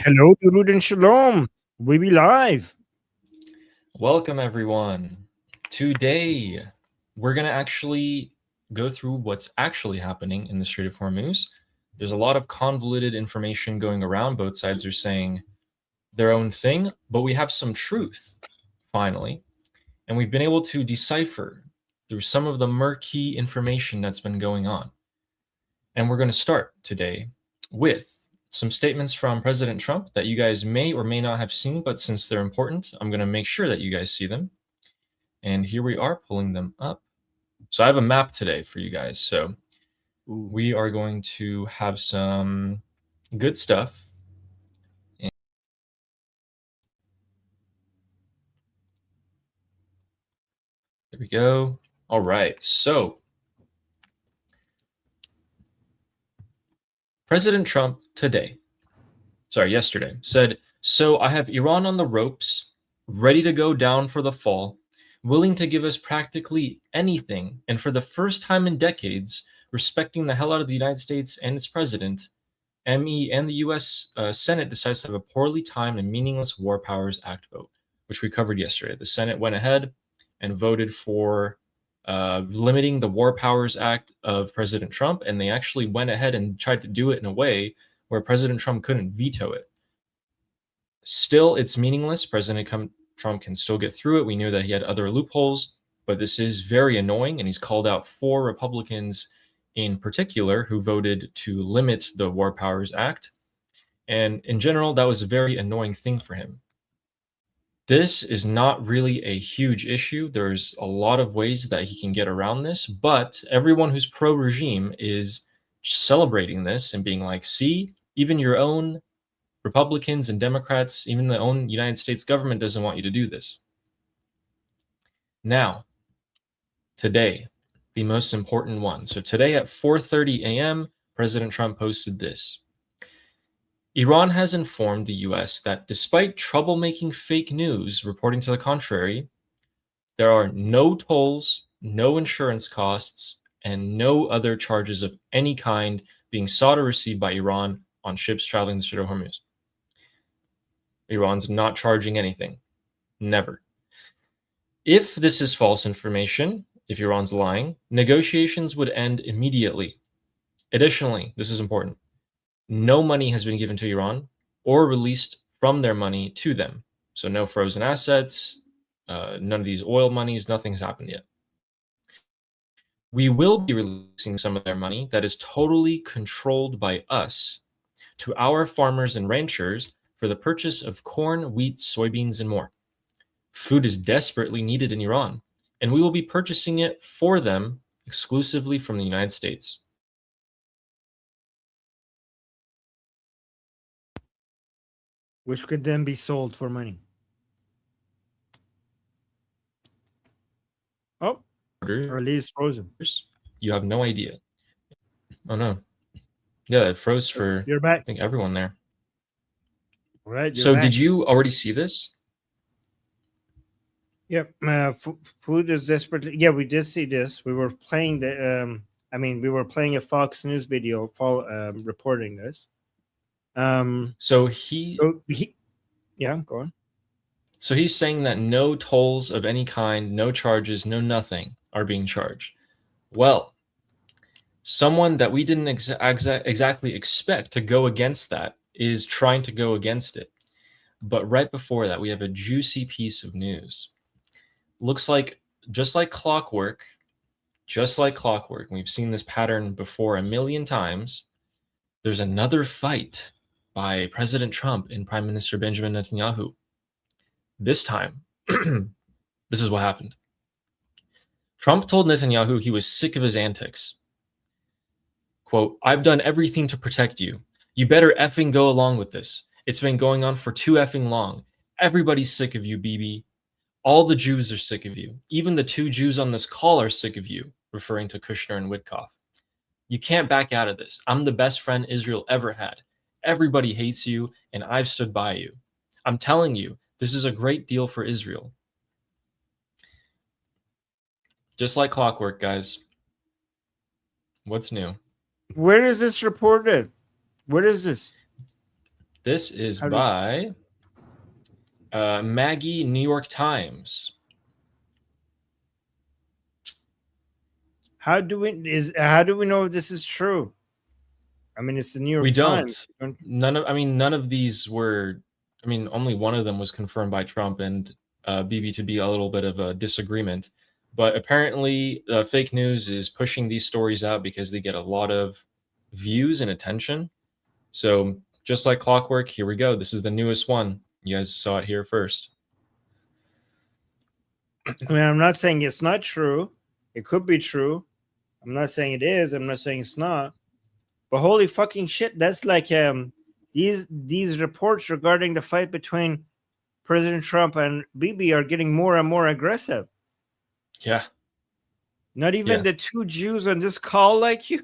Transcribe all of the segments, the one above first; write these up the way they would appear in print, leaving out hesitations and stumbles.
Hello, Durud and Shalom. We be live. Welcome, everyone. Today, we're going to actually go through what's actually happening in the Strait of Hormuz. There's a lot of convoluted information going around. Both sides are saying their own thing, but we have some truth, finally. And we've been able to decipher through some of the murky information that's been going on. And we're going to start today with some statements from President Trump that you guys may or may not have seen, but since they're important, I'm going to make sure that you guys see them. And here we are pulling them up. So I have a map today for you guys. So we are going to have some good stuff. And there we go. All right. So President Trump yesterday said, "So I have Iran on the ropes, ready to go down for the fall, willing to give us practically anything, and for the first time in decades, respecting the hell out of the United States and its president. ME and the US Senate decides to have a poorly timed and meaningless War Powers Act vote," which we covered yesterday. The Senate went ahead and voted for limiting the War Powers Act of President Trump, and they actually went ahead and tried to do it in a way where President Trump couldn't veto it. Still, it's meaningless. President Trump can still get through it. We knew that he had other loopholes, but this is very annoying, and he's called out 4 Republicans in particular who voted to limit the War Powers Act. And in general, that was a very annoying thing for him. This is not really a huge issue. There's a lot of ways that he can get around this, but everyone who's pro-regime is celebrating this and being like, see, even your own Republicans and Democrats, even the own United States government doesn't want you to do this. Now, today, the most important one. So today at 4:30 a.m., President Trump posted this. Iran has informed the US that despite troublemaking fake news reporting to the contrary, there are no tolls, no insurance costs, and no other charges of any kind being sought or received by Iran on ships traveling the Strait of Hormuz. Iran's not charging anything. Never. If this is false information, if Iran's lying, negotiations would end immediately. Additionally, this is important, no money has been given to Iran or released from their money to them. So no frozen assets, none of these oil monies, nothing's happened yet. We will be releasing some of their money that is totally controlled by us to our farmers and ranchers for the purchase of corn, wheat, soybeans, and more. Food is desperately needed in Iran, and we will be purchasing it for them exclusively from the United States. Which could then be sold for money. Oh, or at least frozen. You have no idea. Oh no. Yeah, it froze for You're back. I think everyone there. All right. So did you already see this? Yep. Food is desperately. Yeah, we did see this. We were playing the. We were playing a Fox News video reporting this. So he. Yeah, go on. So he's saying that no tolls of any kind, no charges, no nothing are being charged. Well, someone that we didn't exactly expect to go against that is trying to go against it. But right before that, we have a juicy piece of news. Looks like just like clockwork, we've seen this pattern before a million times. There's another fight by President Trump and Prime Minister Benjamin Netanyahu. This time, this is what happened. Trump told Netanyahu he was sick of his antics. Quote, "I've done everything to protect you. You better effing go along with this. It's been going on for too effing long. Everybody's sick of you, Bibi. All the Jews are sick of you. Even the 2 Jews on this call are sick of you," referring to Kushner and Witkoff. "You can't back out of this. I'm the best friend Israel ever had. Everybody hates you, and I've stood by you. I'm telling you, this is a great deal for Israel." Just like clockwork, guys. What's new? Where is this reported? What is this? This is How do you- by Maggie, New York Times. how do we know if this is true? I mean, it's the New York We Times. don't. None of these were. I mean, only one of them was confirmed by Trump and BB to be a little bit of a disagreement. But apparently, fake news is pushing these stories out because they get a lot of views and attention. So just like clockwork, here we go. This is the newest one. You guys saw it here first. I mean, I'm not saying it's not true. It could be true. I'm not saying it is. I'm not saying it's not. But holy fucking shit, that's like these reports regarding the fight between President Trump and Bibi are getting more and more aggressive. Yeah. Not even the two Jews on this call like you.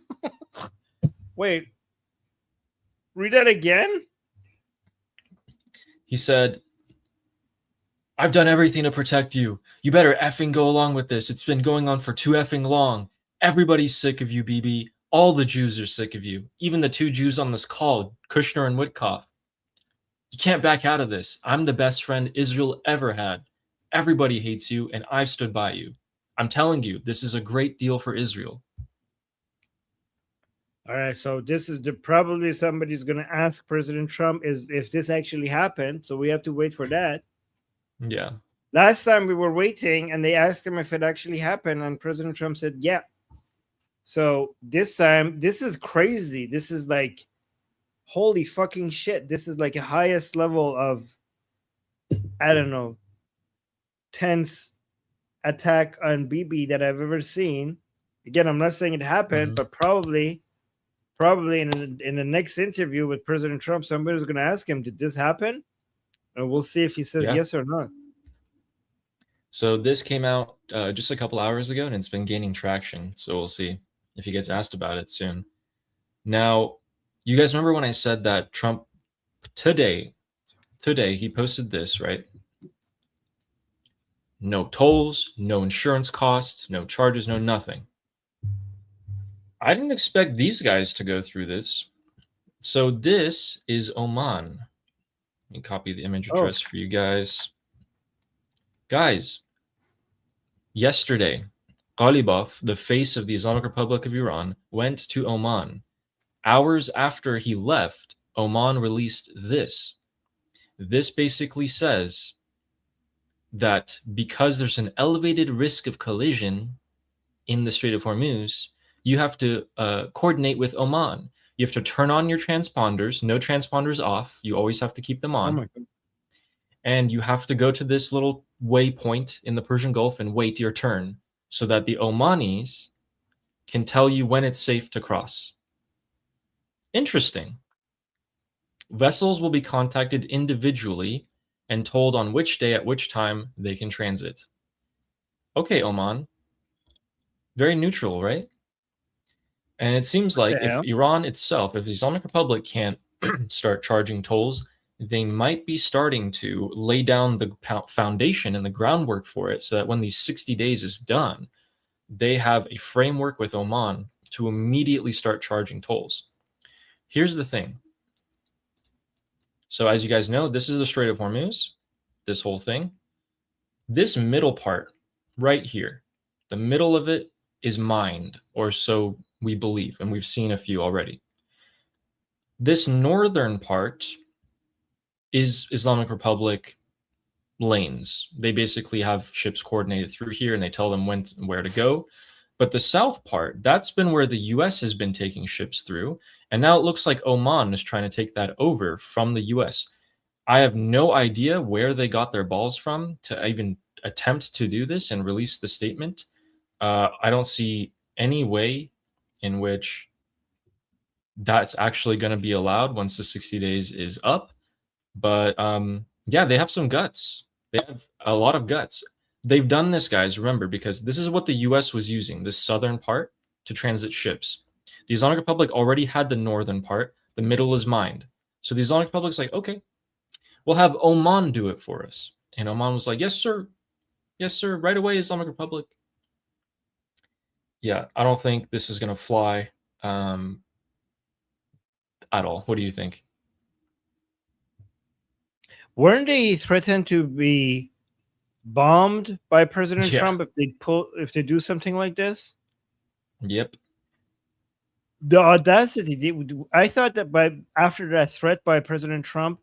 Wait. Read that again? He said, I've done everything to protect you. You better effing go along with this. It's been going on for too effing long. Everybody's sick of you, BB. All the Jews are sick of you. Even the two Jews on this call, Kushner and Witkoff. You can't back out of this. I'm the best friend Israel ever had. Everybody hates you, and I've stood by you. I'm telling you, this is a great deal for Israel. All right, so this is probably somebody's going to ask President Trump is if this actually happened. So we have to wait for that. Yeah. Last time we were waiting, and they asked him if it actually happened, and President Trump said, "Yeah." So this time, this is crazy. This is like, holy fucking shit. This is like a highest level of, I don't know, tense attack on BB that I've ever seen. Again, I'm not saying it happened, but probably in the next interview with President Trump, somebody's going to ask him, did this happen? And we'll see if he says yes or not. So this came out just a couple hours ago, and it's been gaining traction. So we'll see if he gets asked about it soon. Now, you guys remember when I said that Trump today he posted this, right? No tolls, no insurance costs, no charges, no nothing. I didn't expect these guys to go through this. So this is Oman. Let me copy the image address for you guys. Guys, yesterday, Ghalibaf, the face of the Islamic Republic of Iran, went to Oman. Hours after he left, Oman released this. This basically says that because there's an elevated risk of collision in the Strait of Hormuz, you have to coordinate with Oman. You have to turn on your transponders, no transponders off. You always have to keep them on. Oh my God. And you have to go to this little waypoint in the Persian Gulf and wait your turn so that the Omanis can tell you when it's safe to cross. Interesting. Vessels will be contacted individually and told on which day at which time they can transit. Okay, Oman. Very neutral, right? And it seems like if Iran itself, if the Islamic Republic can't start charging tolls, they might be starting to lay down the foundation and the groundwork for it so that when these 60 days is done, they have a framework with Oman to immediately start charging tolls. Here's the thing. So as you guys know, this is the Strait of Hormuz, this whole thing. This middle part right here, the middle of it is mined, or so we believe, and we've seen a few already. This northern part is Islamic Republic lanes. They basically have ships coordinated through here and they tell them when where to go. But the south part, that's been where the US has been taking ships through. And now it looks like Oman is trying to take that over from the US. I have no idea where they got their balls from to even attempt to do this and release the statement. I don't see any way in which that's actually going to be allowed once the 60 days is up. But yeah, they have some guts. They have a lot of guts. They've done this, guys, remember, because this is what the US was using, this southern part, to transit ships. The Islamic Republic already had the northern part. The middle is mined. So the Islamic Republic's like, okay, we'll have Oman do it for us. And Oman was like, yes, sir. Yes, sir. Right away, Islamic Republic. Yeah, I don't think this is going to fly at all. What do you think? Weren't they threatened to be bombed by President Yeah. Trump if they do something like this? Yep. The audacity! I thought that after that threat by President Trump,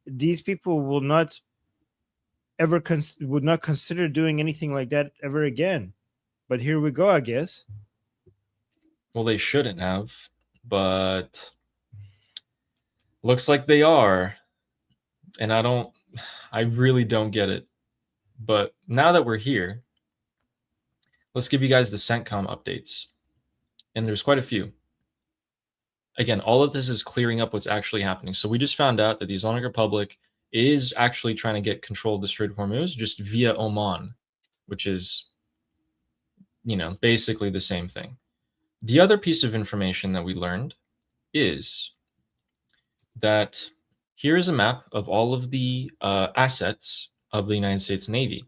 these people will not ever would not consider doing anything like that ever again. But here we go, I guess. Well, they shouldn't have, but looks like they are. And I really don't get it. But now that we're here, let's give you guys the CENTCOM updates. And there's quite a few. Again, all of this is clearing up what's actually happening. So we just found out that the Islamic Republic is actually trying to get control of the Strait of Hormuz just via Oman, which is, basically the same thing. The other piece of information that we learned is that here is a map of all of the assets of the United States Navy.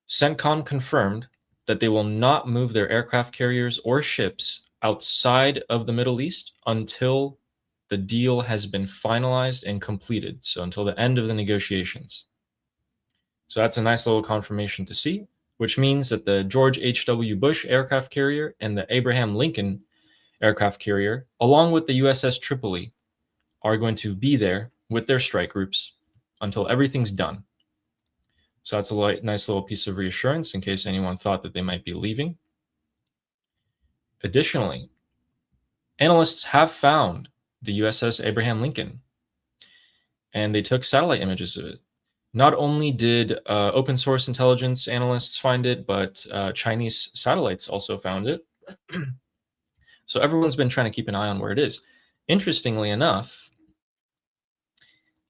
CENTCOM confirmed that they will not move their aircraft carriers or ships outside of the Middle East until the deal has been finalized and completed. So until the end of the negotiations. So that's a nice little confirmation to see, which means that the George H.W. Bush aircraft carrier and the Abraham Lincoln aircraft carrier, along with the USS Tripoli, are going to be there with their strike groups until everything's done. So that's a nice little piece of reassurance in case anyone thought that they might be leaving. Additionally, analysts have found the USS Abraham Lincoln, and they took satellite images of it. Not only did open source intelligence analysts find it, but Chinese satellites also found it. So everyone's been trying to keep an eye on where it is. Interestingly enough,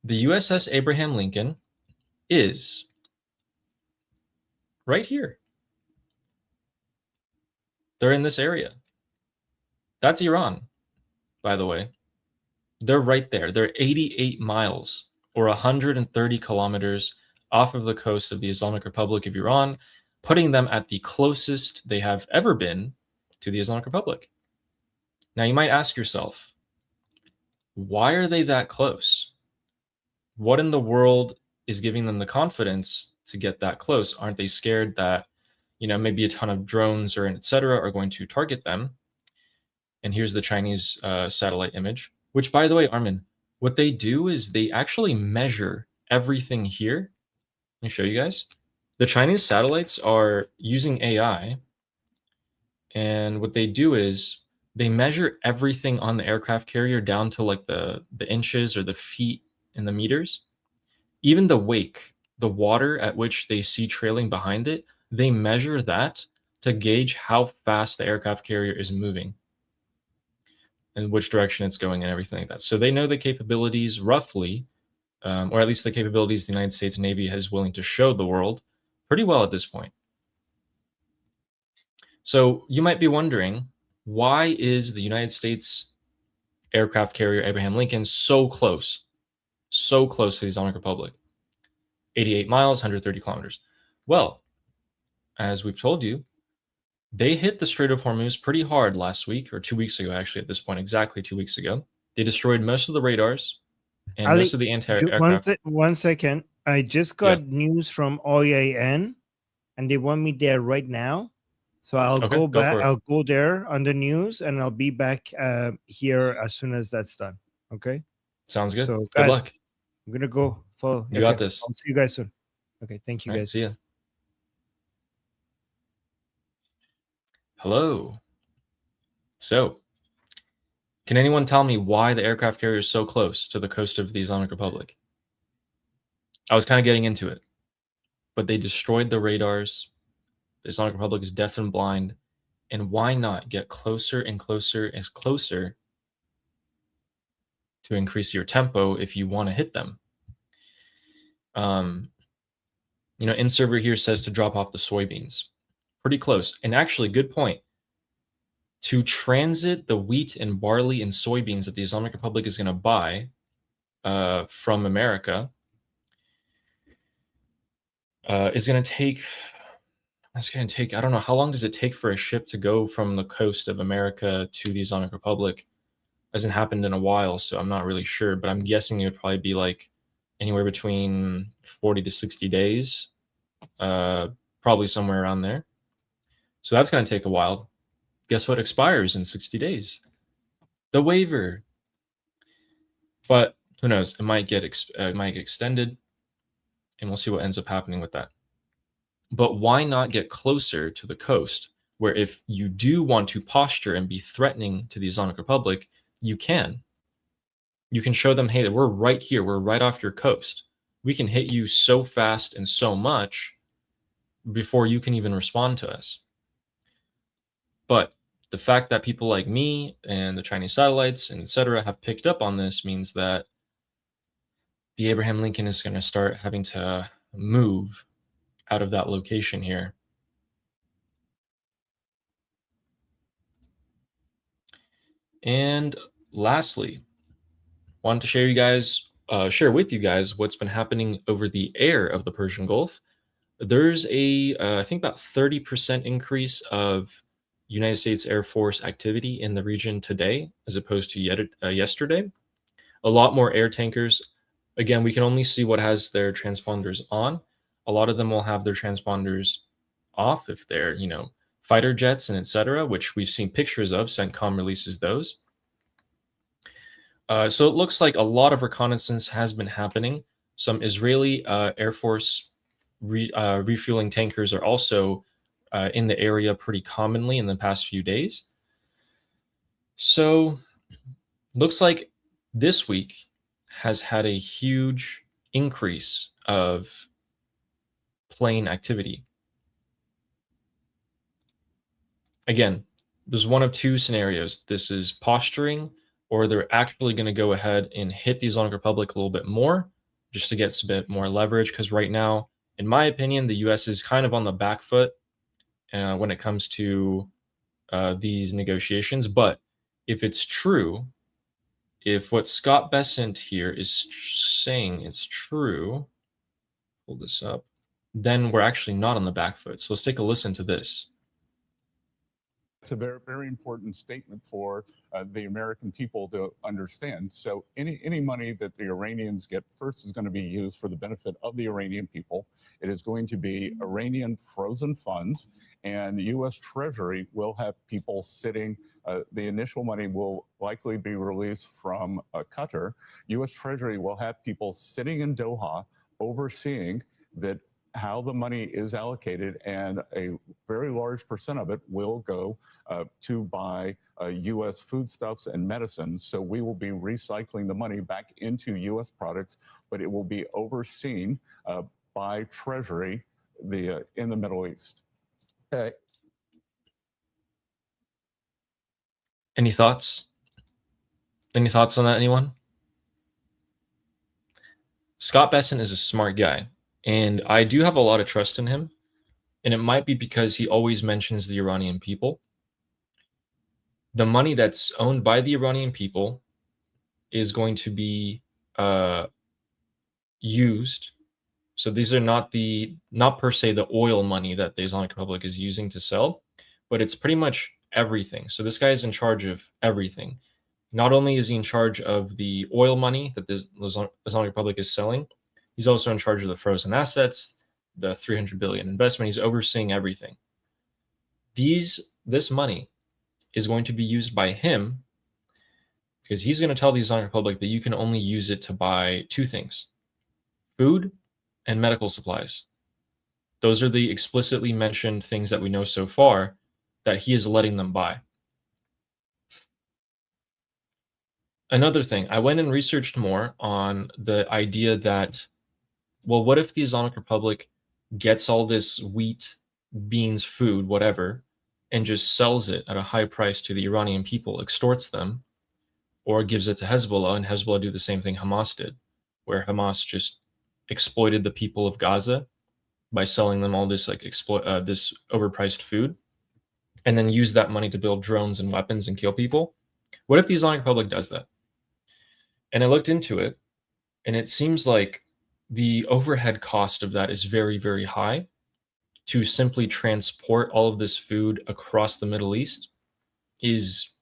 the USS Abraham Lincoln is right here. They're in this area. That's Iran, by the way. They're right there. They're 88 miles or 130 kilometers off of the coast of the Islamic Republic of Iran, putting them at the closest they have ever been to the Islamic Republic. Now, you might ask yourself, why are they that close? What in the world is giving them the confidence to get that close? Aren't they scared that, maybe a ton of drones or et cetera are going to target them? And here's the Chinese satellite image, which, by the way, Armin, what they do is they actually measure everything here. Let me show you guys. The Chinese satellites are using AI, and what they do is they measure everything on the aircraft carrier down to like the inches or the feet in the meters. Even the wake, the water at which they see trailing behind it, they measure that to gauge how fast the aircraft carrier is moving and which direction it's going and everything like that. So they know the capabilities roughly, or at least the capabilities the United States Navy is willing to show the world pretty well at this point. So you might be wondering, why is the United States aircraft carrier Abraham Lincoln so close to the Islamic Republic? 88 miles, 130 kilometers. Well, as we've told you, they hit the Strait of Hormuz pretty hard last week, or 2 weeks ago, actually, at this point, exactly 2 weeks ago. They destroyed most of the radars and Ali, most of the anti-aircraft. one second. I just got news from OAN, and they want me there right now. So I'll go back. I'll go there on the news, and I'll be back here as soon as that's done. Okay. Sounds good. So, guys, good luck. I'm gonna go follow. You got this. I'll see you guys soon. Okay. Thank you, guys. See ya. Hello. So, can anyone tell me why the aircraft carrier is so close to the coast of the Islamic Republic? I was kind of getting into it, but they destroyed the radars. The Islamic Republic is deaf and blind. And why not get closer and closer and closer to increase your tempo if you want to hit them? In-server here says to drop off the soybeans. Pretty close. And actually, good point. To transit the wheat and barley and soybeans that the Islamic Republic is going to buy from America is going to take, I don't know, how long does it take for a ship to go from the coast of America to the Islamic Republic? Hasn't happened in a while, so I'm not really sure, but I'm guessing it would probably be like anywhere between 40 to 60 days, probably somewhere around there. So that's going to take a while. Guess what expires in 60 days? The waiver. But who knows? It might get extended, and we'll see what ends up happening with that. But why not get closer to the coast, where if you do want to posture and be threatening to the Islamic Republic, you can. You can show them, hey, that we're right here. We're right off your coast. We can hit you so fast and so much before you can even respond to us. But the fact that people like me and the Chinese satellites and etc. have picked up on this means that the Abraham Lincoln is going to start having to move out of that location here. And lastly, wanted to share with you guys what's been happening over the air of the Persian Gulf. There's I think about 30% increase of United States Air Force activity in the region today, as opposed to yesterday. A lot more air tankers. Again, we can only see what has their transponders on. A lot of them will have their transponders off if they're, fighter jets and etc., which we've seen pictures of. CENTCOM releases those. So it looks like a lot of reconnaissance has been happening. Some Israeli Air Force refueling tankers are also in the area pretty commonly in the past few days. So looks like this week has had a huge increase of plane activity. Again, there's one of two scenarios. This is posturing, or they're actually going to go ahead and hit the Islamic Republic a little bit more just to get a bit more leverage. Because right now, in my opinion, the U.S. is kind of on the back foot when it comes to these negotiations. But if it's true, if what Scott Bessent here is saying is true, pull this up, then we're actually not on the back foot. So let's take a listen to this. It's a very, very important statement for the American people to understand. So any money that the Iranians get first is going to be used for the benefit of the Iranian people. It is going to be Iranian frozen funds, and the U.S. Treasury will have people sitting. The initial money will likely be released from Qatar. U.S. Treasury will have people sitting in Doha overseeing that how the money is allocated, and a very large percent of it will go to buy U.S. foodstuffs and medicines. So we will be recycling the money back into U.S. products, but it will be overseen by Treasury in the Middle East. Any thoughts? Any thoughts on that, anyone? Scott Bessent is a smart guy, and I do have a lot of trust in him. And it might be because he always mentions the Iranian people. The money that's owned by the Iranian people is going to be used. So these are not per se the oil money that the Islamic Republic is using to sell, but it's pretty much everything. So this guy is in charge of everything. Not only is he in charge of the oil money that the Islamic Republic is selling, he's also in charge of the frozen assets, the $300 billion investment. He's overseeing everything. This money is going to be used by him because he's going to tell the Islamic Republic that you can only use it to buy two things: food and medical supplies. Those are the explicitly mentioned things that we know so far that he is letting them buy. Another thing, I went and researched more on the idea that, well, what if the Islamic Republic gets all this wheat, beans, food, whatever, and just sells it at a high price to the Iranian people, extorts them, or gives it to Hezbollah, and Hezbollah do the same thing Hamas did, where Hamas just exploited the people of Gaza by selling them all this this overpriced food, and then use that money to build drones and weapons and kill people. What if the Islamic Republic does that? And I looked into it, and it seems like the overhead cost of that is very, very high. To simply transport all of this food across the Middle East is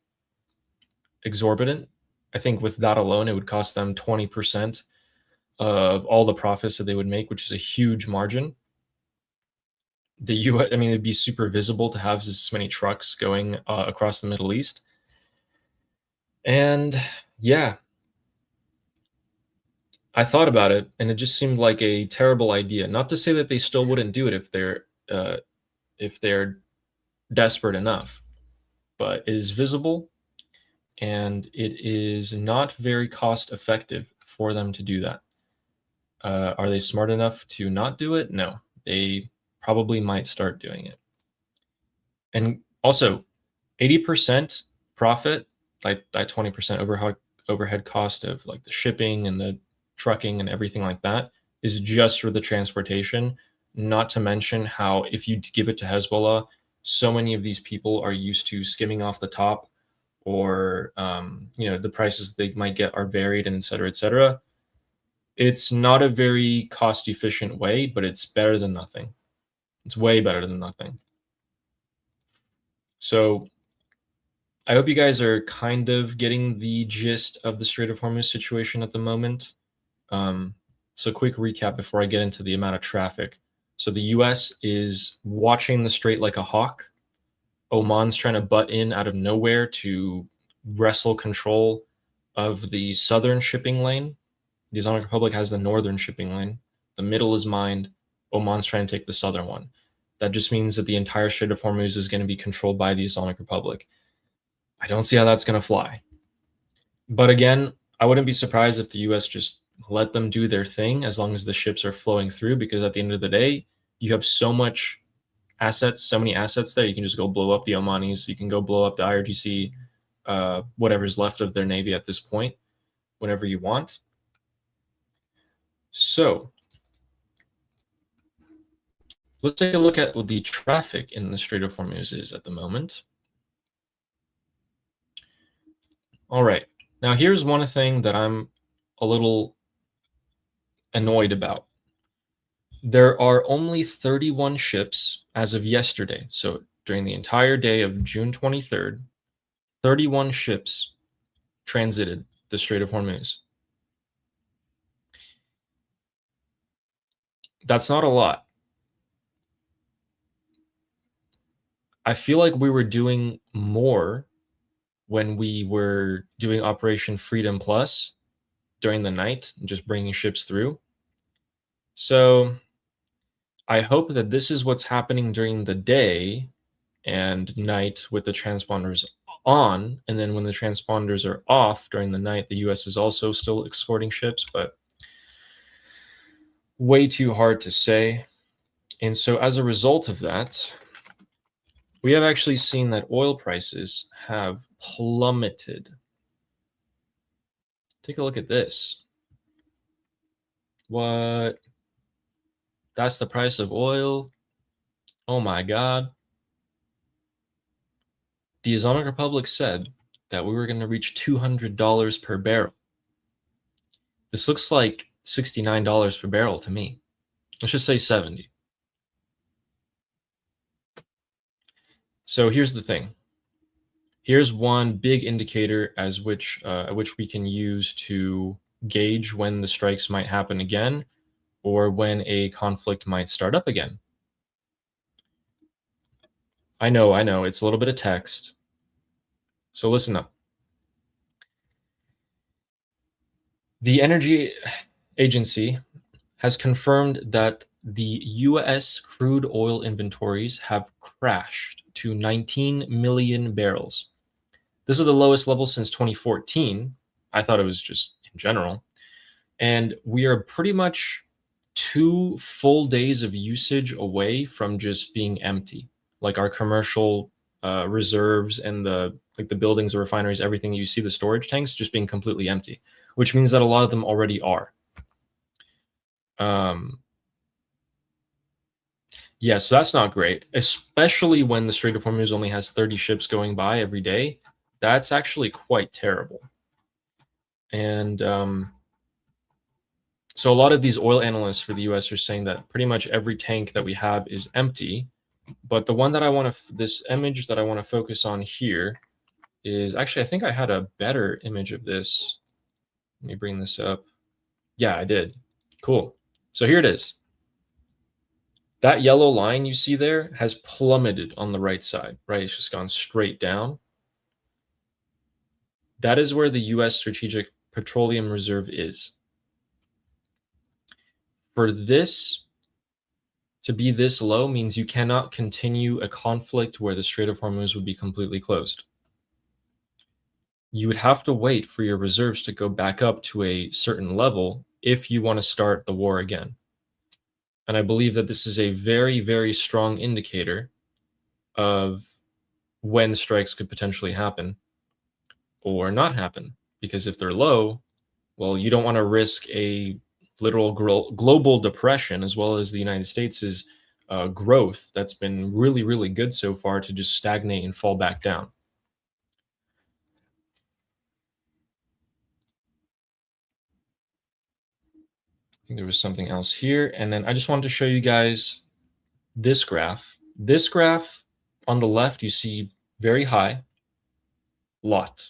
exorbitant. I think with that alone, it would cost them 20% of all the profits that they would make, which is a huge margin. The U.S., I mean, it'd be super visible to have this many trucks going across the Middle East. And yeah, I thought about it, and it just seemed like a terrible idea. Not to say that they still wouldn't do it if they're desperate enough, but it is visible, and it is not very cost effective for them to do that. Are they smart enough to not do it? No, they probably might start doing it. And also, 80% profit, like that 20% overhead cost of like the shipping and the trucking and everything like that, is just for the transportation. Not to mention how if you give it to Hezbollah, so many of these people are used to skimming off the top, or the prices they might get are varied, and et cetera, et cetera. It's not a very cost efficient way, but it's better than nothing. It's way better than nothing. So I hope you guys are kind of getting the gist of the Strait of Hormuz situation at the moment. So quick recap before I get into the amount of traffic. So the US is watching the strait like a hawk. Oman's trying to butt in out of nowhere to wrestle control of the southern shipping lane. The Islamic Republic has the northern shipping lane. The middle is mined. Oman's trying to take the southern one. That just means that the entire Strait of Hormuz is going to be controlled by the Islamic Republic. I don't see how that's going to fly. But again, I wouldn't be surprised if the US just let them do their thing as long as the ships are flowing through, because at the end of the day, you have so many assets there. You can just go blow up the Omanis. You can go blow up the IRGC, whatever's left of their navy at this point, whenever you want. So let's take a look at what the traffic in the Strait of Hormuz is at the moment. All right. Now, here's one thing that I'm a little annoyed about. There are only 31 ships as of yesterday. So during the entire day of June 23rd, 31 ships transited the Strait of Hormuz. That's not a lot. I feel like we were doing more when we were doing Operation Freedom Plus during the night and just bringing ships through. So I hope that this is what's happening during the day and night with the transponders on, and then when the transponders are off during the night, the US is also still escorting ships, but way too hard to say. And so as a result of that, we have actually seen that oil prices have plummeted. Take a look at this. What? That's the price of oil? Oh my God. The Islamic Republic said that we were going to reach $200 per barrel. This looks like $69 per barrel to me. Let's just say 70. So here's the thing. Here's one big indicator as which we can use to gauge when the strikes might happen again, or when a conflict might start up again. I know, it's a little bit of text. So listen up. The Energy Agency has confirmed that the US crude oil inventories have crashed to 19 million barrels. This is the lowest level since 2014. I thought it was just in general. And we are pretty much 2 full days of usage away from just being empty. Like our commercial reserves and the buildings, the refineries, everything you see, the storage tanks just being completely empty, which means that a lot of them already are. Yeah, so that's not great, especially when the Strait of Hormuz only has 30 ships going by every day. That's actually quite terrible. And so a lot of these oil analysts for the US are saying that pretty much every tank that we have is empty. But the one that I want to, this image that I want to focus on here is actually, I think I had a better image of this. Let me bring this up. Yeah, I did. Cool. So here it is. That yellow line you see there has plummeted on the right side, right? It's just gone straight down. That is where the U.S. Strategic Petroleum Reserve is. For this to be this low means you cannot continue a conflict where the Strait of Hormuz would be completely closed. You would have to wait for your reserves to go back up to a certain level if you want to start the war again. And I believe that this is a very, very strong indicator of when strikes could potentially happen or not happen. Because if they're low, well, you don't want to risk a literal global depression, as well as the United States' growth that's been really, really good so far, to just stagnate and fall back down. I think there was something else here. And then I just wanted to show you guys this graph. This graph on the left, you see very high, lot.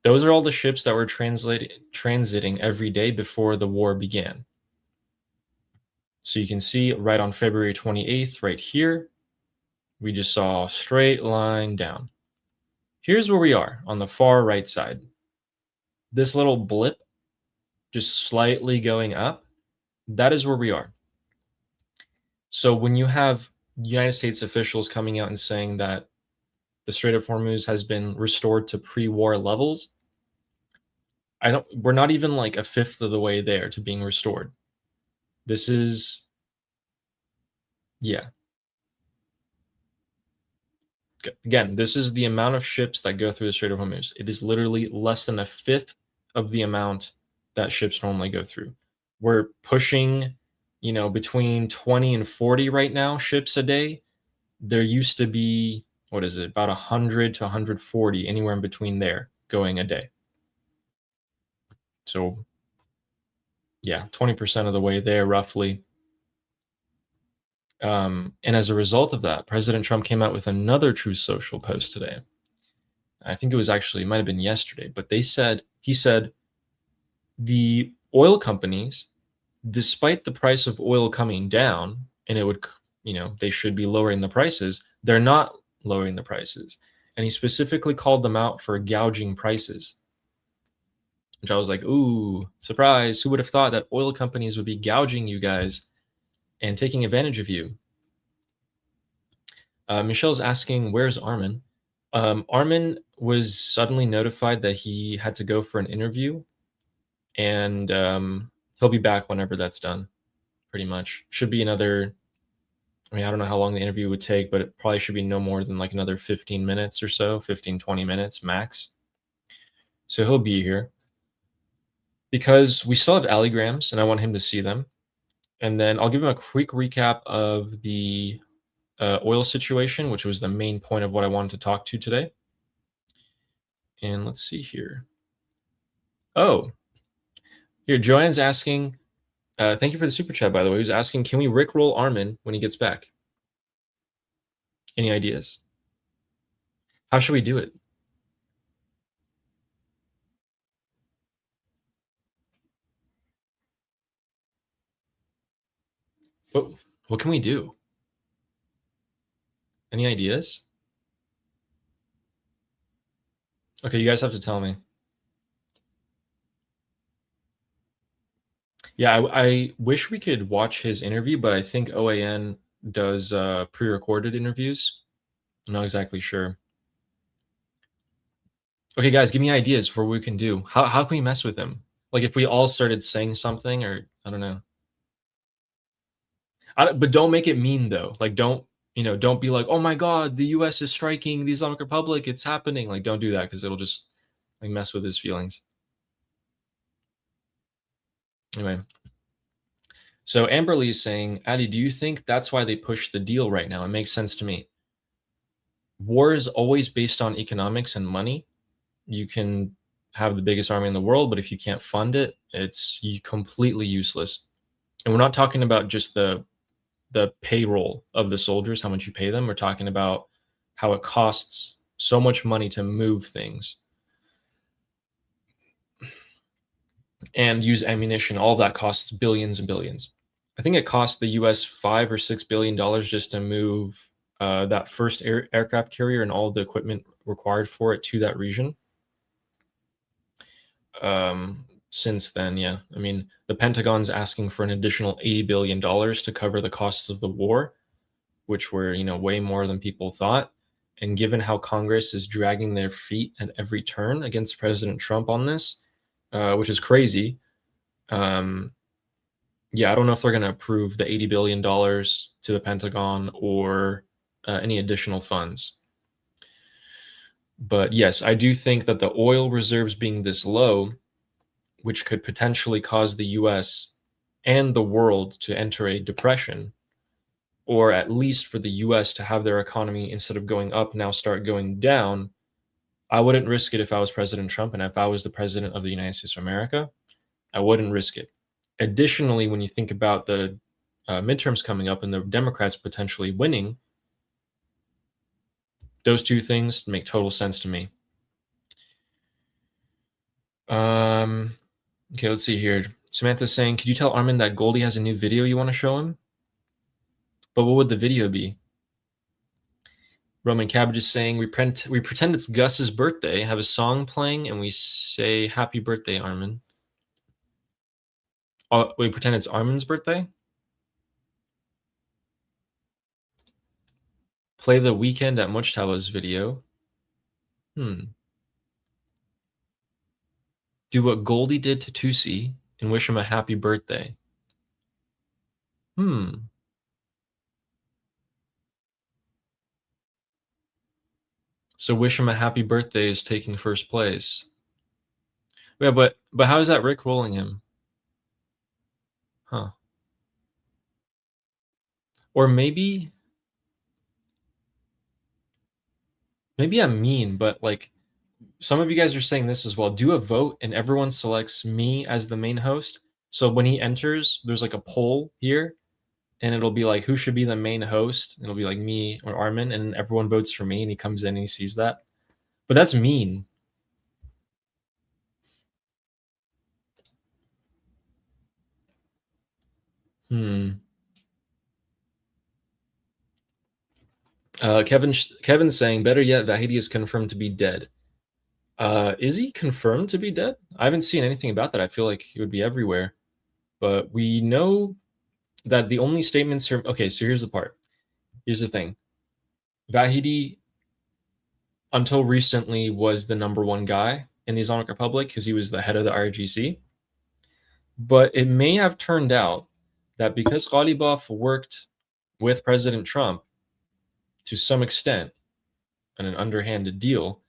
Those are all the ships that were transiting every day before the war began. So you can see right on February 28th, right here, we just saw a straight line down. Here's where we are on the far right side. This little blip just slightly going up, that is where we are. So when you have United States officials coming out and saying that the Strait of Hormuz has been restored to pre-war levels, we're not even like a fifth of the way there to being restored. This is, yeah. Again, this is the amount of ships that go through the Strait of Hormuz. It is literally less than a fifth of the amount that ships normally go through. We're pushing, between 20 and 40 right now ships a day. There used to be, about 100 to 140, anywhere in between there, going a day. So, yeah, 20% of the way there, roughly. And as a result of that, President Trump came out with another Truth Social post today. I think it might have been yesterday, but he said, the oil companies, despite the price of oil coming down, and it would, they should be lowering the prices, they're not lowering the prices. And he specifically called them out for gouging prices, which I was like, ooh, surprise. Who would have thought that oil companies would be gouging you guys and taking advantage of you? Michelle's asking, where's Armin? Armin was suddenly notified that he had to go for an interview, and he'll be back whenever that's done, pretty much. Should be another, I don't know how long the interview would take, but it probably should be no more than like another 15 minutes or so, 15, 20 minutes max. So he'll be here because we still have alligrams and I want him to see them. And then I'll give him a quick recap of the oil situation, which was the main point of what I wanted to talk to today. And let's see here. Oh, here, Joanne's asking, thank you for the super chat, by the way. He was asking, can we rickroll Armin when he gets back? Any ideas? How should we do it? What can we do? Any ideas? Okay, you guys have to tell me. Yeah, I wish we could watch his interview, but I think OAN does pre-recorded interviews. I'm not exactly sure. Okay, guys, give me ideas for what we can do. How can we mess with him? Like if we all started saying something, or I don't know. But don't make it mean though. Like don't be like, oh my God, the US is striking the Islamic Republic. It's happening. Like don't do that because it'll just like mess with his feelings. Anyway. So Amberly is saying, Addy, do you think that's why they pushed the deal right now? It makes sense to me. War is always based on economics and money. You can have the biggest army in the world, but if you can't fund it, it's completely useless. And we're not talking about just the payroll of the soldiers, how much you pay them. We're talking about how it costs so much money to move things. and use ammunition. All of that costs billions and billions. I think it cost the U.S. $5 or $6 billion just to move that first aircraft carrier and all the equipment required for it to that region. Since then, yeah, I mean, the Pentagon's asking for an additional $80 billion to cover the costs of the war, which were, way more than people thought. And given how Congress is dragging their feet at every turn against President Trump on this, which is crazy. Yeah, I don't know if they're going to approve the $80 billion to the Pentagon or any additional funds. But yes, I do think that the oil reserves being this low, which could potentially cause the US and the world to enter a depression, or at least for the US to have their economy, instead of going up, now start going down. I wouldn't risk it if I was President Trump, and if I was the president of the United States of America, I wouldn't risk it. Additionally, when you think about the midterms coming up and the Democrats potentially winning, those two things make total sense to me. Okay, let's see here. Samantha's saying, could you tell Armin that Goldie has a new video you want to show him? But what would the video be? Roman Cabbage is saying, we pretend it's Gus's birthday, have a song playing, and we say, happy birthday, Armin. We pretend it's Armin's birthday? Play the Weekend at Mujtaba's video. Do what Goldie did to Tusi and wish him a happy birthday. So wish him a happy birthday is taking first place. Yeah, but how is that Rick rolling him? Huh. Or maybe I'm mean, but like some of you guys are saying this as well. Do a vote and everyone selects me as the main host. So when he enters, there's like a poll here and it'll be like, who should be the main host? It'll be like me or Armin, and everyone votes for me and he comes in and he sees that. But that's mean. Kevin's saying, better yet, Vahidi is confirmed to be dead. Is he confirmed to be dead? I haven't seen anything about that. I feel like he would be everywhere. But we know that the only statements here. Okay, so here's the part. Here's the thing. Vahidi, until recently, was the #1 guy in the Islamic Republic because he was the head of the IRGC. But it may have turned out that because Ghalibaf worked with President Trump to some extent on an underhanded deal,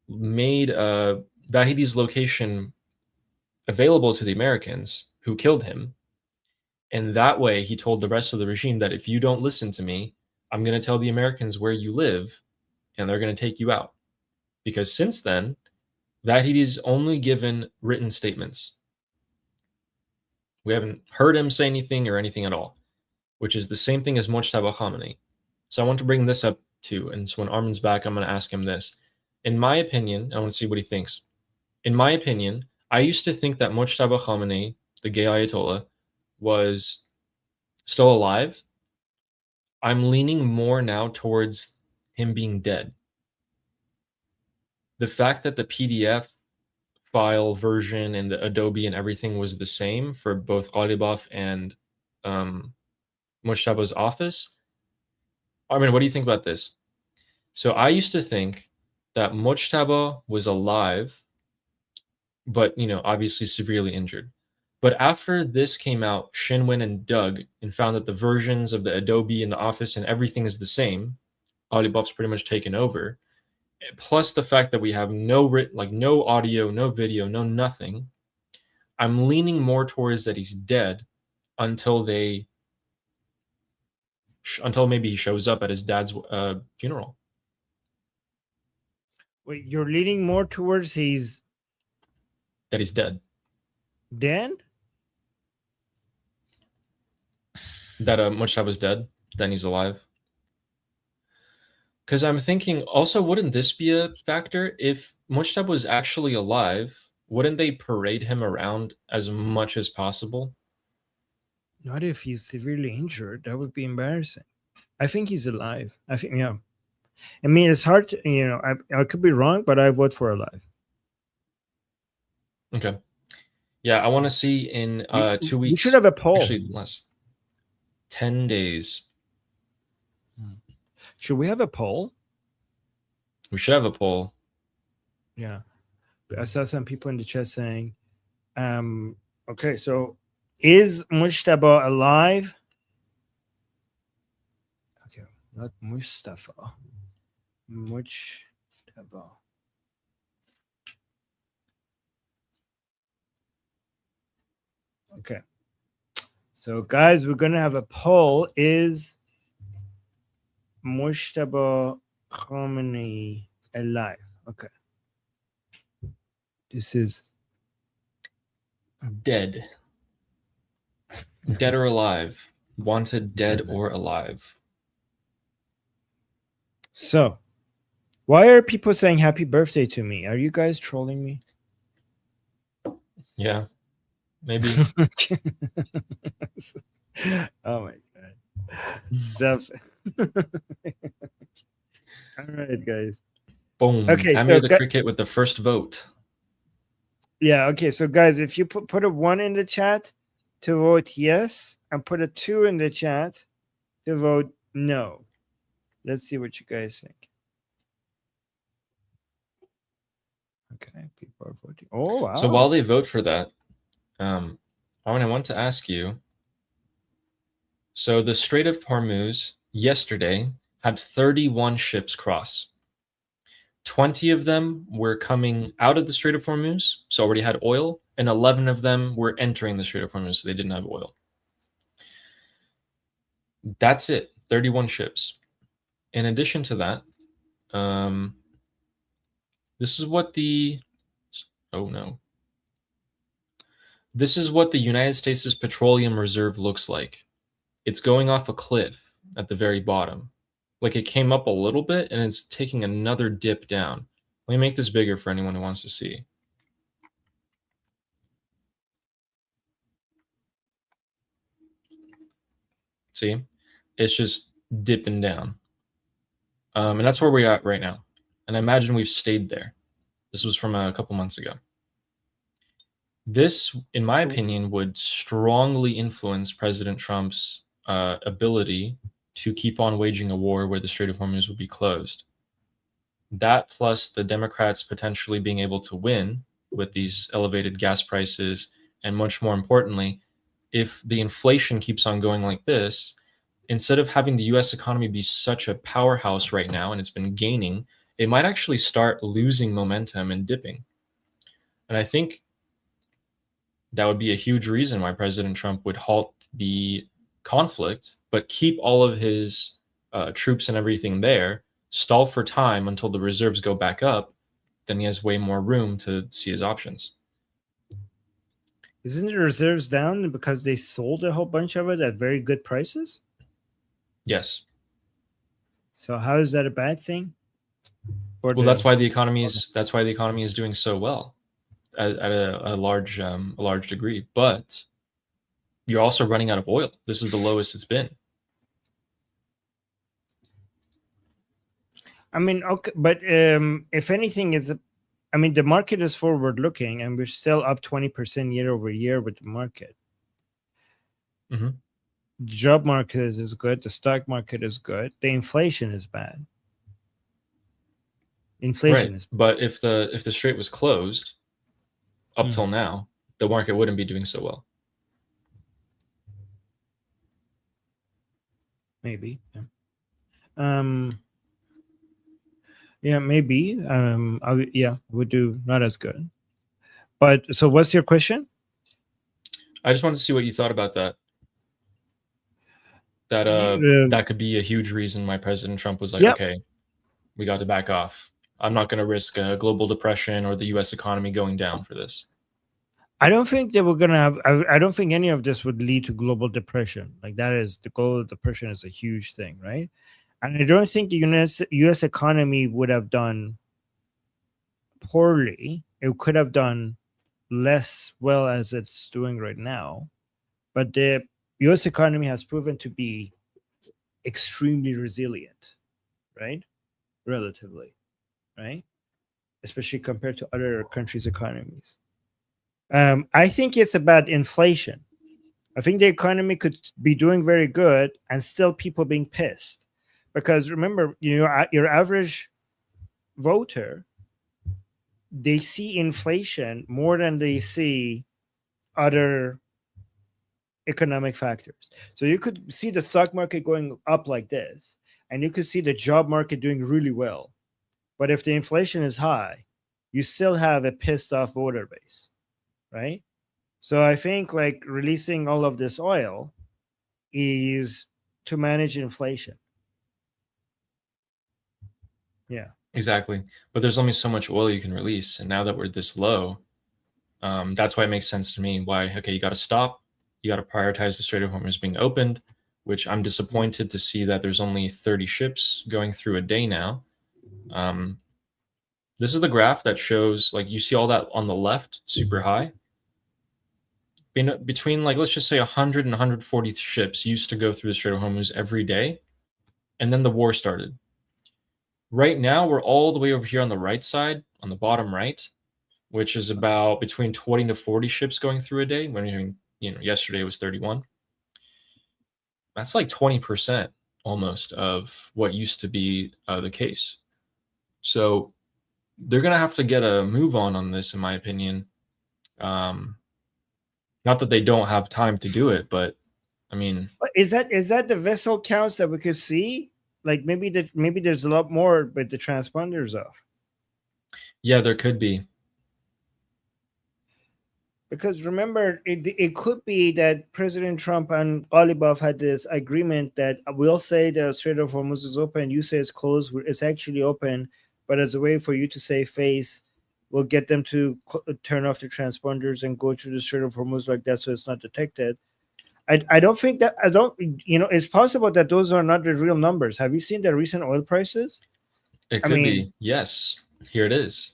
made Vahidi's location available to the Americans who killed him. And that way he told the rest of the regime that if you don't listen to me, I'm going to tell the Americans where you live and they're going to take you out. Because since then, Vahidi's only given written statements. We haven't heard him say anything or anything at all, which is the same thing as Mojtaba Khamenei. So I want to bring this up too. And so when Armin's back, I'm going to ask him this. In my opinion, I want to see what he thinks. In my opinion, I used to think that Mojtaba Khamenei, the gay Ayatollah, was still alive. I'm leaning more now towards him being dead. The fact that the PDF file version and the Adobe and everything was the same for both Ghalibaf and Mojtaba's office. Armin, what do you think about this? So I used to think that Mojtaba was alive, but, obviously severely injured. But after this came out, Shin went and dug and found that the versions of the Adobe and the Office and everything is the same. Ghalibaf's pretty much taken over. Plus the fact that we have no audio, no video, no nothing. I'm leaning more towards that he's dead until maybe he shows up at his dad's funeral. Wait, you're leaning more towards that he's dead. Dead? That Mojtaba's dead, then he's alive. Because I'm thinking, also, wouldn't this be a factor? If Mojtaba was actually alive, wouldn't they parade him around as much as possible? Not if he's severely injured. That would be embarrassing. I think he's alive. I think, yeah. I mean, it's hard to, I could be wrong, but I vote for alive. Okay. Yeah, I want to see in 2 weeks. We should have a poll. Actually, less. 10 days. Should we have a poll? We should have a poll. Yeah. I saw some people in the chat saying, okay, so is Mujtaba alive? Okay, not Mustafa. Mujtaba. Okay. So, guys, we're going to have a poll. Is Mujtaba Khomeini alive? Okay. This is dead. Dead or alive. Wanted dead or alive. So, why are people saying happy birthday to me? Are you guys trolling me? Yeah, maybe. Oh my god. Stuff. All right, guys. Boom. Okay, Amir so the Cricket with the first vote. Yeah, okay. So guys, if you put a 1 in the chat to vote yes, and put a 2 in the chat to vote no. Let's see what you guys think. Okay, people are voting. Oh wow. So while they vote for that, I want to ask you. So the Strait of Hormuz yesterday had 31 ships cross. 20 of them were coming out of the Strait of Hormuz, so already had oil, and 11 of them were entering the Strait of Hormuz, so they didn't have oil. That's it, 31 ships. In addition to that, this is what the This is what the United States' petroleum reserve looks like. It's going off a cliff at the very bottom. Like it came up a little bit and it's taking another dip down. Let me make this bigger for anyone who wants to see. See? It's just dipping down. And that's where we're at right now. And I imagine we've stayed there. This was from a couple months ago. This, in my opinion, would strongly influence President Trump's ability to keep on waging a war where the Strait of Hormuz would be closed. That plus the Democrats potentially being able to win with these elevated gas prices, and much more importantly, if the inflation keeps on going like this, instead of having the US economy be such a powerhouse right now, and it's been gaining, it might actually start losing momentum and dipping. And I think that would be a huge reason why President Trump would halt the conflict, but keep all of his troops and everything there, stall for time until the reserves go back up. Then he has way more room to see his options. Isn't the reserves down because they sold a whole bunch of it at very good prices? Yes. So how is that a bad thing? Well, that's why the economy is doing so well at a large degree. But you're also running out of oil. This is the lowest it's been. I mean, okay, but if anything, the market is forward looking, and we're still up 20% year over year with the market. Mm-hmm. The job market is good. The stock market is good. The inflation is bad. Inflation is bad. But if the strait was closed up till now, the market wouldn't be doing so well. Maybe. Yeah, maybe. Would do not as good. But so what's your question? I just wanted to see what you thought about that. That could be a huge reason why President Trump was like, okay, we got to back off. I'm not going to risk a global depression or the U.S. economy going down for this. I don't think they were going to have, I don't think any of this would lead to global depression. Like the global depression is a huge thing, right? And I don't think the U.S. economy would have done poorly. It could have done less well as it's doing right now, but the U.S. economy has proven to be extremely resilient, right? Relatively, right? Especially compared to other countries' economies. I think it's about inflation. I think the economy could be doing very good and still people being pissed. Because remember, your average voter, they see inflation more than they see other economic factors. So you could see the stock market going up like this, and you could see the job market doing really well. But if the inflation is high, you still have a pissed off voter base, right? So I think like releasing all of this oil is to manage inflation. Yeah. Exactly. But there's only so much oil you can release. And now that we're this low, that's why it makes sense to me why, okay, you got to stop. You got to prioritize the Strait of Hormuz being opened, which I'm disappointed to see that there's only 30 ships going through a day now. This is the graph that shows, like, you see all that on the left, super high. Between, like, let's just say 100 and 140 ships used to go through the Strait of Hormuz every day. And then the war started. Right now, we're all the way over here on the right side, on the bottom right, which is about between 20 to 40 ships going through a day. When yesterday was 31. That's like 20% almost of what used to be the case. So they're gonna have to get a move on this, in my opinion. Not that they don't have time to do it, but I mean, is that the vessel counts that we could see? Like maybe there's a lot more, but the transponder's off. Yeah, there could be. Because remember, it could be that President Trump and Ghalibaf had this agreement that we'll say the Strait of Hormuz is open, you say it's closed, it's actually open, but as a way for you to save face, we'll get them to turn off the transponders and go through the Strait of Hormuz like that so it's not detected. I don't think that it's possible that those are not the real numbers. Have you seen the recent oil prices? It could be. Yes. Here it is.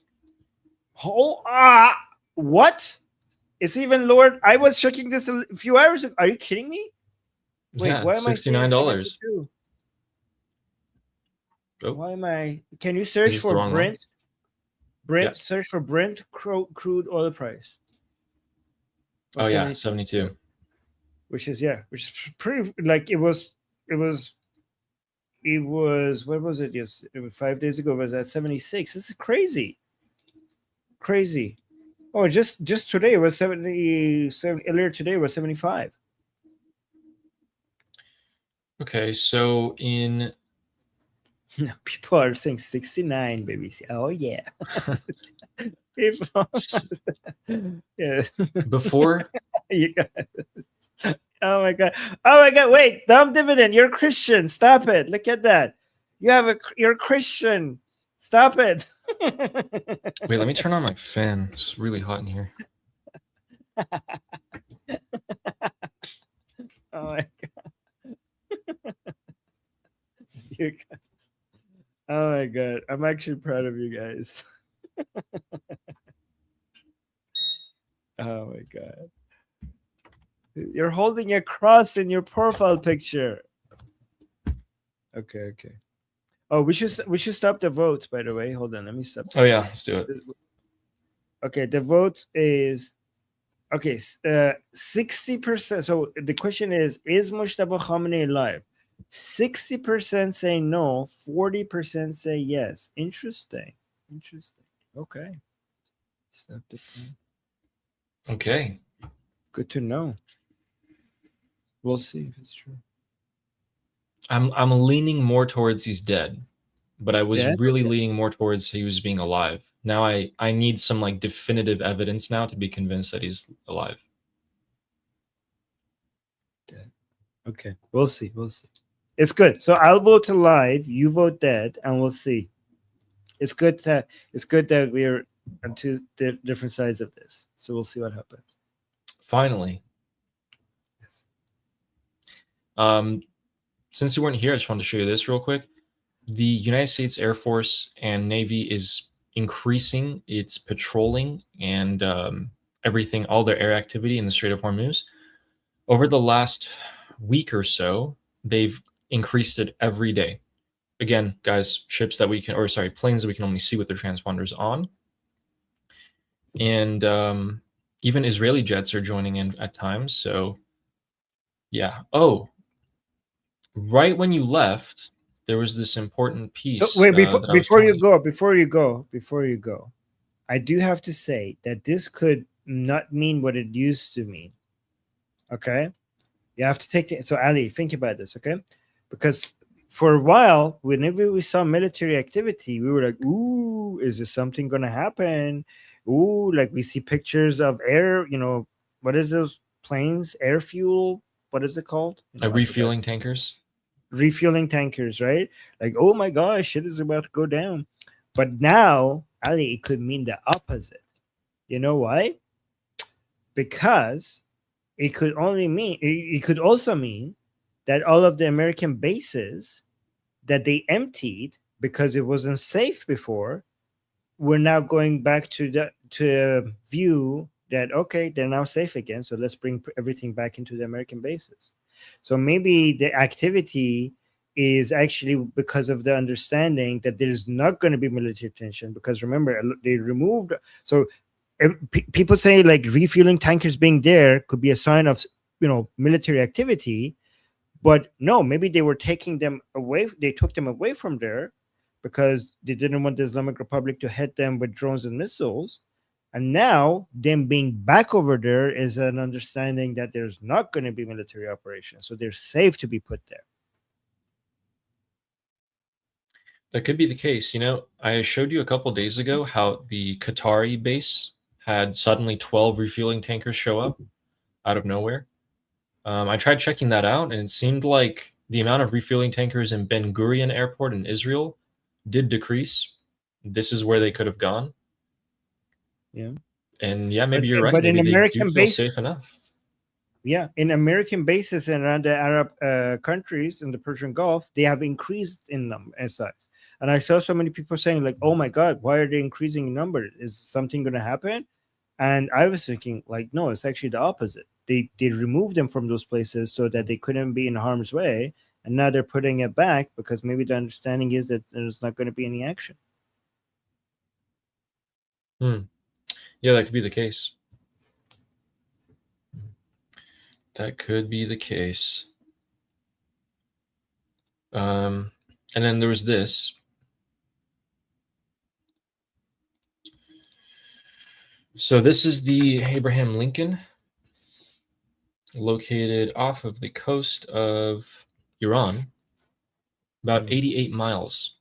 Oh, what? It's even lower. I was checking this a few hours ago. Are you kidding me? Wait, yeah, why am $69? Oh. Why am I? Can you search for Brent? Brent, yeah. Search for Brent crude oil price. Oh, yeah, 72. Which is pretty, like it was what was it? Yes, it was 5 days ago. It was at 76. This is crazy. Oh, just today it was 77. Earlier today it was 75. Okay, so in people are saying 69, baby. Oh yeah. People. Yeah. Before. You guys. Oh my god. Wait, dumb dividend. You're a Christian. Stop it. Look at that. You're a Christian. Stop it. Wait, let me turn on my fan. It's really hot in here. Oh my god. You guys. Oh my god. I'm actually proud of you guys. Oh my god. You're holding a cross in your profile picture. Okay. Oh, we should stop the votes, by the way. Hold on, let me stop. Oh yeah, let's do it. Okay, the vote is 60%. So the question is Mujtaba Khamenei alive? 60% say no, 40% say yes. Interesting. Okay. Stop the time. Okay. Good to know. We'll see if it's true. I'm leaning more towards he's dead, but I was really leaning more towards he was being alive. Now I need some like definitive evidence now to be convinced that he's alive. Dead. Okay, we'll see. It's good. So I'll vote alive, you vote dead, and we'll see. It's good that we're on two different sides of this. So we'll see what happens. Finally. Yes. Since you weren't here, I just wanted to show you this real quick. The United States Air Force and Navy is increasing its patrolling and everything, all their air activity in the Strait of Hormuz. Over the last week or so, they've increased it every day. Again, guys, ships that we can, or sorry, planes that we can only see with their transponders on. And even Israeli jets are joining in at times. So, yeah. Oh, right when you left, there was this important piece. So wait, that I was before you telling go, I do have to say that this could not mean what it used to mean. Okay, you have to take it. So Ali, think about this, okay? Because for a while, whenever we saw military activity, we were like, "Ooh, is this something going to happen?" Ooh, like we see pictures of air. What is those planes? Air fuel. What is it called? I forgot. refueling tankers. Refueling tankers, right? Like, oh my gosh, shit is about to go down. But now, Ali, it could mean the opposite. You know why? Because it could also mean that all of the American bases that they emptied because it wasn't safe before, we're now going back to a view that, okay, they're now safe again, so let's bring everything back into the American bases. So maybe the activity is actually because of the understanding that there's not going to be military tension, because remember, they removed. So people say like refueling tankers being there could be a sign of military activity, but no, maybe they were taking them away. They took them away from there because they didn't want the Islamic Republic to hit them with drones and missiles. And now them being back over there is an understanding that there's not going to be military operations, so they're safe to be put there. That could be the case. I showed you a couple days ago how the Qatari base had suddenly 12 refueling tankers show up out of nowhere. I tried checking that out, and it seemed like the amount of refueling tankers in Ben Gurion Airport in Israel did decrease. This is where they could have gone. Yeah. And yeah, maybe you're right. But maybe in they American do feel base, safe enough. Yeah, in American bases and around the Arab countries in the Persian Gulf, they have increased in them and size. And I saw so many people saying like, "Oh my God, why are they increasing in number? Is something going to happen?" And I was thinking like, no, it's actually the opposite. They removed them from those places so that they couldn't be in harm's way, and now they're putting it back because maybe the understanding is that there's not going to be any action. Yeah, that could be the case. That could be the case. And then there was this. So this is the Abraham Lincoln, located off of the coast of Iran, about 88 miles,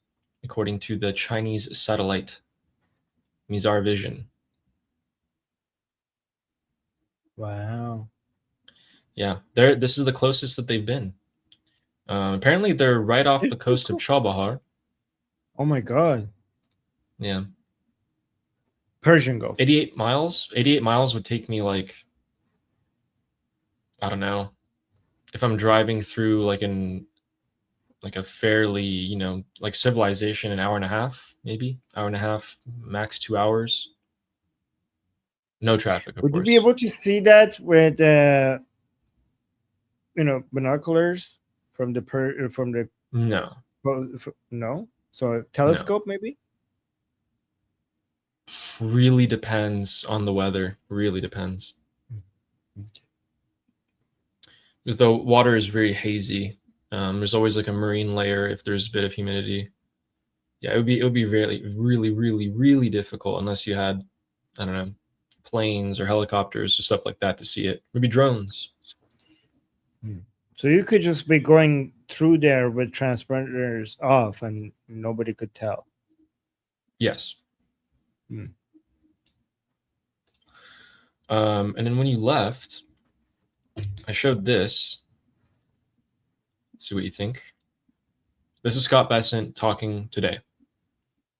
according to the Chinese satellite Mizar Vision. Wow. Yeah, this is the closest that they've been. Apparently, they're right off the coast of Chabahar. Oh my God. Yeah. Persian Gulf. 88 miles. 88 miles would take me like, I don't know, if I'm driving through like a fairly, like civilization, an hour and a half, maybe hour and a half, max 2 hours. No traffic, of Would course. you be able to see that with binoculars from the No. No? So a telescope maybe? Really depends on the weather. Really depends. Because the water is very hazy. There's always like a marine layer if there's a bit of humidity. Yeah, it would be really, really, really, really difficult unless you had, I don't know, planes or helicopters or stuff like that to see it. Maybe drones. So you could just be going through there with transponders off and nobody could tell. Yes. And then when you left, I showed this. Let's see what you think. This is Scott Bessent talking today.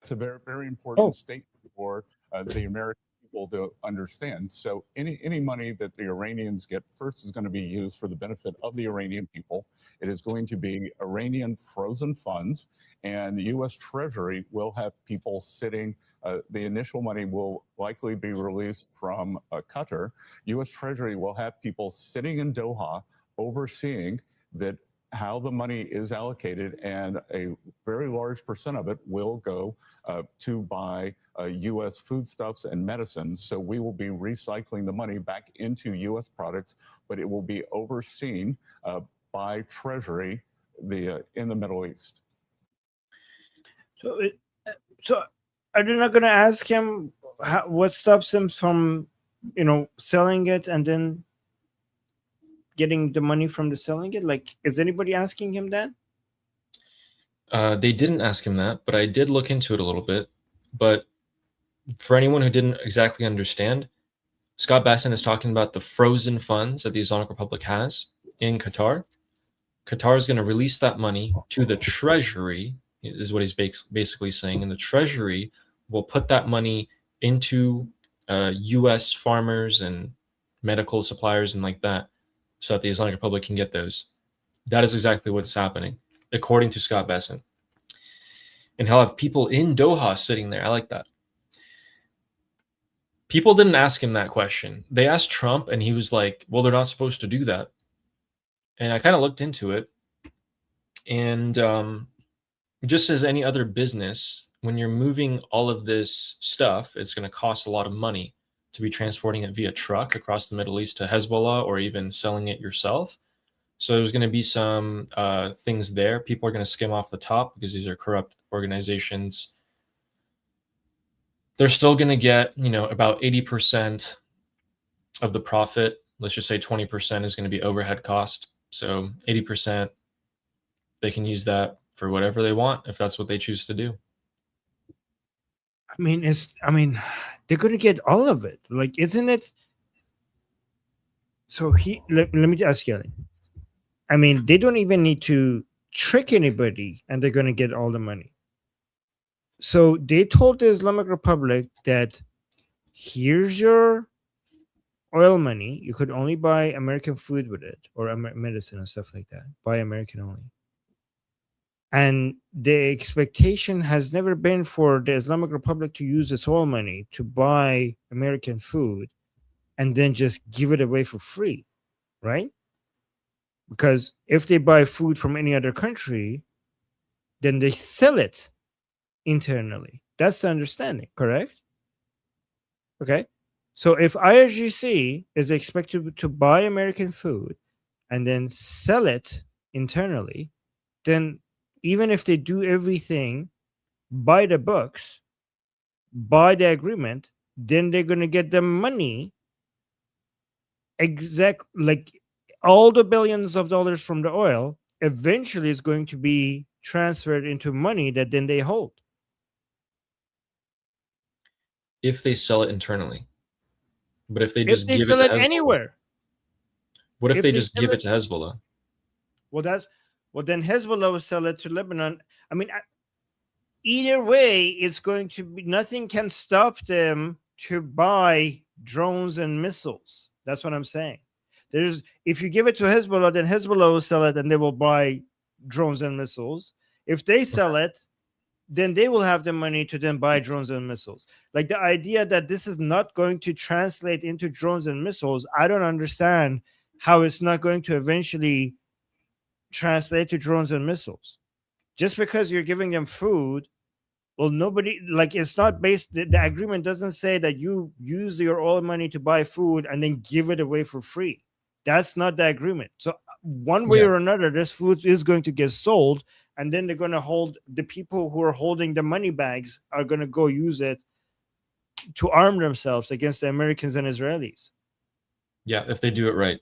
It's a very, very important statement for the American people to understand. So any money that the Iranians get first is going to be used for the benefit of the Iranian people. It is going to be Iranian frozen funds, and the U.S. Treasury will have people sitting. The initial money will likely be released from Qatar. U.S. Treasury will have people sitting in Doha overseeing that how the money is allocated, and a very large percent of it will go to buy U.S. foodstuffs and medicines. So we will be recycling the money back into U.S. products, but it will be overseen by Treasury in the Middle East. So are they not going to ask him what stops him from, selling it and then getting the money from the selling it? Like, is anybody asking him that? They didn't ask him that, but I did look into it a little bit. But for anyone who didn't exactly understand, Scott Bessent is talking about the frozen funds that the Islamic Republic has in Qatar. Qatar is going to release that money to the Treasury, is what he's basically saying. And the Treasury will put that money into U.S. farmers and medical suppliers and like that, so that the Islamic Republic can get those. That is exactly what's happening, according to Scott Bessent. And he'll have people in Doha sitting there. I like that. People didn't ask him that question. They asked Trump, and he was like, well, they're not supposed to do that. And I kind of looked into it. And just as any other business, when you're moving all of this stuff, it's going to cost a lot of money to be transporting it via truck across the Middle East to Hezbollah, or even selling it yourself. So there's going to be some things there. People are going to skim off the top because these are corrupt organizations. They're still going to get, about 80% of the profit. Let's just say 20% is going to be overhead cost. So 80%, they can use that for whatever they want if that's what they choose to do. They're going to get all of it. Like, isn't it? So let me ask you. They don't even need to trick anybody, and they're going to get all the money. So they told the Islamic Republic that here's your oil money. You could only buy American food with it, or medicine and stuff like that. Buy American only. And the expectation has never been for the Islamic Republic to use its oil money to buy American food and then just give it away for free, right? Because if they buy food from any other country, then they sell it internally. That's the understanding, correct? Okay. So if IRGC is expected to buy American food and then sell it internally, then even if they do everything by the books, by the agreement, then they're going to get the money like all the billions of dollars from the oil eventually is going to be transferred into money that then they hold. If they sell it internally. But if they just give it to it Hezbollah, anywhere. What if they just give it to Hezbollah? Well, then Hezbollah will sell it to Lebanon. Either way, it's going to be, nothing can stop them to buy drones and missiles. That's what I'm saying. If you give it to Hezbollah, then Hezbollah will sell it and they will buy drones and missiles. If they sell it, then they will have the money to then buy drones and missiles. Like, the idea that this is not going to translate into drones and missiles, I don't understand how it's not going to eventually translate to drones and missiles. Just because you're giving them food, well, nobody, like, it's not based, the agreement doesn't say that you use your oil money to buy food and then give it away for free. That's not the agreement. So one way or another, this food is going to get sold, and then they're going to hold, the people who are holding the money bags are going to go use it to arm themselves against the Americans and Israelis. Yeah, if they do it right.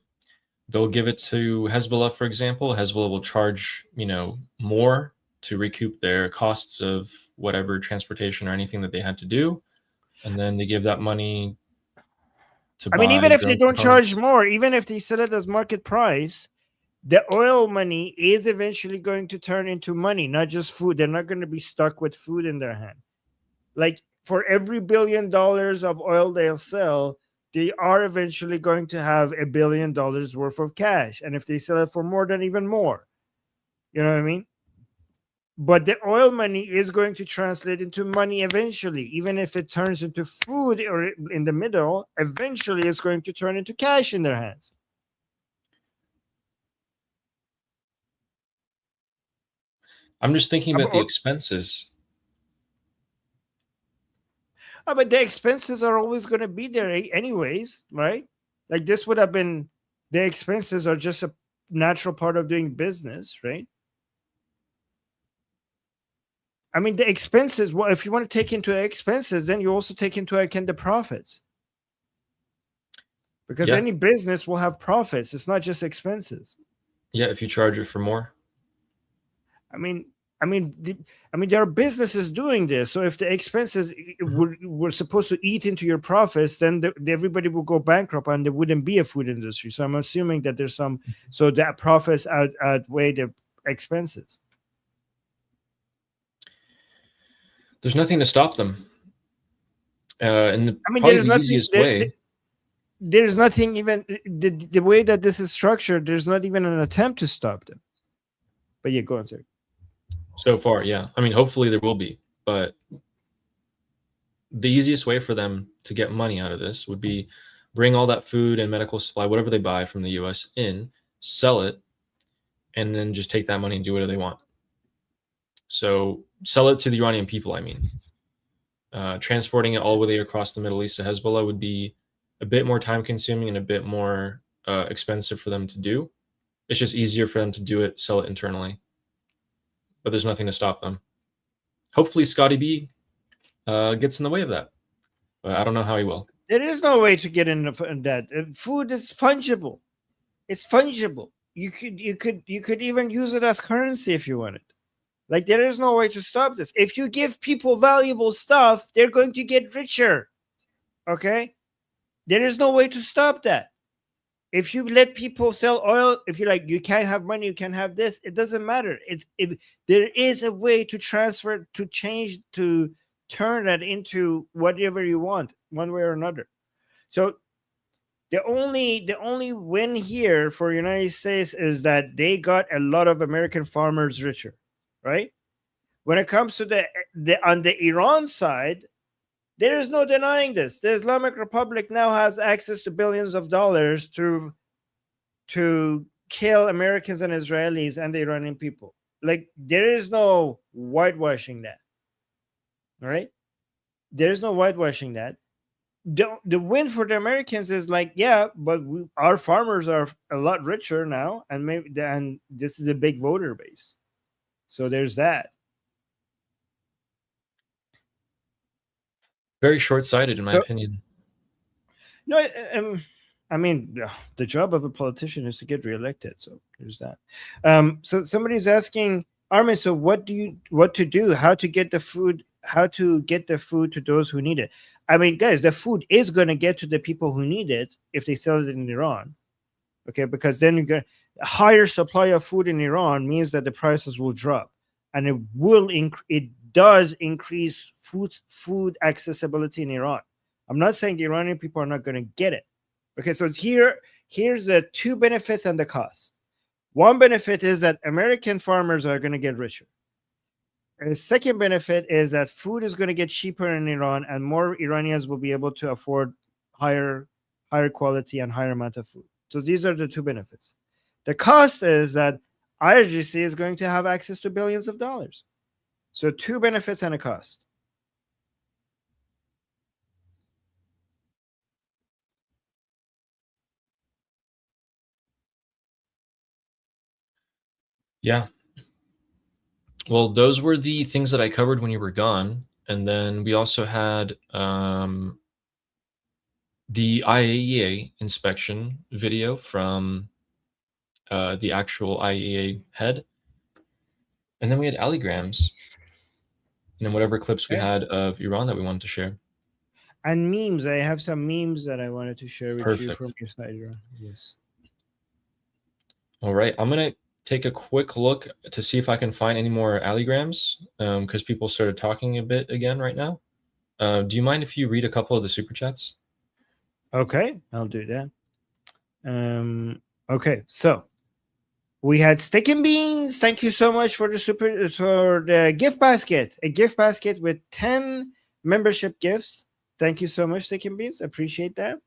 They'll give it to Hezbollah, for example. Hezbollah will charge, more to recoup their costs of whatever transportation or anything that they had to do. And then they give that money to buy even if they don't components. charge more, even if they sell it as market price, the oil money is eventually going to turn into money, not just food. They're not going to be stuck with food in their hand. Like, for every $1 billion of oil they'll sell, they are eventually going to have $1 billion worth of cash. And if they sell it for more, then even more. You know what I mean? But the oil money is going to translate into money eventually. Even if it turns into food or in the middle, eventually it's going to turn into cash in their hands. I'm just thinking about the expenses. Oh, but the expenses are always going to be there anyways, right? Like this would have been, the expenses are just a natural part of doing business, right? I mean, the expenses, well, if you want to take into expenses, then you also take into account the profits. Because any business will have profits. It's not just expenses. Yeah, if you charge it for more. I mean, there are businesses doing this. So if the expenses were supposed to eat into your profits, then everybody will go bankrupt and there wouldn't be a food industry. So I'm assuming that there's some, so that profits outweigh the expenses. There's nothing to stop them. And there's the easiest way. There's nothing even, the way that this is structured, there's not even an attempt to stop them. But yeah, go on, sir. So far, yeah. I mean, hopefully there will be, but the easiest way for them to get money out of this would be bring all that food and medical supply, whatever they buy from the US in, sell it, and then just take that money and do whatever they want. So sell it to the Iranian people, I mean. Transporting it all the way across the Middle East to Hezbollah would be a bit more time consuming and a bit more expensive for them to do. It's just easier for them to do it, sell it internally. But there's nothing to stop them. Hopefully Scotty B gets in the way of that. But I don't know how he will. There is no way to get in that. Food is fungible. It's fungible. You could even use it as currency if you wanted. Like, there is no way to stop this. If you give people valuable stuff, they're going to get richer. Okay? There is no way to stop that. If you let people sell oil, if you're like, you can't have money, you can have this, it doesn't matter. There is a way to transfer, to change, to turn that into whatever you want, one way or another. So the only win here for United States is that they got a lot of American farmers richer, right? When it comes to the on the Iran side, there is no denying this. The Islamic Republic now has access to billions of dollars to kill Americans and Israelis and the Iranian people. Like, there is no whitewashing that. All right? There is no whitewashing that. The win for the Americans is like, yeah, but our farmers are a lot richer now, and this is a big voter base. So there's that. Very short-sighted, in my opinion. No, I mean, the job of a politician is to get reelected. So there's that. So somebody's asking, Armin, so what to do? How to get the food? How to get the food to those who need it? I mean, guys, the food is going to get to the people who need it if they sell it in Iran. Okay, because then you get a higher supply of food in Iran means that the prices will drop, and it does increase food accessibility in Iran. I'm not saying the Iranian people are not going to get it. Okay, so here's the two benefits and the cost. One benefit is that American farmers are going to get richer. And the second benefit is that food is going to get cheaper in Iran, and more Iranians will be able to afford higher quality and higher amount of food. So these are the two benefits. The cost is that IRGC is going to have access to billions of dollars. So two benefits and a cost. Yeah. Well, those were the things that I covered when you were gone. And then we also had the IAEA inspection video from the actual IAEA head. And then we had alligrams. And then whatever clips we had of Iran that we wanted to share. And memes. I have some memes that I wanted to share with you from your side, Iran. Yes. All right. I'm going to take a quick look to see if I can find any more alligrams because people started talking a bit again right now. Do you mind if you read a couple of the super chats? Okay, I'll do that. Okay, so we had Stick and Beans. Thank you so much for the gift basket. A gift basket with 10 membership gifts. Thank you so much, Stick and Beans. Appreciate that.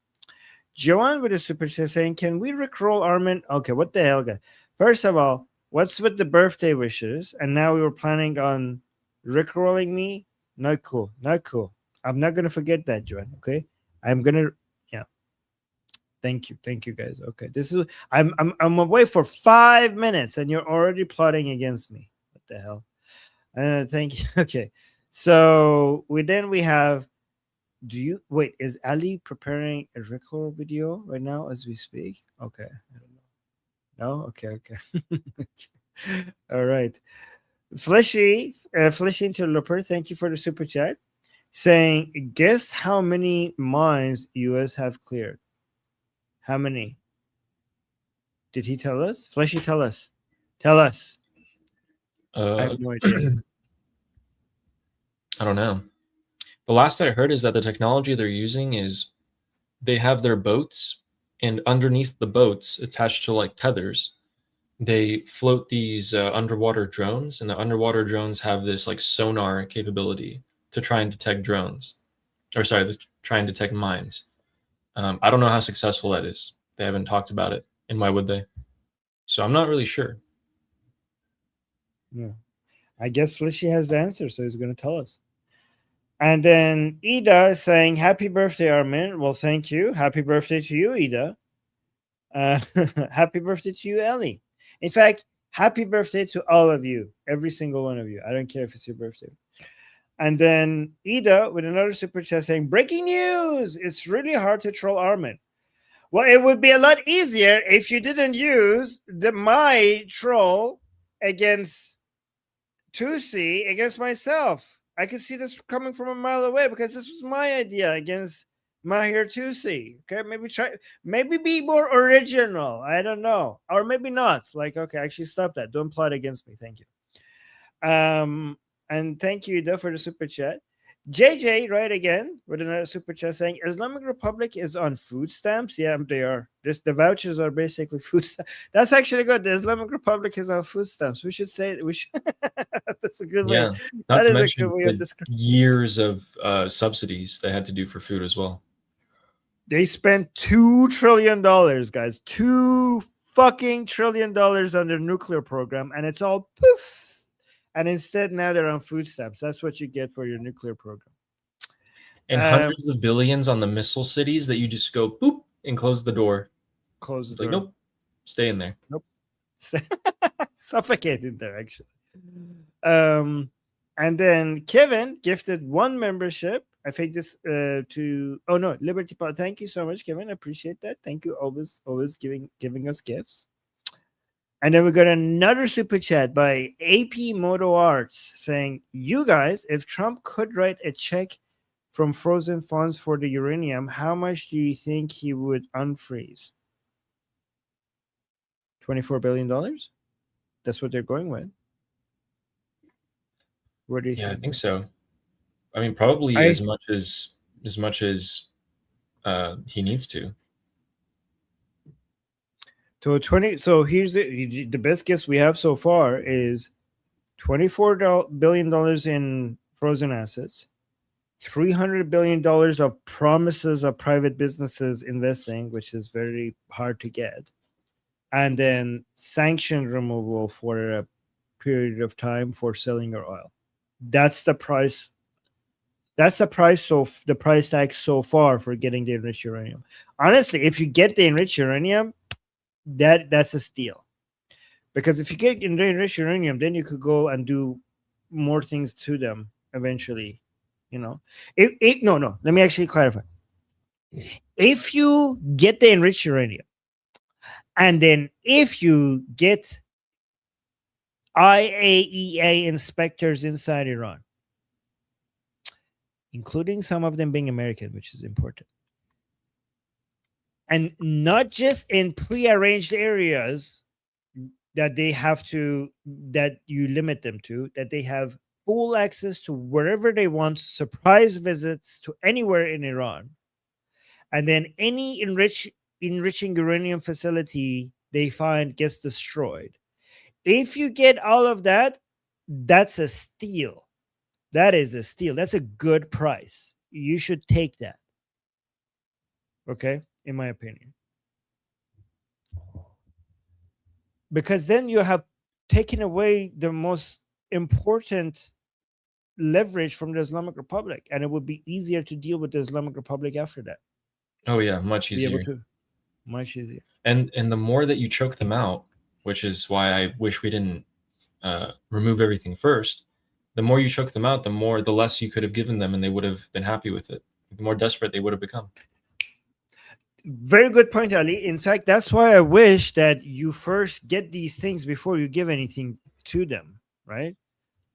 Joanne with a super chat saying, "Can we rickroll Armin?" Okay, what the hell, guys? First of all, what's with the birthday wishes? And now we were planning on rickrolling me. Not cool. Not cool. I'm not gonna forget that, Joanne. Okay, I'm gonna. Yeah. Thank you, guys. Okay, this is I'm away for 5 minutes, and you're already plotting against me. What the hell? Thank you. Okay, so we have. Do you wait? Is Ali preparing a Rickroll video right now as we speak? Okay, I don't know. No. Okay. All right. Fleshy Interloper, thank you for the super chat. Saying, guess how many mines US have cleared? How many? Did he tell us? Fleshy, tell us. Tell us. I have no idea. I don't know. The last I heard is that the technology they're using is they have their boats, and underneath the boats, attached to like tethers, they float these underwater drones, and the underwater drones have this like sonar capability to try and detect drones, or sorry, to try and detect mines. I don't know how successful that is. They haven't talked about it, and why would they? So I'm not really sure. Yeah. I guess Fleshy has the answer, so he's going to tell us. And then Ida is saying, "Happy birthday, Armin." Well, thank you. Happy birthday to you, Ida. Happy birthday to you, Ellie. In fact, happy birthday to all of you, every single one of you. I don't care if it's your birthday. And then Ida with another super chat saying, "Breaking news! It's really hard to troll Armin." Well, it would be a lot easier if you didn't use my troll against Tusi against myself. I could see this coming from a mile away because this was my idea against Mahir Tusi. Okay, maybe be more original. I don't know, or maybe not. Like, okay, actually, stop that. Don't plot against me. Thank you. And thank you, Ida, for the super chat. JJ, right again, with another super chat saying Islamic Republic is on food stamps. Yeah, they are. The vouchers are basically food stamps. That's actually good. The Islamic Republic is on food stamps. We should say we should. That's a good way. Yeah, not That to is a mention good way of describing. years of subsidies they had to do for food as well. They spent $2 trillion, guys. $2 trillion on their nuclear program, and it's all poof. And instead, now they're on food stamps. That's what you get for your nuclear program. And hundreds of billions on the missile cities that you just go boop and close the door. Close the it's door. Like, nope, stay in there. Nope. Suffocate in there, actually. And then Kevin gifted 1 membership. I think this to Liberty Pod. Thank you so much, Kevin. I appreciate that. Thank you, always giving us gifts. And then we got another super chat by AP Moto Arts saying, "You guys, if Trump could write a check from frozen funds for the uranium, how much do you think he would unfreeze? $24 billion? That's what they're going with. What do you think? I think so. I mean, probably as much as he needs to. So here's the best guess we have so far is $24 billion in frozen assets, $300 billion of promises of private businesses investing, which is very hard to get, and then sanction removal for a period of time for selling your oil. That's the price. That's the price. So the price tag so far for getting the enriched uranium. Honestly, if you get the enriched uranium, that's a steal, because if you get enriched uranium, then you could go and do more things to them eventually. No. Let me actually clarify. If you get the enriched uranium, and then if you get IAEA inspectors inside Iran, including some of them being American, which is important, and not just in prearranged areas that you limit them to, that they have full access to wherever they want, surprise visits to anywhere in Iran, and then any enriching uranium facility they find gets destroyed. If you get all of that, that's a steal. That is a steal. That's a good price. You should take that. Okay, in my opinion. Because then you have taken away the most important leverage from the Islamic Republic, and it would be easier to deal with the Islamic Republic after that. Oh yeah, much Be easier. able to, much easier. And the more that you choke them out, which is why I wish we didn't remove everything first. The more you choke them out, the less you could have given them, and they would have been happy with it. The more desperate they would have become. Very good point, Ali. In fact, that's why I wish that you first get these things before you give anything to them, right?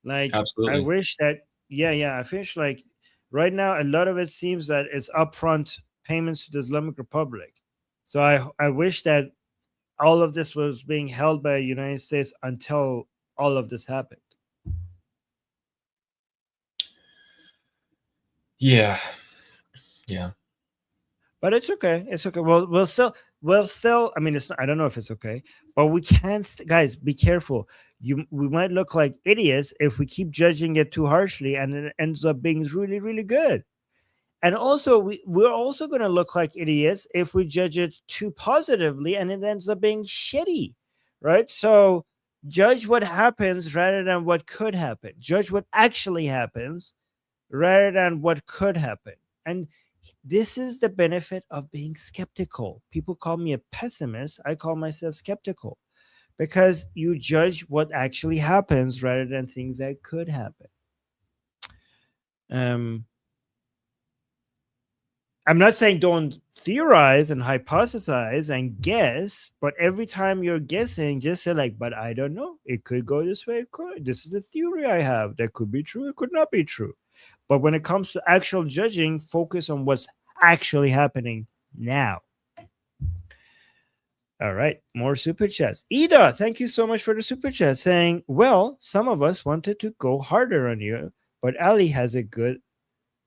Like, Absolutely. I wish that, I finished, like, right now, a lot of it seems that it's upfront payments to the Islamic Republic. So I wish that all of this was being held by the United States until all of this happened. Yeah. But it's okay. It's okay. Well, we'll still. I mean, it's not, I don't know if it's okay, but we can't. Guys, be careful. We might look like idiots if we keep judging it too harshly, and it ends up being really, really good. And also, we're also going to look like idiots if we judge it too positively, and it ends up being shitty, right? So judge what happens rather than what could happen. Judge what actually happens rather than what could happen. And this is the benefit of being skeptical. People call me a pessimist. I call myself skeptical, because you judge what actually happens rather than things that could happen. I'm not saying don't theorize and hypothesize and guess, but every time you're guessing, just say like, but I don't know. It could go this way. It could. This is the theory I have. That could be true. It could not be true. But when it comes to actual judging, focus on what's actually happening now. All right, more super chats. Ida, thank you so much for the super chat, saying, well, some of us wanted to go harder on you, but Ali has a good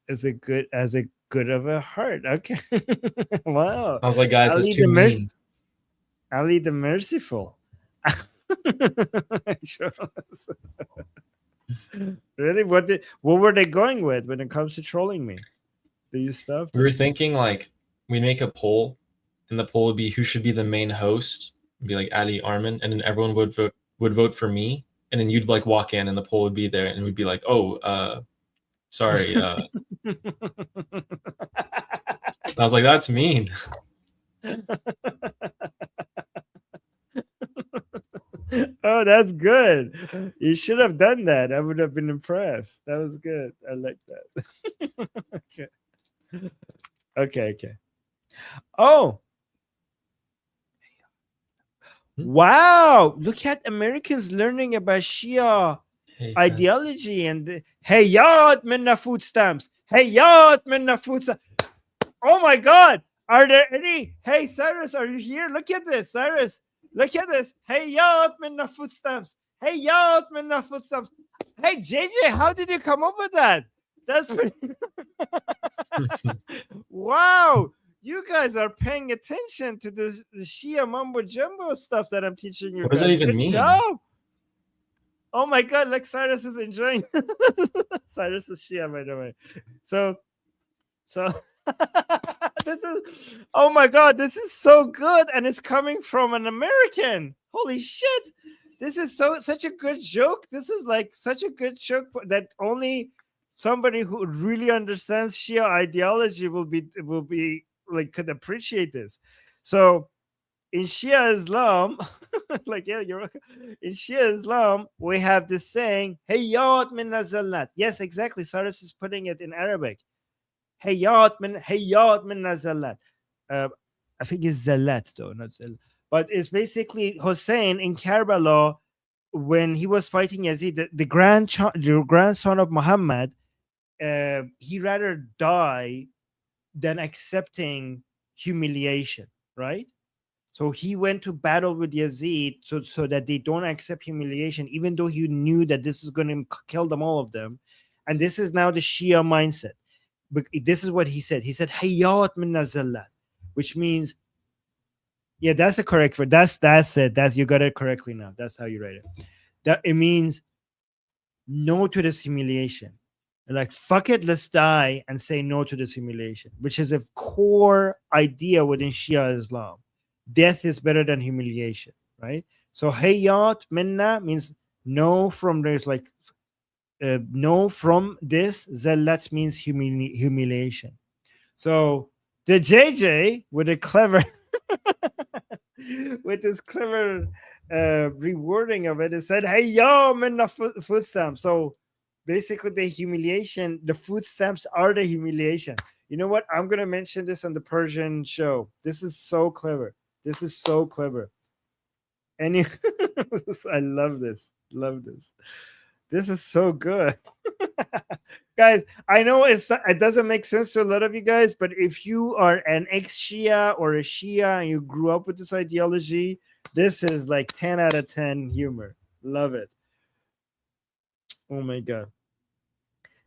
of a heart. Okay. Wow. I was like, guys, Ali that's too mean. Ali the merciful. Really? What were they going with when it comes to trolling me? Do you stuff? We were thinking like we make a poll, and the poll would be who should be the main host. It'd be like Ali Armin, and then everyone would vote for me, and then you'd like walk in, and the poll would be there, and we'd be like, oh, sorry. I was like, that's mean. Oh, that's good. You should have done that. I would have been impressed. That was good. I like that. Okay. Oh. Wow. Look at Americans learning about Shia ideology and Hayat minna food stamps. Hayat minna food stamps. Oh my God. Are there any? Hey, Cyrus, are you here? Look at this, Cyrus. Look at this. Hayat minna food stamps. Hayat minna food stamps. Hey, JJ, how did you come up with that? That's pretty... Wow. You guys are paying attention to the Shia mumbo jumbo stuff that I'm teaching you. What does that even mean? Job. Oh my God, like Cyrus is enjoying. Cyrus is Shia, by the way. So this is, oh my God, this is so good, and it's coming from an American. Holy shit. This is such a good joke. This is like such a good joke that only somebody who really understands Shia ideology will be like could appreciate this. So in Shia Islam, like in Shia Islam, we have this saying, Hayat min nazalat. Yes, exactly. Cyrus is putting it in Arabic. Hayat min nazalat. I think it's zalat though, not zalat. But it's basically Hussein in Karbala when he was fighting Yazid, the grandson of Muhammad. He rather die than accepting humiliation, right? So he went to battle with Yazid so that they don't accept humiliation, even though he knew that this is going to kill them, all of them. And this is now the Shia mindset. But this is what he said. He said, Hayat min nazallat, which means, yeah, that's the correct word. That's it. You got it correctly now. That's how you write it. That it means no to this humiliation. Like, fuck it, let's die and say no to this humiliation, which is a core idea within Shia Islam. Death is better than humiliation, right? So hayat minna means no from this, like no from this. Zallat means humiliation. So the JJ with a clever with this clever rewording of it, it said, hey yo minna food stamp. So basically the food stamps are the humiliation. You know what? I'm gonna mention this on the Persian show. This is so clever. This is so clever. And I love this. Love this. This is so good. Guys, I know it doesn't make sense to a lot of you guys, but if you are an ex-Shia or a Shia and you grew up with this ideology, this is like 10 out of 10 humor. Love it. Oh my God.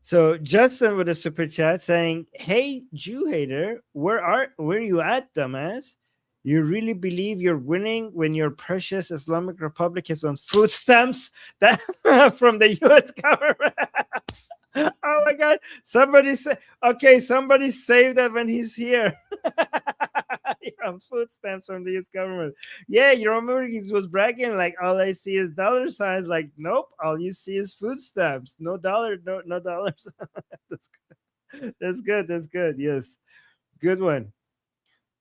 So Justin with a super chat saying, hey, Jew hater, where you at, dumbass? You really believe you're winning when your precious Islamic Republic is on food stamps that from the U.S. government? Oh my God! Somebody say, okay, somebody save that when he's here. You're on food stamps from the U.S. government. Yeah, you remember he was bragging like, all I see is dollar signs. Like, nope, all you see is food stamps. No dollar, no dollars. That's good. That's good. That's good. Yes, good one.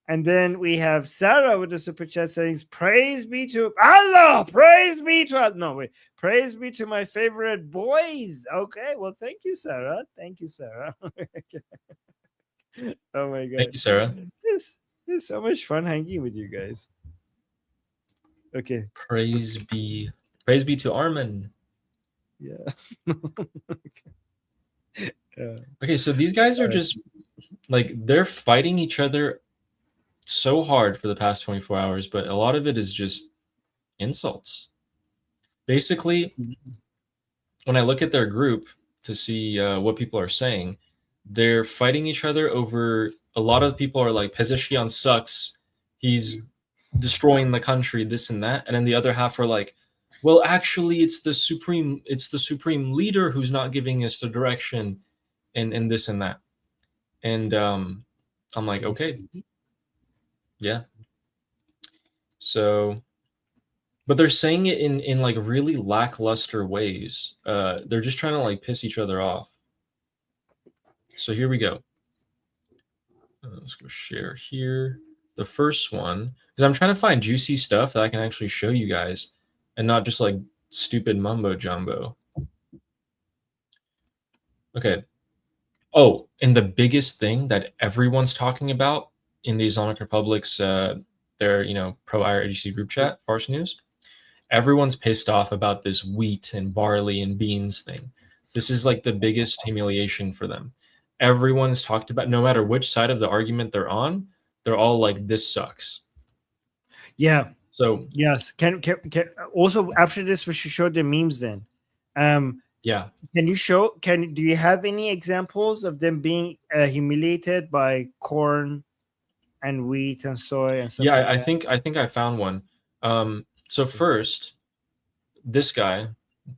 And then we have Sarah with the super chat saying, praise be to Allah, praise be to Allah. No, wait, praise be to my favorite boys. Okay, well, thank you, Sarah. Thank you, Sarah. Oh my God. Thank you, Sarah. This is so much fun hanging with you guys. Okay. Praise be to Armin. Yeah. Okay, so these guys are just like, they're fighting each other so hard for the past 24 hours, but a lot of it is just insults. Basically, when I look at their group to see what people are saying, they're fighting each other over, a lot of people are like, Pezeshkian sucks, he's destroying the country, this and that, and then the other half are like, well, actually it's the supreme leader who's not giving us the direction, and this and that. And I'm like, okay. Yeah. So, but they're saying it in like really lackluster ways. They're just trying to like piss each other off. So here we go. Let's go share here. The first one, because I'm trying to find juicy stuff that I can actually show you guys and not just like stupid mumbo jumbo. Okay. Oh, and the biggest thing that everyone's talking about in the Islamic Republic's their pro IRGC group chat, Farce News, everyone's pissed off about this wheat and barley and beans thing. This is like the biggest humiliation for them. Everyone's talked about, no matter which side of the argument they're on, they're all like, this sucks. Yeah. So yes. Can also after this we should show the memes then. Yeah. Do you have any examples of them being humiliated by corn and wheat and soy and stuff? Yeah, like I think I found one. So first, this guy,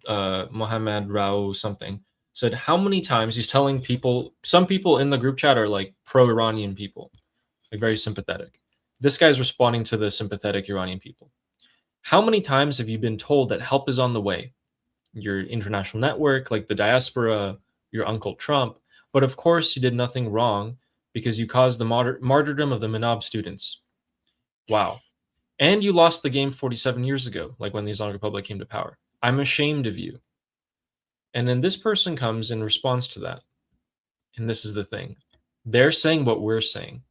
Mohammed Rao something, said how many times, he's telling people, some people in the group chat are like pro-Iranian people, like very sympathetic. This guy's responding to the sympathetic Iranian people. How many times have you been told that help is on the way? Your international network, like the diaspora, your Uncle Trump, but of course you did nothing wrong because you caused the martyrdom of the Manab students. Wow. And you lost the game 47 years ago, like when the Islamic Republic came to power. I'm ashamed of you. And then this person comes in response to that. And this is the thing. They're saying what we're saying.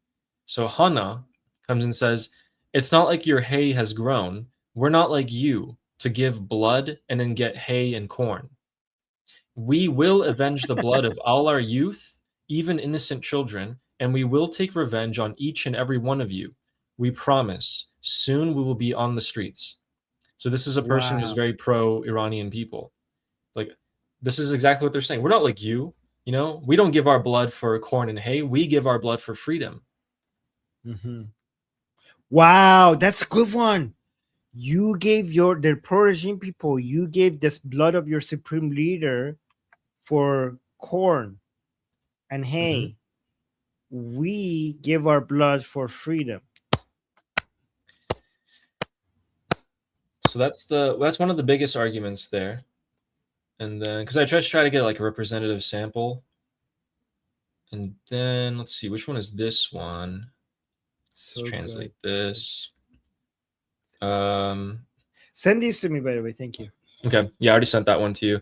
So Hana comes and says, it's not like your hay has grown. We're not like you to give blood and then get hay and corn. We will avenge the blood of all our youth, even innocent children, and we will take revenge on each and every one of you. We promise. Soon we will be on the streets. So this is a person who's Wow. very pro-Iranian people. Like, this is exactly what they're saying. We're not like you. You know, we don't give our blood for corn and hay. We give our blood for freedom. Mhm. Wow, that's a good one. You gave the pro-regime people, you gave this blood of your supreme leader for corn and hay. We give our blood for freedom. So that's one of the biggest arguments there. And then because I just try to get like a representative sample. And then let's see, which one is this one? So Let's translate good. this. Send these to me, by the way. Thank you. Okay, yeah, I already sent that one to you.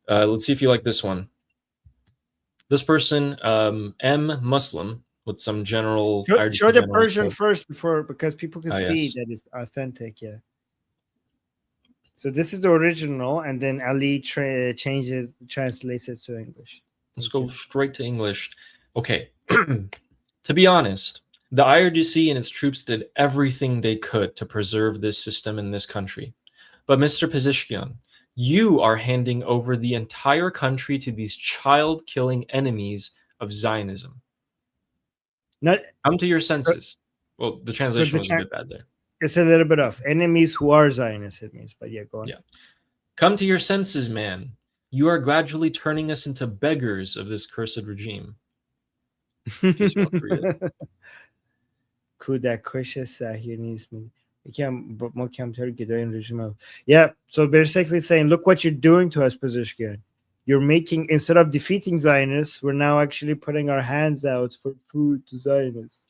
Let's see if you like this one. This person, M Muslim, with some general. Show the Persian first because people can see yes. that it's authentic. Yeah. So this is the original, and then Ali translates it to English. Let's go straight to English. Okay. To be honest, the IRGC and its troops did everything they could to preserve this system in this country. But Mr. Pezeshkian, you are handing over the entire country to these child-killing enemies of Zionism. Come to your senses. Well, the translation was a bit bad there. It's a little bit of enemies who are Zionists, it means, but yeah, go on. Yeah. Come to your senses, man. You are gradually turning us into beggars of this cursed regime. کودک کش صهیونیسم ما کمتر گدای این رژیم. Yeah, so basically saying, look what you're doing to us, Pezeshkian. You're making, instead of defeating Zionists, we're now actually putting our hands out for food to Zionists.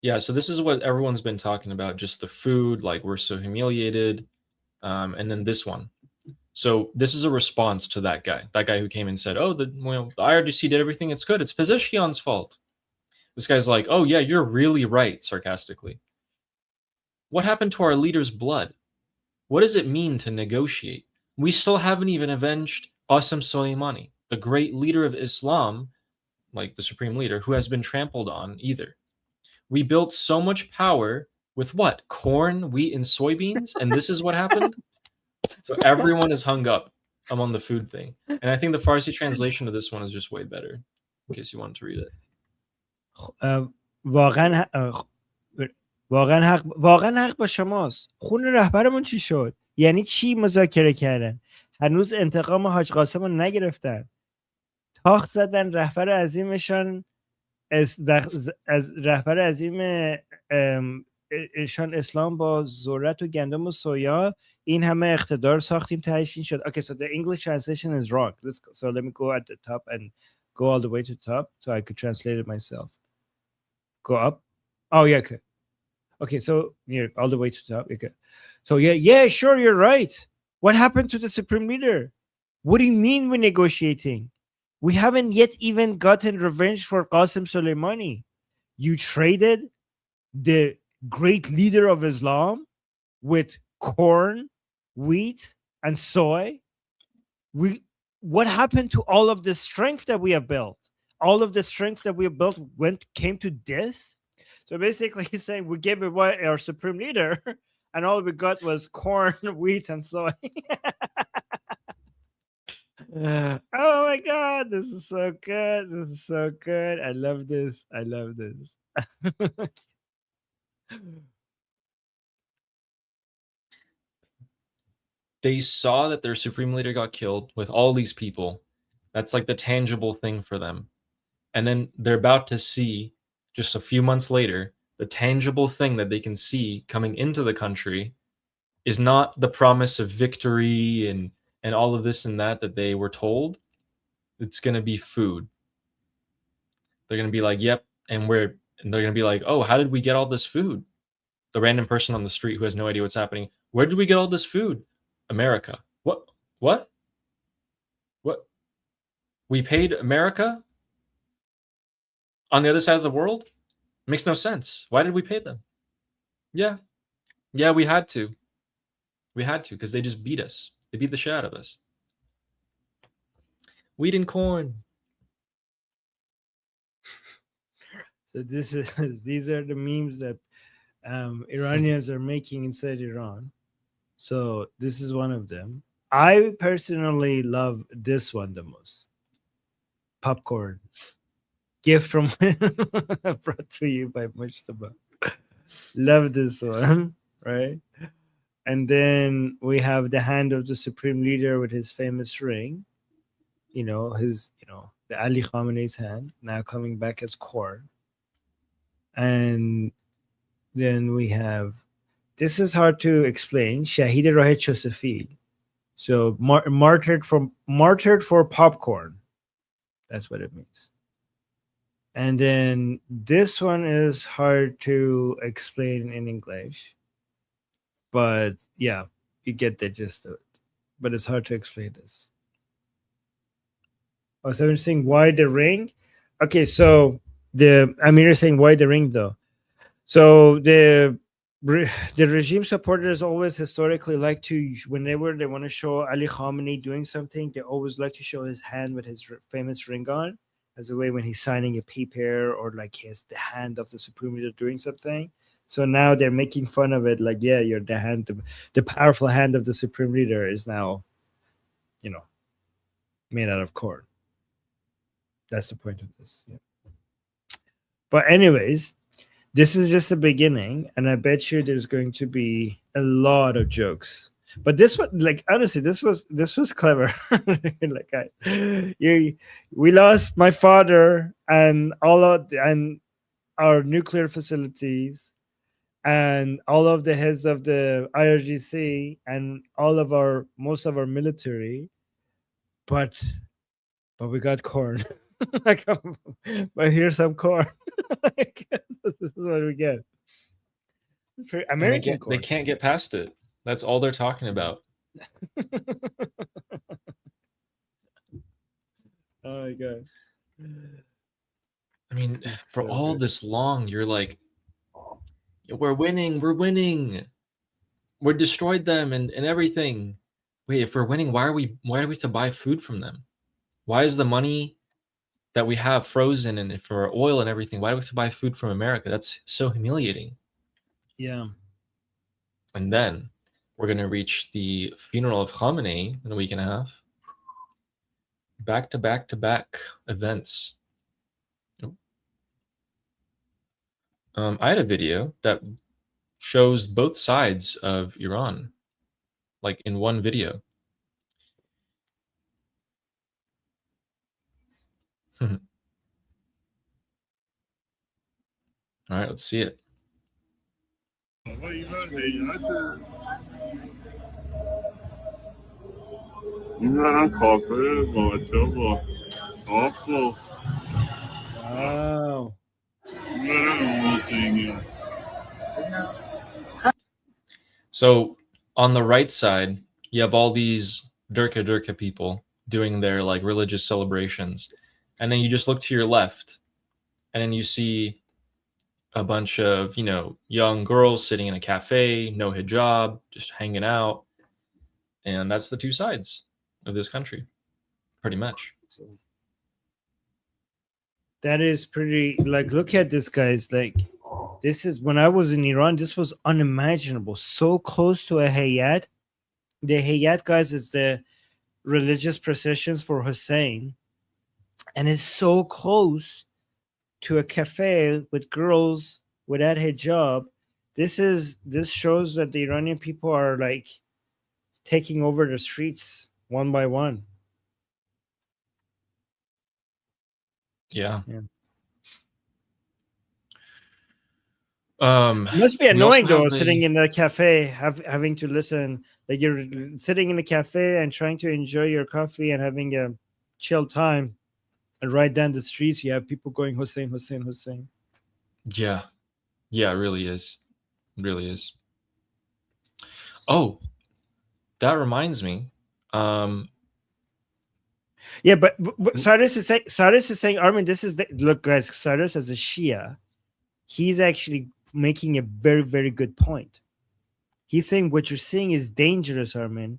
Yeah, so this is what everyone's been talking about, just the food, like we're so humiliated. And then this one. So this is a response to that guy who came and said, oh, the IRGC did everything it's good. It's Pezeshkian's fault. This guy's like, oh, yeah, you're really right, sarcastically. What happened to our leader's blood? What does it mean to negotiate? We still haven't even avenged Qasem Soleimani, the great leader of Islam, like the supreme leader, who has been trampled on either. We built so much power with what? Corn, wheat, and soybeans? And this is what happened? So everyone is hung up on the food thing. And I think the Farsi translation of this one is just way better, in case you wanted to read it. واقعا حق با شماست. خون رهبرمون چی شد؟ یعنی چی مذاکره کردن؟ هنوز انتقام حاج قاسم رو نگرفتن. تاخت زدن رهبر عظیمشان از رهبر عظیم ایشان اسلام با ذرت و گندم و سویا این همه اقتدار ساختیم تهش این شد. Okay, so the English translation is wrong. So let me go at the top and go all the way to the top so I could translate it myself. Go up. Oh yeah, okay. Okay, so yeah, all the way to the top. Okay. So yeah, sure, you're right. What happened to the supreme leader? What do you mean we're negotiating? We haven't yet even gotten revenge for Qasem Soleimani. You traded the great leader of Islam with corn, wheat, and soy. What happened to all of the strength that we have built? All of the strength that we have built came to this. So basically, he's saying we gave away our supreme leader, and all we got was corn, wheat, and soy. Oh my God, this is so good. This is so good. I love this. I love this. They saw that their supreme leader got killed with all these people. That's like the tangible thing for them. And then they're about to see, just a few months later, the tangible thing that they can see coming into the country is not the promise of victory and all of this and that they were told. It's going to be food. They're going to be like, yep. And they're going to be like, oh, how did we get all this food? The random person on the street who has no idea what's happening. Where did we get all this food? America. What? We paid America on the other side of the world? It makes no sense. Why did we pay them? Yeah, we had to. We had to because they just beat us. They beat the shit out of us. Wheat and corn. So this is these are the memes that Iranians are making inside Iran. So this is one of them. I personally love this one the most. Popcorn gift from brought to you by Mujtaba. Love this one, right? And then we have the hand of the supreme leader with his famous ring. The Ali Khamenei's hand now coming back as corn. And then we have, this is hard to explain, Shahid Rahed Chosafi. So martyred for popcorn. That's what it means. And then this one is hard to explain in English. But yeah, you get the gist of it. But it's hard to explain this. Oh, so I'm saying why the ring? Okay, so the Amir is saying why the ring though. So the regime supporters always historically like to, whenever they want to show Ali Khamenei doing something, they always like to show his hand with his famous ring on, as a way when he's signing a paper, or like he has the hand of the supreme leader doing something. So now they're making fun of it, like, yeah, you're the hand, the powerful hand of the supreme leader is now, made out of corn. That's the point of this. Yeah. But anyways, this is just the beginning, and I bet you there's going to be a lot of jokes. But this one, like, honestly, this was clever. We lost my father and and our nuclear facilities, and all of the heads of the IRGC, and most of our military, but we got corn. But here's some corn. This is what we get. For American corn. They can't get past it. That's all they're talking about. Oh my god. I mean, It's for so all good. this long, you're like, we're winning, we destroyed them and everything. Wait, if we're winning, why are we to buy food from them? Why is the money that we have frozen, and for oil and everything, why do we have to buy food from America? That's so humiliating. Yeah. And then we're going to reach the funeral of Khamenei in a week and a half. Back to back to back events. I had a video that shows both sides of Iran, like in one video. All right, let's see it. Wow. So on the right side, you have all these Durka people doing their like religious celebrations. And then you just look to your left, and then you see a bunch of, young girls sitting in a cafe, no hijab, just hanging out. And that's the two sides of this country, pretty much. That is pretty, like, look at this, guys. Like, this is, when I was in Iran, this was unimaginable. So close to a Hayat. The Hayat, guys, is the religious processions for Hussein. And it's so close to a cafe with girls without hijab. This shows that the Iranian people are like taking over the streets one by one. Yeah. Yeah. It must be annoying though, sitting in a cafe, having to listen. Like, you're sitting in a cafe and trying to enjoy your coffee and having a chill time, and right down the streets you have people going Hussein, Hussein, Hussein. Yeah, it really is. It really is. Oh, that reminds me. Yeah, but Cyrus is saying, Armin, this is look, guys. Cyrus, as a Shia, he's actually making a very, very good point. He's saying what you're seeing is dangerous, Armin.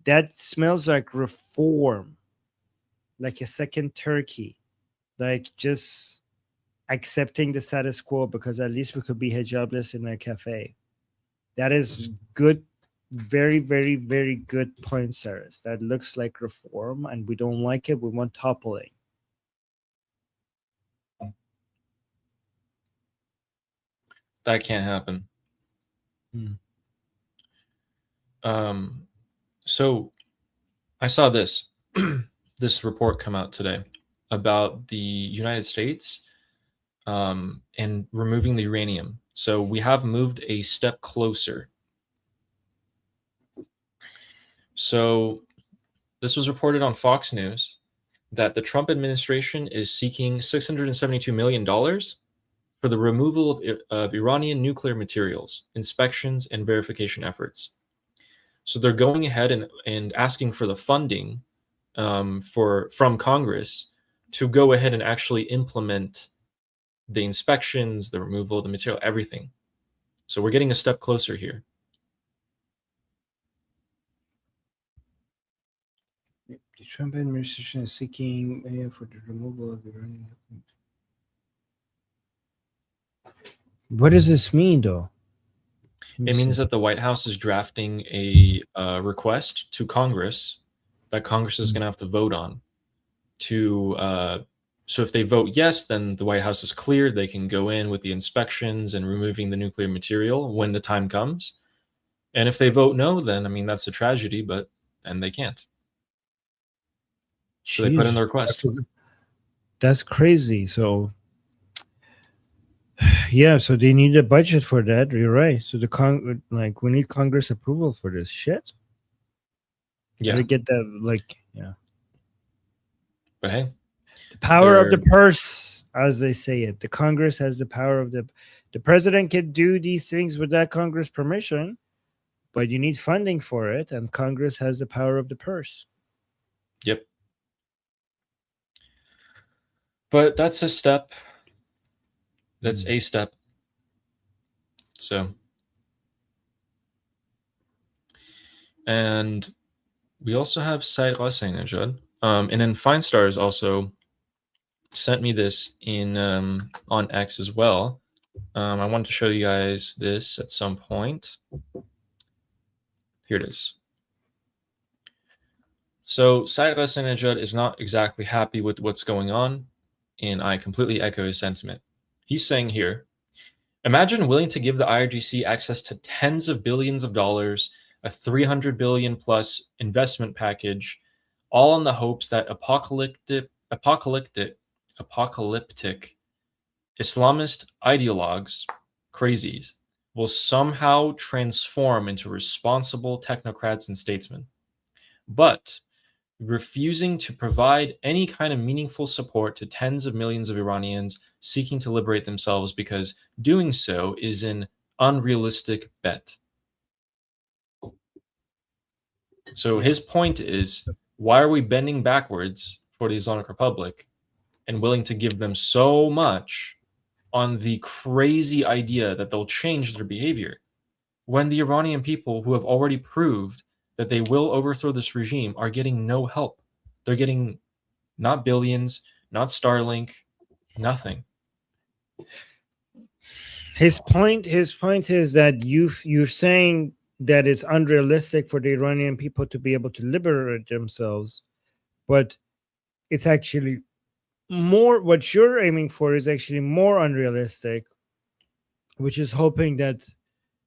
That smells like reform, like a second Turkey, like just accepting the status quo because at least we could be hijabless in a cafe. That is good, very, very, very good point, Saris. That looks like reform, and we don't like it. We want toppling. That can't happen. So I saw this this report come out today about the United States and removing the uranium. So we have moved a step closer. So this was reported on Fox News that the Trump administration is seeking $672 million for the removal of Iranian nuclear materials, inspections, and verification efforts. So they're going ahead and asking for the funding from Congress to go ahead and actually implement the inspections, the removal of the material, everything. So we're getting a step closer here. The Trump administration is seeking for the removal of Iranian. What does this mean, though? It means that the White House is drafting a request to Congress that Congress is going to have to vote on. So if they vote yes, then the White House is cleared. They can go in with the inspections and removing the nuclear material when the time comes. And if they vote no, then I mean that's a tragedy, but then they can't. So they put in the request. That's crazy. So yeah, so they need a budget for that. You're right. So we need Congress approval for this shit. Yeah, to get that, yeah. But hey, the power of the purse, as they say it. The Congress has the power of the president can do these things without Congress permission, but you need funding for it, and Congress has the power of the purse. Yep. But that's a step. That's a step. So, and we also have Said Ghassanejad. And then Fine Stars also sent me this in on X as well. I wanted to show you guys this at some point. Here it is. So Said Ghassanejad is not exactly happy with what's going on, and I completely echo his sentiment. He's saying here, imagine willing to give the IRGC access to tens of billions of dollars, a 300 billion plus investment package, all in the hopes that apocalyptic Islamist ideologues, crazies, will somehow transform into responsible technocrats and statesmen. But refusing to provide any kind of meaningful support to tens of millions of Iranians seeking to liberate themselves because doing so is an unrealistic bet. So his point is, why are we bending backwards for the Islamic Republic and willing to give them so much on the crazy idea that they'll change their behavior when the Iranian people who have already proved that they will overthrow this regime are getting no help? They're getting not billions, not Starlink, nothing. His point is that you're saying that it's unrealistic for the Iranian people to be able to liberate themselves, but it's actually more, what you're aiming for is actually more unrealistic, which is hoping that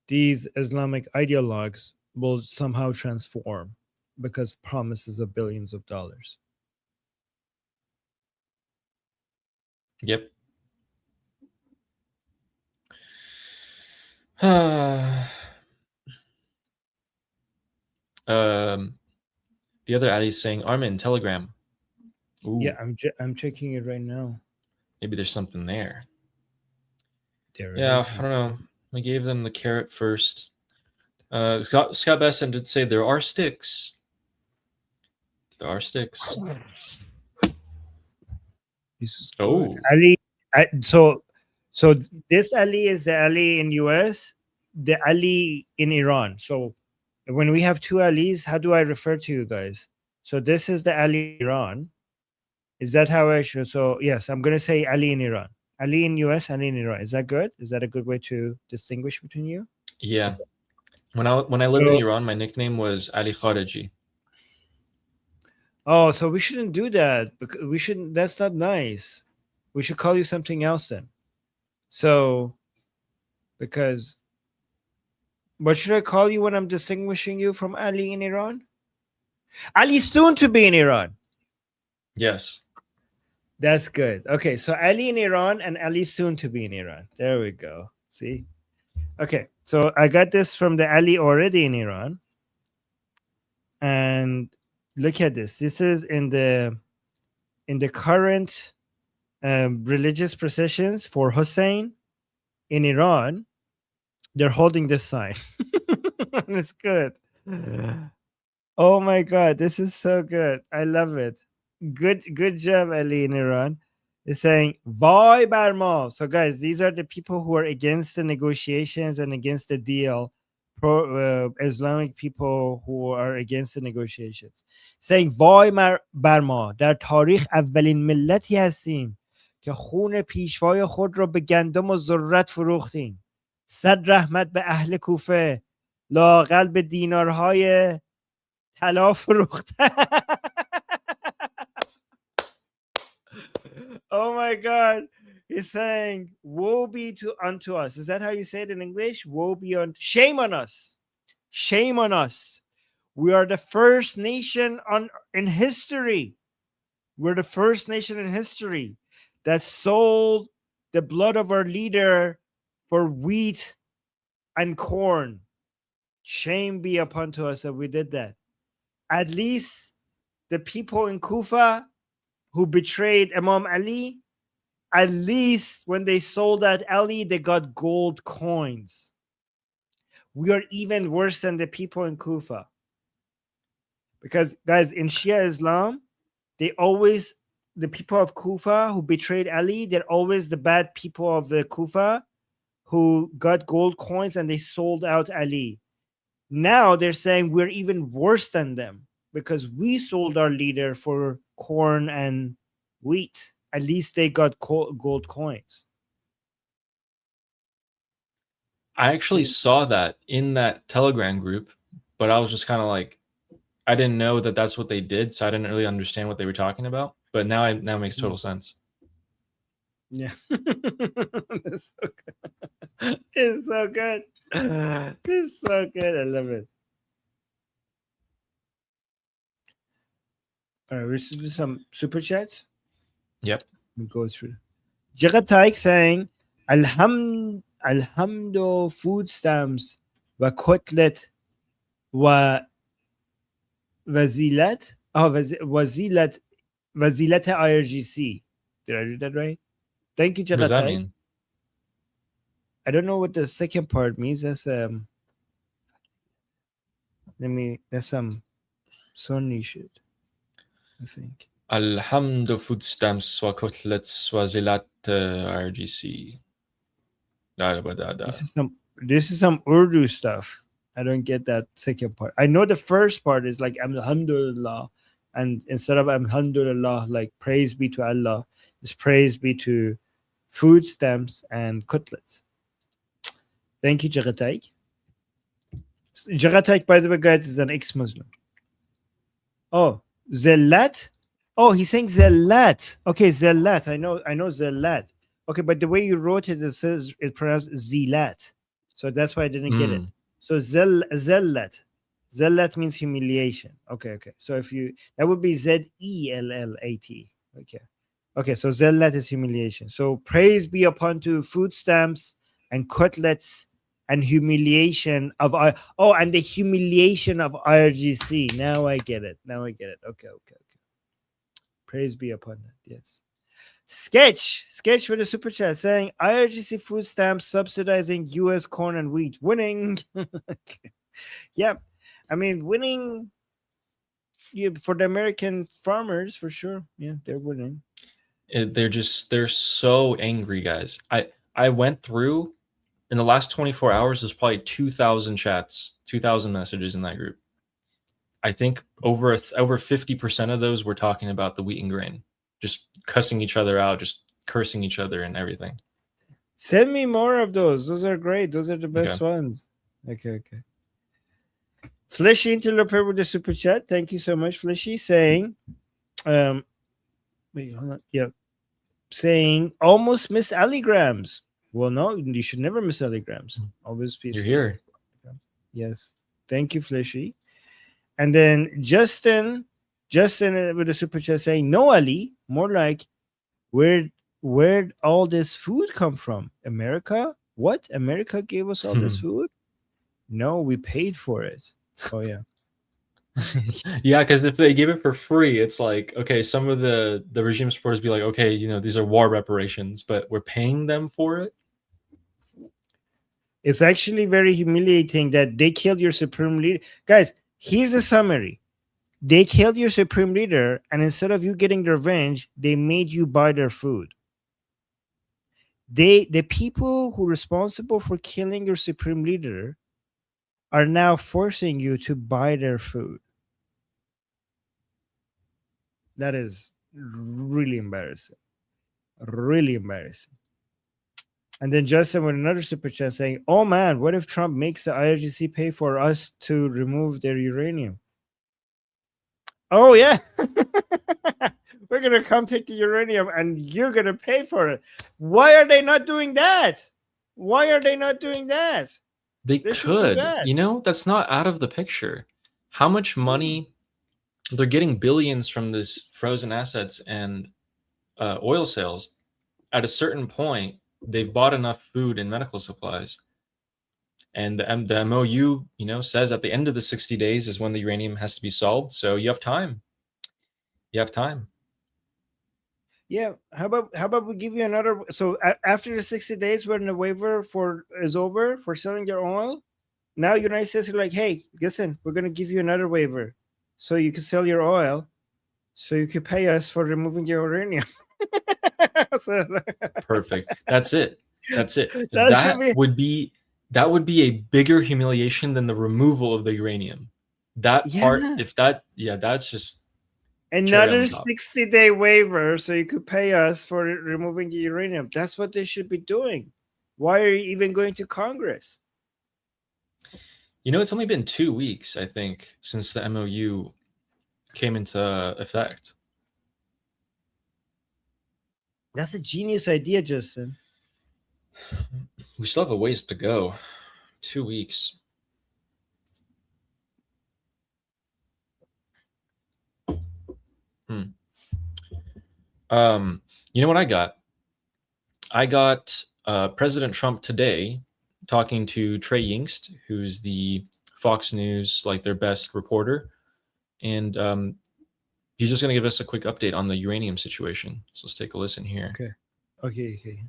these Islamic ideologues will somehow transform because promises of billions of dollars. Yep. The other Ali is saying Armin Telegram. Ooh, Yeah, I'm checking it right now. maybe there's something there. There Yeah, it is. I don't know. We gave them the carrot first. Scott Besson did say there are sticks. There are sticks. This is Oh. good. Ali, so this Ali is the Ali in US, the Ali in Iran. So when we have two Alis, how do I refer to you guys? So this is the Ali in Iran. Is that how I should? So yes, I'm gonna say Ali in Iran. Ali in US, Ali in Iran. Is that good? Is that a good way to distinguish between you? Yeah. When I lived in So- Iran, my nickname was Ali Khareji. Oh, so we shouldn't do that because we shouldn't. That's not nice. We should call you something else then. So, because what should I call you when I'm distinguishing you from Ali in Iran? Ali soon to be in Iran. Yes. That's good. Okay, so Ali in Iran and Ali soon to be in Iran. There we go. See? Okay, so I got this from the Ali already in Iran. And look at this. This is in the current religious processions for Hussein in Iran. They're holding this sign. And it's good. Oh my god, this is so good. I love it. Good job, Ali in Iran. It's saying Vai Barma. So guys, these are the people who are against the negotiations and against the deal. Islamic people who are against the negotiations. Saying Vai Barma. در تاریخ اولین ملتی هستیم که خون پیشوای خود را به گندم و ذرت فروختیم. صد رحمت به اهل کوفه. لااقل به دینارهای طلا فروختن. Oh my god. He's saying, woe be unto us. Is that how you say it in English? Woe be unto, shame on us. Shame on us. We are the first nation in history. We're the first nation in history that sold the blood of our leader for wheat and corn. Shame be upon to us that we did that. At least the people in Kufa who betrayed Imam Ali, at least when they sold out Ali, they got gold coins. We are even worse than the people in Kufa. Because, guys, in Shia Islam, the people of Kufa who betrayed Ali, they're always the bad people of the Kufa who got gold coins and they sold out Ali. Now they're saying we're even worse than them because we sold our leader for corn and wheat. At least they got gold coins. I actually saw that in that Telegram group, but I was just kind of like, I didn't know that that's what they did, so I didn't really understand what they were talking about. But now it makes total sense. Yeah. It's so good. It's so good. It's so good. I love it. All right, we should do some super chats. Yep. We go through. Jagatai saying, Alhamdo food stamps wa kotlet wa wazilat. Oh, wazilat IRGC. Did I read that right? Thank you, What does that Jagatai. mean? I don't know what the second part means. That's that's some Sunni shit, I think. Alhamdu food stamps wa kotlets wa zilat RGC. This is some Urdu stuff. I don't get that second part. I know the first part is like Alhamdulillah, and instead of Alhamdulillah, like praise be to Allah, it's praise be to food stamps and cutlets. Thank you, Jagatai. Jagatai, by the way, guys, is an ex-Muslim. Oh, Zellat. Oh, he's saying Zellat. Okay, Zellat. I know Zellat. Okay, but the way you wrote it, it pronounced Zilat. So that's why I didn't get it. So Zellat. Zellat means humiliation. Okay. So that would be Zellat. Okay, so Zellat is humiliation. So praise be upon to food stamps and cutlets and humiliation of and the humiliation of IRGC. Now I get it. Okay. Praise be upon that. Yes. Sketch for the super chat saying IRGC food stamps subsidizing US corn and wheat. Winning. Yeah. I mean, winning for the American farmers for sure. Yeah, they're winning. They're so angry, guys. I went through in the last 24 hours, there's probably 2,000 chats, 2,000 messages in that group. I think over 50% of those were talking about the wheat and grain, just cussing each other out, just cursing each other and everything. Send me more of those. Those are great. Those are the best ones. Okay. Fleshy Interloper with the super chat. Thank you so much, Fleshy. Saying, wait, hold on. Yeah. Saying almost missed alligrams. Well, no, you should never miss alligrams. Always be. You're here. Yes. Thank you, Fleshy. And then Justin with the super chat saying, no, Ali, more like, where'd all this food come from? America? What? America gave us all this food? No, we paid for it. Oh, yeah. Yeah, because if they give it for free, it's like, okay, some of the regime supporters be like, okay, you know, these are war reparations, but we're paying them for it. It's actually very humiliating that they killed your supreme leader. Guys, here's a summary. They killed your supreme leader, and instead of you getting revenge, they made you buy their food. The people who are responsible for killing your supreme leader are now forcing you to buy their food. That is really embarrassing. Really embarrassing. And then Justin with another super chat saying, oh man, what if Trump makes the IRGC pay for us to remove their uranium? Oh, yeah. We're going to come take the uranium and you're going to pay for it. Why are they not doing that? Why are they not doing that? They could. You know, that's not out of the picture. How much money? They're getting billions from this frozen assets and oil sales. At a certain point, they've bought enough food and medical supplies. And the MOU, you know, says at the end of the 60 days is when the uranium has to be solved. So you have time. You have time. Yeah. How about we give you another? So after the 60 days, when the waiver is over for selling your oil, now United States are like, hey, listen, we're gonna give you another waiver, so you can sell your oil, so you could pay us for removing your uranium. Perfect. That's it. That would be a bigger humiliation than the removal of the uranium. That part, that's just another 60-day waiver, so you could pay us for removing the uranium. That's what they should be doing. Why are you even going to Congress? You know, it's only been 2 weeks, I think, since the MOU came into effect. That's a genius idea, Justin. We still have a ways to go. 2 weeks. You know what I got? I got President Trump today talking to Trey Yingst, who's the Fox News, like their best reporter. And he's just going to give us a quick update on the uranium situation. So let's take a listen here. Okay.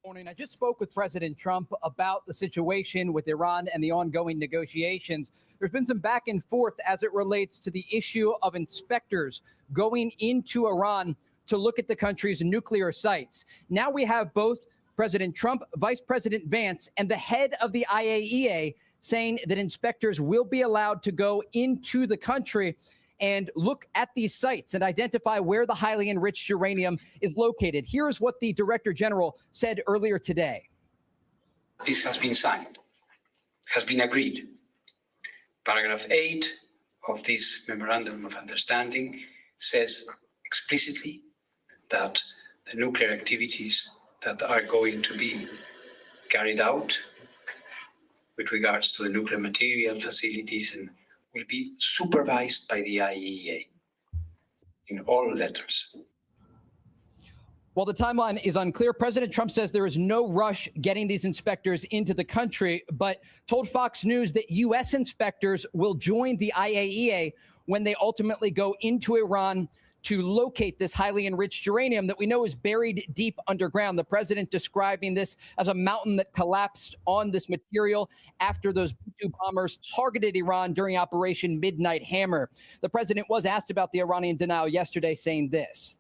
Morning. I just spoke with President Trump about the situation with Iran and the ongoing negotiations. There's been some back and forth as it relates to the issue of inspectors going into Iran to look at the country's nuclear sites. Now we have both President Trump, Vice President Vance, and the head of the IAEA saying that inspectors will be allowed to go into the country and look at these sites and identify where the highly enriched uranium is located. Here's what the Director General said earlier today. This has been signed, has been agreed. Paragraph 8 of this Memorandum of Understanding says explicitly that the nuclear activities that are going to be carried out with regards to the nuclear material facilities and will be supervised by the IAEA in all letters. While the timeline is unclear, President Trump says there is no rush getting these inspectors into the country, but told Fox News that U.S. inspectors will join the IAEA when they ultimately go into Iran to locate this highly enriched uranium that we know is buried deep underground. The president describing this as a mountain that collapsed on this material after those B-2 bombers targeted Iran during Operation Midnight Hammer. The president was asked about the Iranian denial yesterday, saying this.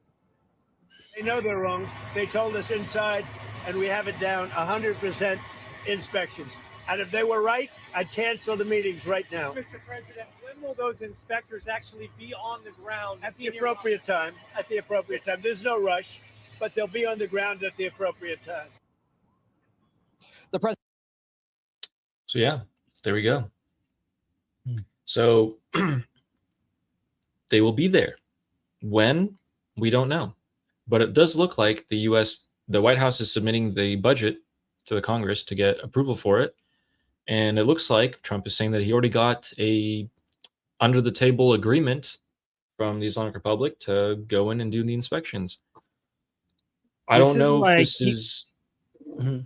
They know they're wrong. They told us inside, and we have it down 100% inspections. And if they were right, I'd cancel the meetings right now. Mr. President, when will those inspectors actually be on the ground? At the appropriate time. At the appropriate time. There's no rush, but they'll be on the ground at the appropriate time. The president. So yeah, there we go. So they will be there. When? We don't know. But it does look like the White House is submitting the budget to the Congress to get approval for it. And it looks like Trump is saying that he already got a under the table agreement from the Islamic Republic to go in and do the inspections. I don't know if this is I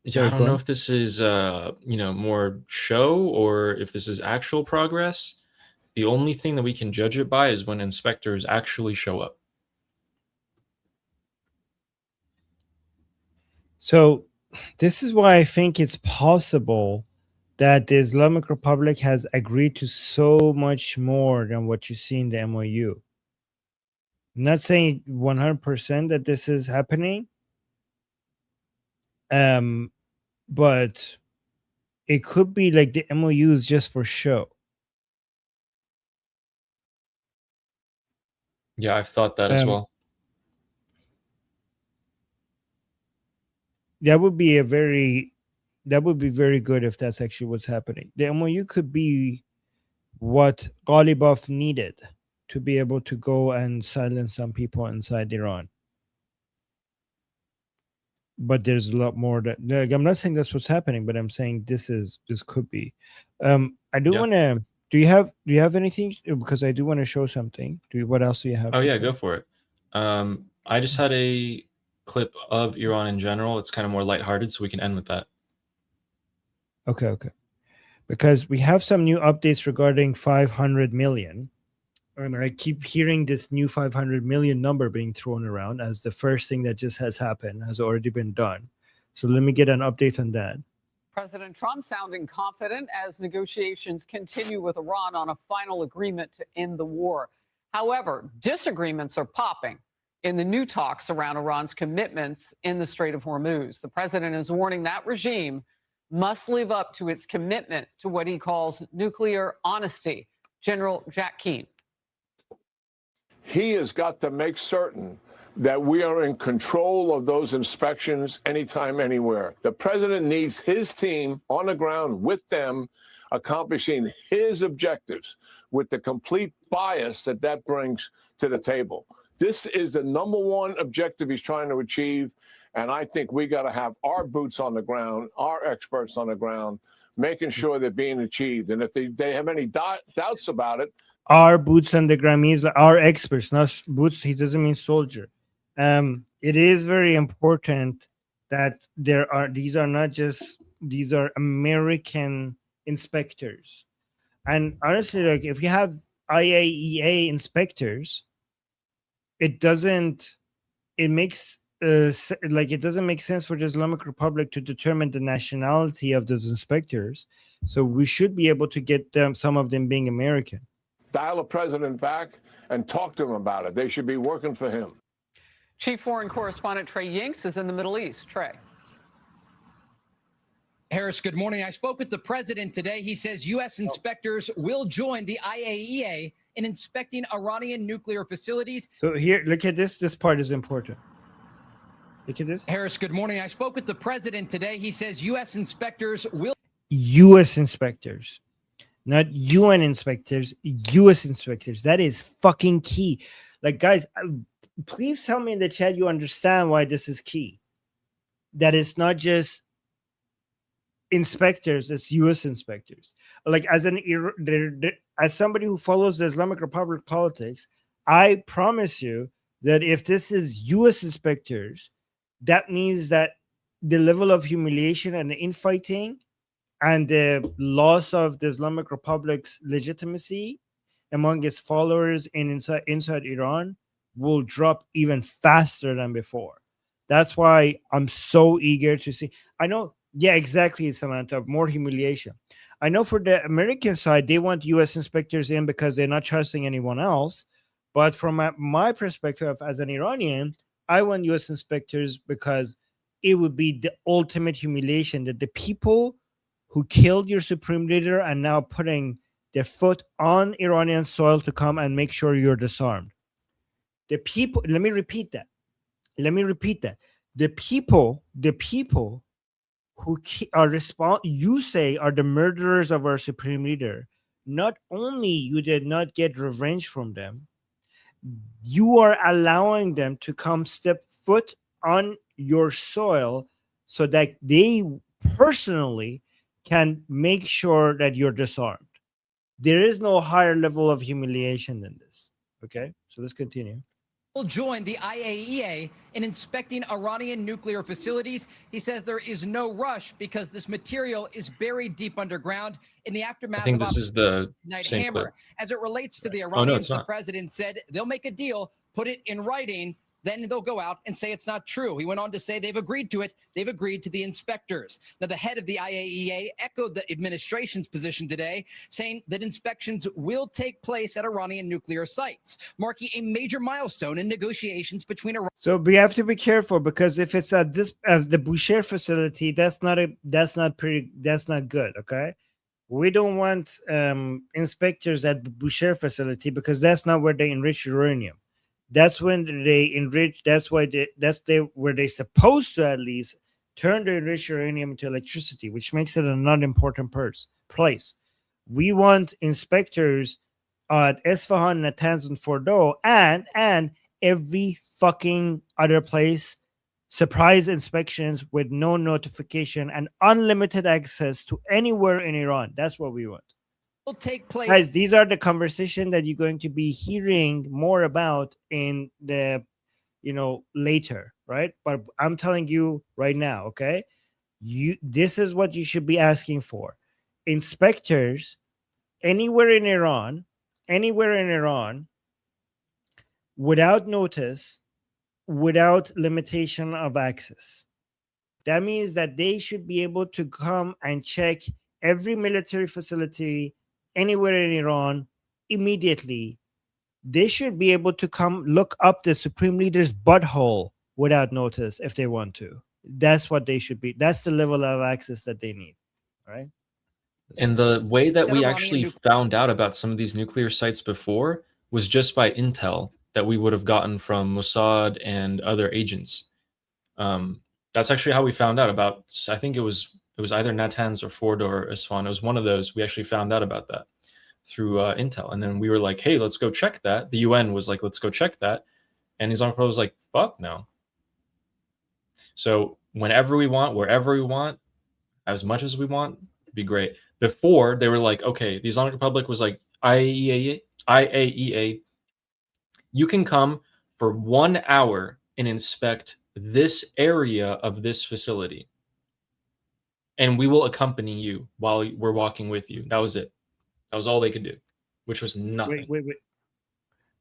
don't know if this is more show or if this is actual progress. The only thing that we can judge it by is when inspectors actually show up. So this is why I think it's possible that the Islamic Republic has agreed to so much more than what you see in the MOU. I'm not saying 100% that this is happening, but it could be like the MOU is just for show. Yeah, I've thought that as well. That would be very good if that's actually what's happening. The MOU could be what Ghalibaf needed to be able to go and silence some people inside Iran. But there's a lot more that, like, I'm not saying that's what's happening, but I'm saying this could be. I do want to. Do you have anything? Because I do want to show something. What else do you have? Oh yeah, go for it. I just had a clip of Iran in general. It's kind of more lighthearted, so we can end with that. Okay. Because we have some new updates regarding 500 million. And I keep hearing this new 500 million number being thrown around as the first thing that just has happened, has already been done. So let me get an update on that. President Trump sounding confident as negotiations continue with Iran on a final agreement to end the war. However, disagreements are popping in the new talks around Iran's commitments in the Strait of Hormuz. The president is warning that regime must live up to its commitment to what he calls nuclear honesty. General Jack Keane. He has got to make certain that we are in control of those inspections anytime, anywhere. The president needs his team on the ground with them, accomplishing his objectives with the complete bias that brings to the table. This is the number one objective he's trying to achieve. And I think we got to have our boots on the ground, our experts on the ground, making sure they're being achieved. And if they have any doubts about it, our boots on the ground means our experts, not boots. He doesn't mean soldier. It is very important that these are American inspectors. And honestly, like, if you have IAEA inspectors, it doesn't make sense for the Islamic Republic to determine the nationality of those inspectors. So we should be able to get some of them being American. Dial the president back and talk to him about it. They should be working for him. Chief Foreign Correspondent Trey Yingst is in the Middle East. Trey. Harris, good morning. I spoke with the president today. He says U.S. inspectors will join the IAEA in inspecting Iranian nuclear facilities. So here, look at this. This part is important. Look at this. Harris, good morning. I spoke with the president today. He says U.S. inspectors will. U.S. inspectors, not UN inspectors, U.S. inspectors. That is fucking key. Like, guys, please tell me in the chat you understand why this is key. That it's not just inspectors, it's U.S. inspectors. Like, as somebody who follows the Islamic Republic politics, I promise you that if this is U.S. inspectors, that means that the level of humiliation and infighting and the loss of the Islamic Republic's legitimacy among its followers inside Iran will drop even faster than before. That's why I'm so eager to see. I know, yeah, exactly, Samantha, more humiliation. I know for the American side, they want U.S. inspectors in because they're not trusting anyone else. But from my perspective as an Iranian, I want U.S. inspectors because it would be the ultimate humiliation that the people who killed your supreme leader and now putting their foot on Iranian soil to come and make sure you're disarmed. The people, let me repeat that. The people who are you say are the murderers of our supreme leader, not only you did not get revenge from them, you are allowing them to come step foot on your soil so that they personally can make sure that you're disarmed. There is no higher level of humiliation than this. Okay, so let's continue. Will join the IAEA in inspecting Iranian nuclear facilities. He says there is no rush because this material is buried deep underground in the aftermath I think of this is the Night same Hammer. clip. As it relates to the Oh, no, Iranians, it's the not. president said they'll make a deal, put it in writing, then they'll go out and say it's not true. He went on to say they've agreed to it. They've agreed to the inspectors. Now, the head of the IAEA echoed the administration's position today, saying that inspections will take place at Iranian nuclear sites, marking a major milestone in negotiations between Iran. So we have to be careful, because if it's at this the Bushehr facility, that's not good. Okay, we don't want inspectors at the Bushehr facility, because that's not where they enrich uranium. That's when they enrich. That's where they're supposed to at least turn the enriched uranium into electricity, which makes it a not important place. We want inspectors at Isfahan, Natanz, and Fordo, and every fucking other place. Surprise inspections with no notification and unlimited access to anywhere in Iran. That's what we want. Will take place. Guys, these are the conversations that you're going to be hearing more about in the, later, right? But I'm telling you right now, okay? This is what you should be asking for. Inspectors anywhere in Iran, without notice, without limitation of access. That means that they should be able to come and check every military facility anywhere in Iran immediately. They should be able to come look up the supreme leader's butthole without notice if they want to. That's what they should be. That's the level of access that they need. All right. And the way that we actually found out about some of these nuclear sites before was just by intel that we would have gotten from Mossad and other agents. That's actually how we found out about. I think it was either Natanz or Fordo or Isfahan. It was one of those. We actually found out about that through intel, and then we were like, "Hey, let's go check that." The UN was like, "Let's go check that," and his uncle was like, "Fuck no." So whenever we want, wherever we want, as much as we want, it'd be great. Before they were like, "Okay," the Islamic Republic was like, IAEA, you can come for 1 hour and inspect this area of this facility, and we will accompany you while we're walking with you. That was it. That was all they could do, which was nothing.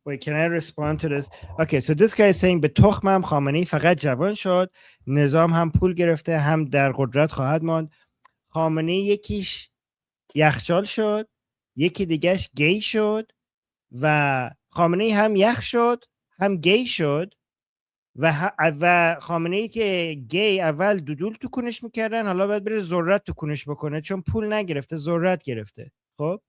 Wait, can I respond to this? Okay, so this guy is saying به تخمم خامنه‌ای فقط جوان شد، نظام هم پول گرفته، هم در قدرت خواهد ماند. خامنه‌ای یکیش یخچال شد، یکی دیگهش گی شد، و خامنه‌ای هم یخ شد، هم گی شد، و خامنه‌ای که گی اول دودول تو کونش میکردن، حالا باید بره ذرت تو کونش بکنه چون پول نگرفته، ذرت گرفته. خب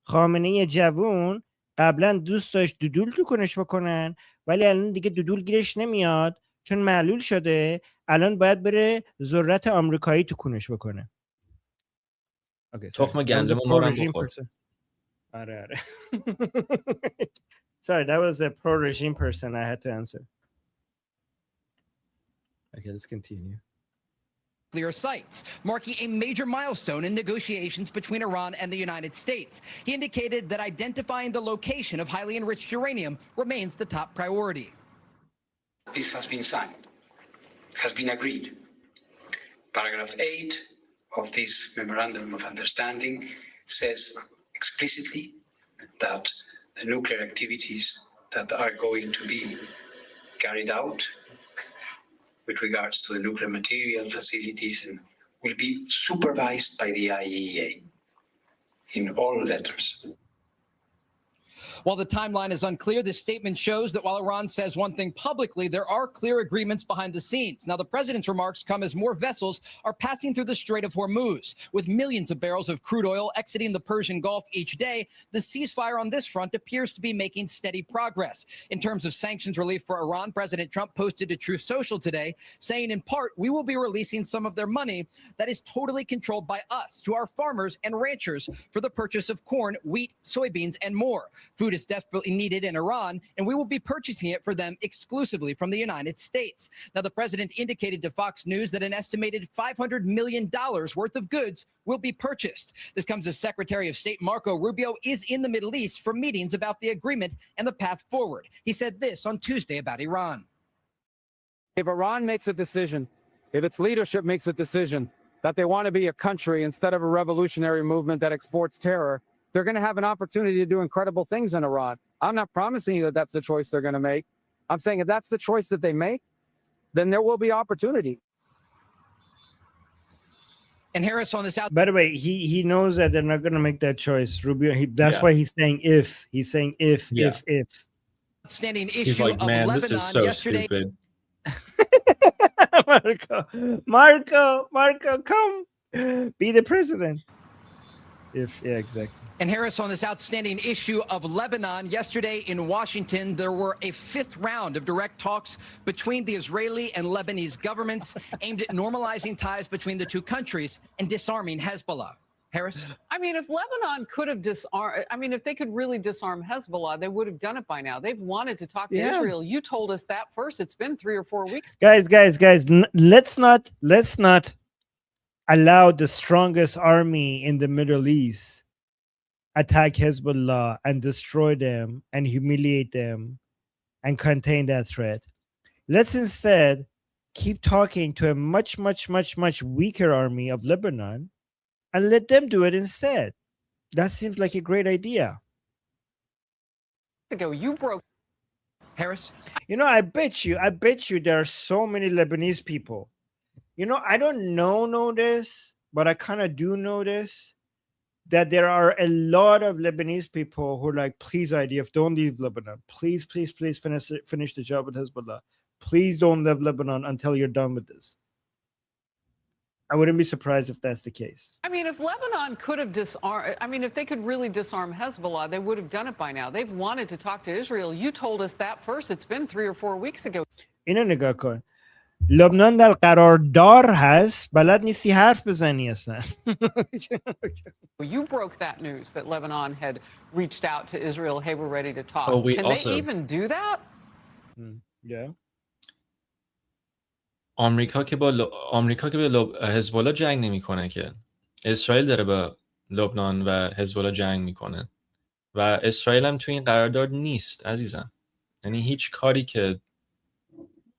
خامنه‌ای جوون قبلا دوست داشت دودول تو کنش بکنن، ولی الان دیگه دودول گیرش نمیاد چون معلول شده، الان باید بره ذرت آمریکایی تو کنش بکنه. تخم گندم ما رو بخور. آره. Sorry, that was a pro-regime person I had to answer. Okay, let's continue. Nuclear sites, marking a major milestone in negotiations between Iran and the United States. He indicated that identifying the location of highly enriched uranium remains the top priority. This has been signed, has been agreed. Paragraph 8 of this Memorandum of Understanding says explicitly that the nuclear activities that are going to be carried out with regards to the nuclear material facilities and will be supervised by the IAEA in all letters. While the timeline is unclear, this statement shows that while Iran says one thing publicly, there are clear agreements behind the scenes. Now, the president's remarks come as more vessels are passing through the Strait of Hormuz. With millions of barrels of crude oil exiting the Persian Gulf each day, the ceasefire on this front appears to be making steady progress. In terms of sanctions relief for Iran, President Trump posted to Truth Social today, saying in part, we will be releasing some of their money that is totally controlled by us to our farmers and ranchers for the purchase of corn, wheat, soybeans, and more. Food is desperately needed in Iran, and we will be purchasing it for them exclusively from the United States. Now, the president indicated to Fox News that an estimated $500 million worth of goods will be purchased. This comes as Secretary of State Marco Rubio is in the Middle East for meetings about the agreement and the path forward. He said this on Tuesday about Iran. If Iran makes a decision, if its leadership makes a decision that they want to be a country instead of a revolutionary movement that exports terror, they're going to have an opportunity to do incredible things in Iran. I'm not promising you that that's the choice they're going to make. I'm saying if that's the choice that they make, then there will be opportunity. And Harris on this out. By the way, he knows that they're not going to make that choice. Rubio, that's why he's saying if. He's saying if. Outstanding issue He's like, of man, Lebanon this is so yesterday. stupid. Marco, come be the president. Exactly. And Harris on this outstanding issue of Lebanon. Yesterday in Washington, there were a fifth round of direct talks between the Israeli and Lebanese governments aimed at normalizing ties between the two countries and disarming Hezbollah. Harris? I mean, if Lebanon could have disarmed, I mean, if they could really disarm Hezbollah, they would have done it by now. They've wanted to talk to Israel. You told us that first. It's been 3 or 4 weeks. Guys, let's not allow the strongest army in the Middle East attack Hezbollah and destroy them and humiliate them and contain that threat. Let's instead keep talking to a much weaker army of Lebanon and let them do it instead. That seems like a great idea. You broke. Harris? I bet you there are so many Lebanese people. I don't know this, but I kind of do know this, that there are a lot of Lebanese people who are like, please, IDF, don't leave Lebanon. Please finish the job with Hezbollah. Please don't leave Lebanon until you're done with this. I wouldn't be surprised if that's the case. I mean, if Lebanon could have disarmed, I mean, if they could really disarm Hezbollah, they would have done it by now. They've wanted to talk to Israel. You told us that first. It's been 3 or 4 weeks ago. اینو نگاه کن. لبنان در قراردار هست، بلد نیستی حرف بزنی اصلا. You broke that news that Lebanon had reached out to Israel. Hey, we're ready to talk. Oh, Can they even do that? Yeah. آمریکا که با حزب‌الله جنگ نمیکنه که اسرائیل داره با لبنان و حزب‌الله جنگ میکنه و اسرائیل هم تو این قرارداد نیست عزیزم. یعنی هیچ کاری که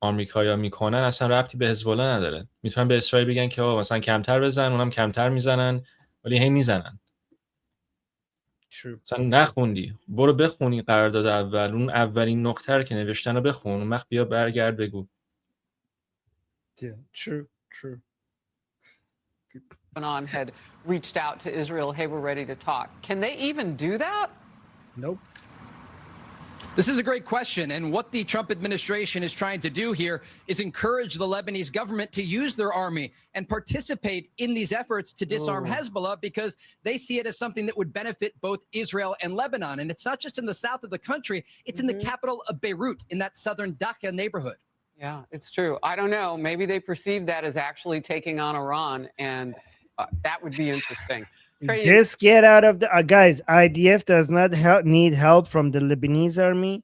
آمریکایی‌ها میکنن اصلا ربطی به حزب‌الله نداره. میتونن به اسرائیل بگن که مثلا کمتر بزن، اونم کمتر میزنن، ولی هی میزنن. مثلا نخوندی، برو بخونی قرارداد اول، اون اولین نقطه رو که نوشتن رو بخون، اون وقت بیا برگرد بگو. Yeah, true. Lebanon had reached out to Israel. Hey, we're ready to talk. Can they even do that? Nope. This is a great question. And what the Trump administration is trying to do here is encourage the Lebanese government to use their army and participate in these efforts to disarm Hezbollah, because they see it as something that would benefit both Israel and Lebanon. And it's not just in the south of the country, it's in the capital of Beirut, in that southern Dakhla neighborhood. Yeah, it's true. I don't know. Maybe they perceive that as actually taking on Iran, and that would be interesting. Just get out of the guys. IDF does not need help from the Lebanese army.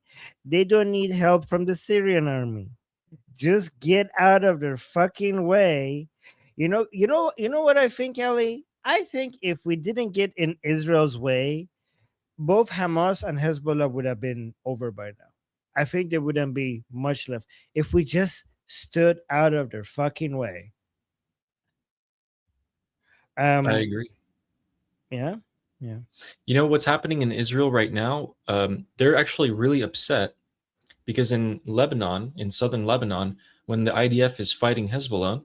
They don't need help from the Syrian army. Just get out of their fucking way. You know what I think, Ellie? I think if we didn't get in Israel's way, both Hamas and Hezbollah would have been over by now. I think there wouldn't be much left if we just stood out of their fucking way. I agree. Yeah. You know what's happening in Israel right now? They're actually really upset because in Lebanon, in southern Lebanon, when the IDF is fighting Hezbollah,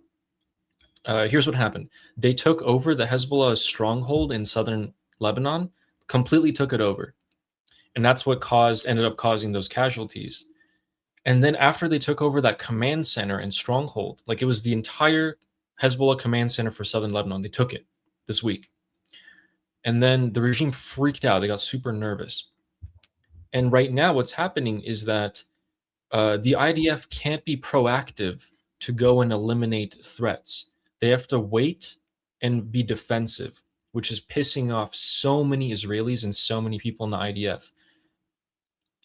here's what happened. They took over the Hezbollah stronghold in southern Lebanon, completely took it over. and that's what ended up causing those casualties. And then after they took over that command center and stronghold, like it was the entire Hezbollah command center for southern Lebanon, they took it this week. And then the regime freaked out. They got super nervous. And right now what's happening is that the IDF can't be proactive to go and eliminate threats. They have to wait and be defensive, which is pissing off so many Israelis and so many people in the IDF.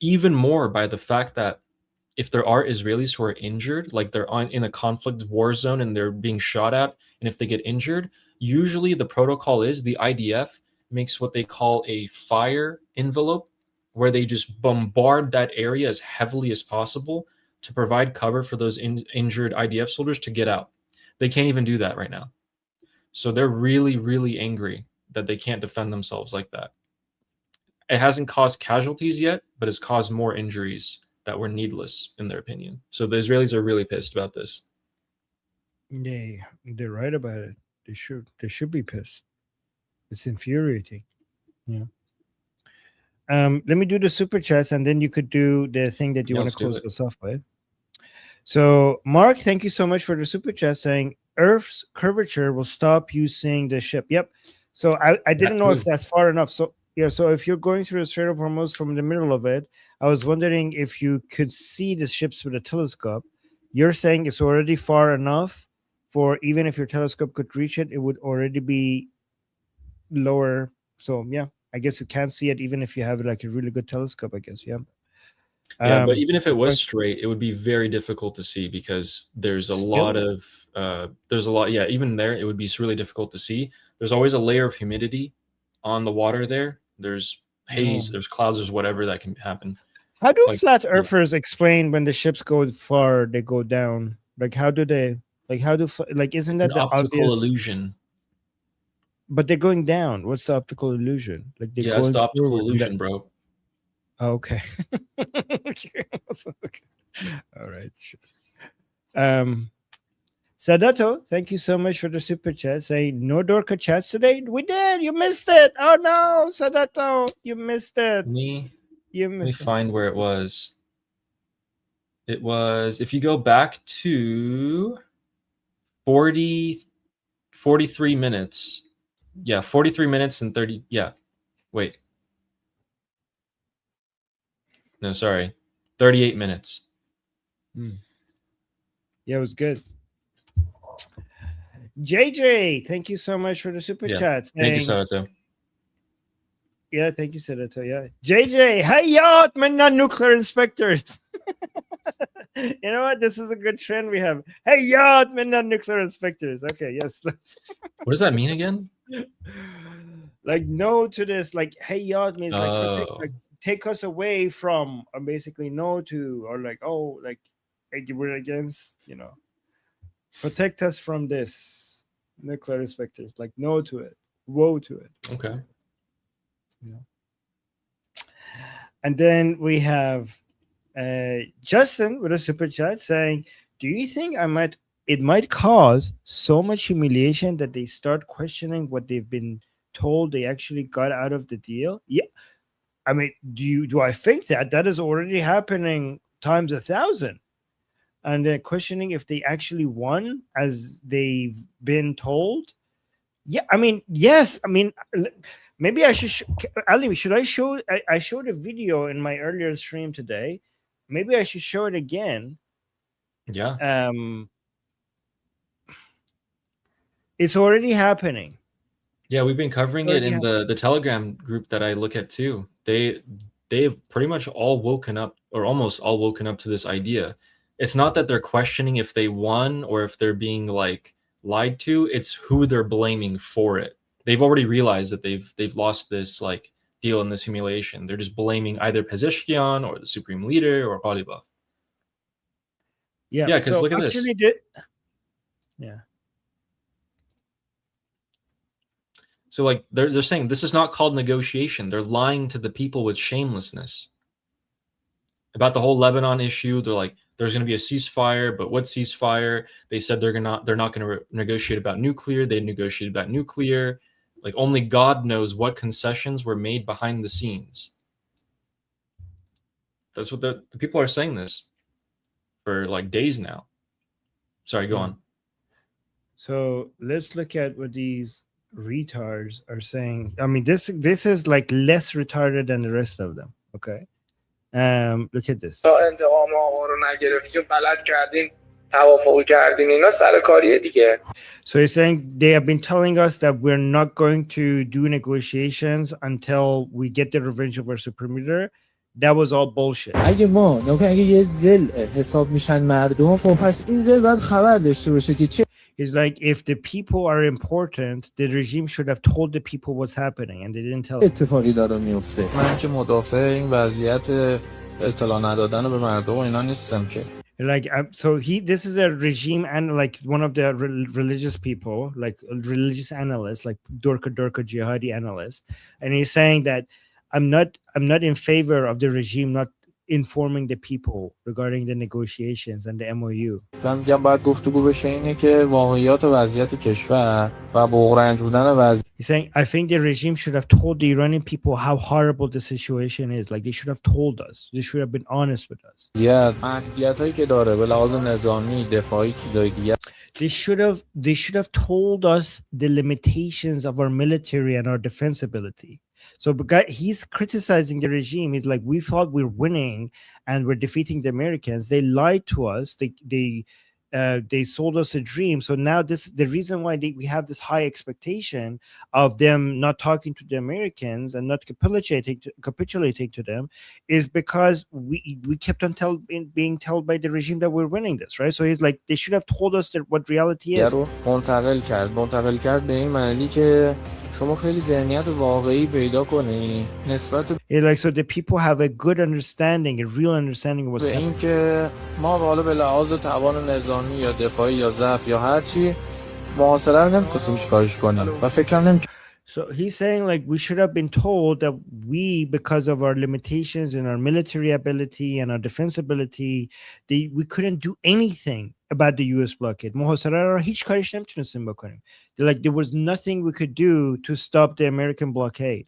Even more by the fact that if there are Israelis who are injured, like they're in a conflict war zone and they're being shot at, and if they get injured, usually the protocol is the IDF makes what they call a fire envelope, where they just bombard that area as heavily as possible to provide cover for those injured IDF soldiers to get out. They can't even do that right now. So they're really, really angry that they can't defend themselves like that. It hasn't caused casualties yet, but it's caused more injuries that were needless, in their opinion. So the Israelis are really pissed about this. They're right about it. They should be pissed. It's infuriating. Yeah. Let me do the super chats, and then you could do the thing that you want to close this off with. So, Mark, thank you so much for the super chat saying Earth's curvature will stop you seeing the ship. Yep. So I didn't know if that's far enough. So yeah, so if you're going through the Strait of Hormuz from the middle of it, I was wondering if you could see the ships with a telescope. You're saying it's already far enough for even if your telescope could reach it, it would already be lower. So yeah, I guess you can't see it even if you have like a really good telescope, I guess. Yeah. Yeah, but even if it was straight, it would be very difficult to see because there's a lot of yeah, even there it would be really difficult to see. There's always a layer of humidity on the water there. There's haze, there's clouds, there's whatever that can happen. How do flat earthers explain when the ships go far, they go down? Like how do they isn't that the optical obvious illusion? But they're going down. What's the optical illusion? Like they're yeah, it's the optical forward illusion, bro. Okay. Okay. All right. Sure. Sadato, thank you so much for the super chat. Saying no Dorka chats today. We did. You missed it. Oh no, Sadato, you missed it. Let me find where it was. It was, if you go back to 43 minutes. Yeah, 43 minutes and 30. Yeah. Wait. No, sorry. 38 minutes. Yeah, it was good. JJ, thank you so much for the super chat. Thank you, Sadato. Yeah, thank you, Sadato. Yeah. JJ, hayat minna nuclear inspectors. You know what? This is a good trend we have. Hayat minna nuclear inspectors. Okay, yes. What does that mean again? Like no to this. Like hayat means like take us away from, or basically no to, or like like we're against, protect us from this nuclear inspectors, like no to it, woe to it. Okay. Yeah. And then we have Justin with a super chat saying, do you think it might cause so much humiliation that they start questioning what they've been told they actually got out of the deal? Yeah. I mean, do I think that is already happening times 1,000? And they're questioning if they actually won as they've been told. Yeah, I mean, yes. I mean, maybe I should. Ali, should I show? I showed a video in my earlier stream today. Maybe I should show it again. Yeah. It's already happening. Yeah, we've been covering it in the Telegram group that I look at too. They've pretty much all woken up, or almost all woken up to this idea. It's not that they're questioning if they won or if they're being like lied to. It's who they're blaming for it. They've already realized that they've lost this like deal in this humiliation. They're just blaming either Pezeshkian or the supreme leader or Ghalibaf. Yeah, because look at this. Yeah. So like they're saying this is not called negotiation. They're lying to the people with shamelessness. About the whole Lebanon issue, they're like, there's going to be a ceasefire, but what ceasefire? They said they're not going to negotiate about nuclear. They negotiated about nuclear. Like only God knows what concessions were made behind the scenes. That's what the people are saying this for like days now. Sorry, go on. So let's look at what these retards are saying. I mean, this is like less retarded than the rest of them. Okay. Look at this. انتقام آقا رو نگرفتیم غلط کردین توافق کردین اینا سرکاریه دیگه. So he's saying they have been telling us that we're not going to do negotiations until we get the revenge of our supreme leader. That was all bullshit. اگه ما اگه یه زل حساب میشن مردم خب پس این زل باید خبر داشته باشه که چه. He's like, if the people are important, the regime should have told the people what's happening, and they didn't tell them. اتفاقی داره میفته. من که مدافع این وضعیت اطلاع ندادن به مردم و اینا نیستم که. Like, so this is a regime and like one of the religious people, like religious analysts, like Durka jihadi analysts, and he's saying that I'm not in favor of the regime not informing the people regarding the negotiations and the MOU. من میگم باید گفتگو بشه اینه که واقعیات وضعیت کشور و بغرنج بودن وضعیت. He's saying I think the regime should have told the Iranian people how horrible the situation is. Like they should have told us. They should have been honest with us. محدودیتایی که داره به لحاظ نظامی، دفاعی، چیزای دیگه. They should have told us the limitations of our military and our defensibility. So he's criticizing the regime. He's like, we thought we're winning and we're defeating the Americans. They lied to us. They sold us a dream. So now the reason why we have this high expectation of them not talking to the Americans and not capitulating to them is because we kept on being told by the regime that we're winning this, right? So he's like, they should have told us that what reality is. منتقل کرد به این معنی که شما خیلی ذهنیت واقعی پیدا کنی نسبت like so the people have a good understanding, a real understanding of what's happening. این که ما حالا به لحاظ توان نظامی یا دفاعی یا ضعف یا هر چی محاصره رو نمی‌خواستیم چیکارش کنیم و فکرم نمی‌کنم. So he's saying like we should have been told that we, because of our limitations in our military ability and our defense ability, we couldn't do anything about the US blockade. Like there was nothing we could do to stop the American blockade.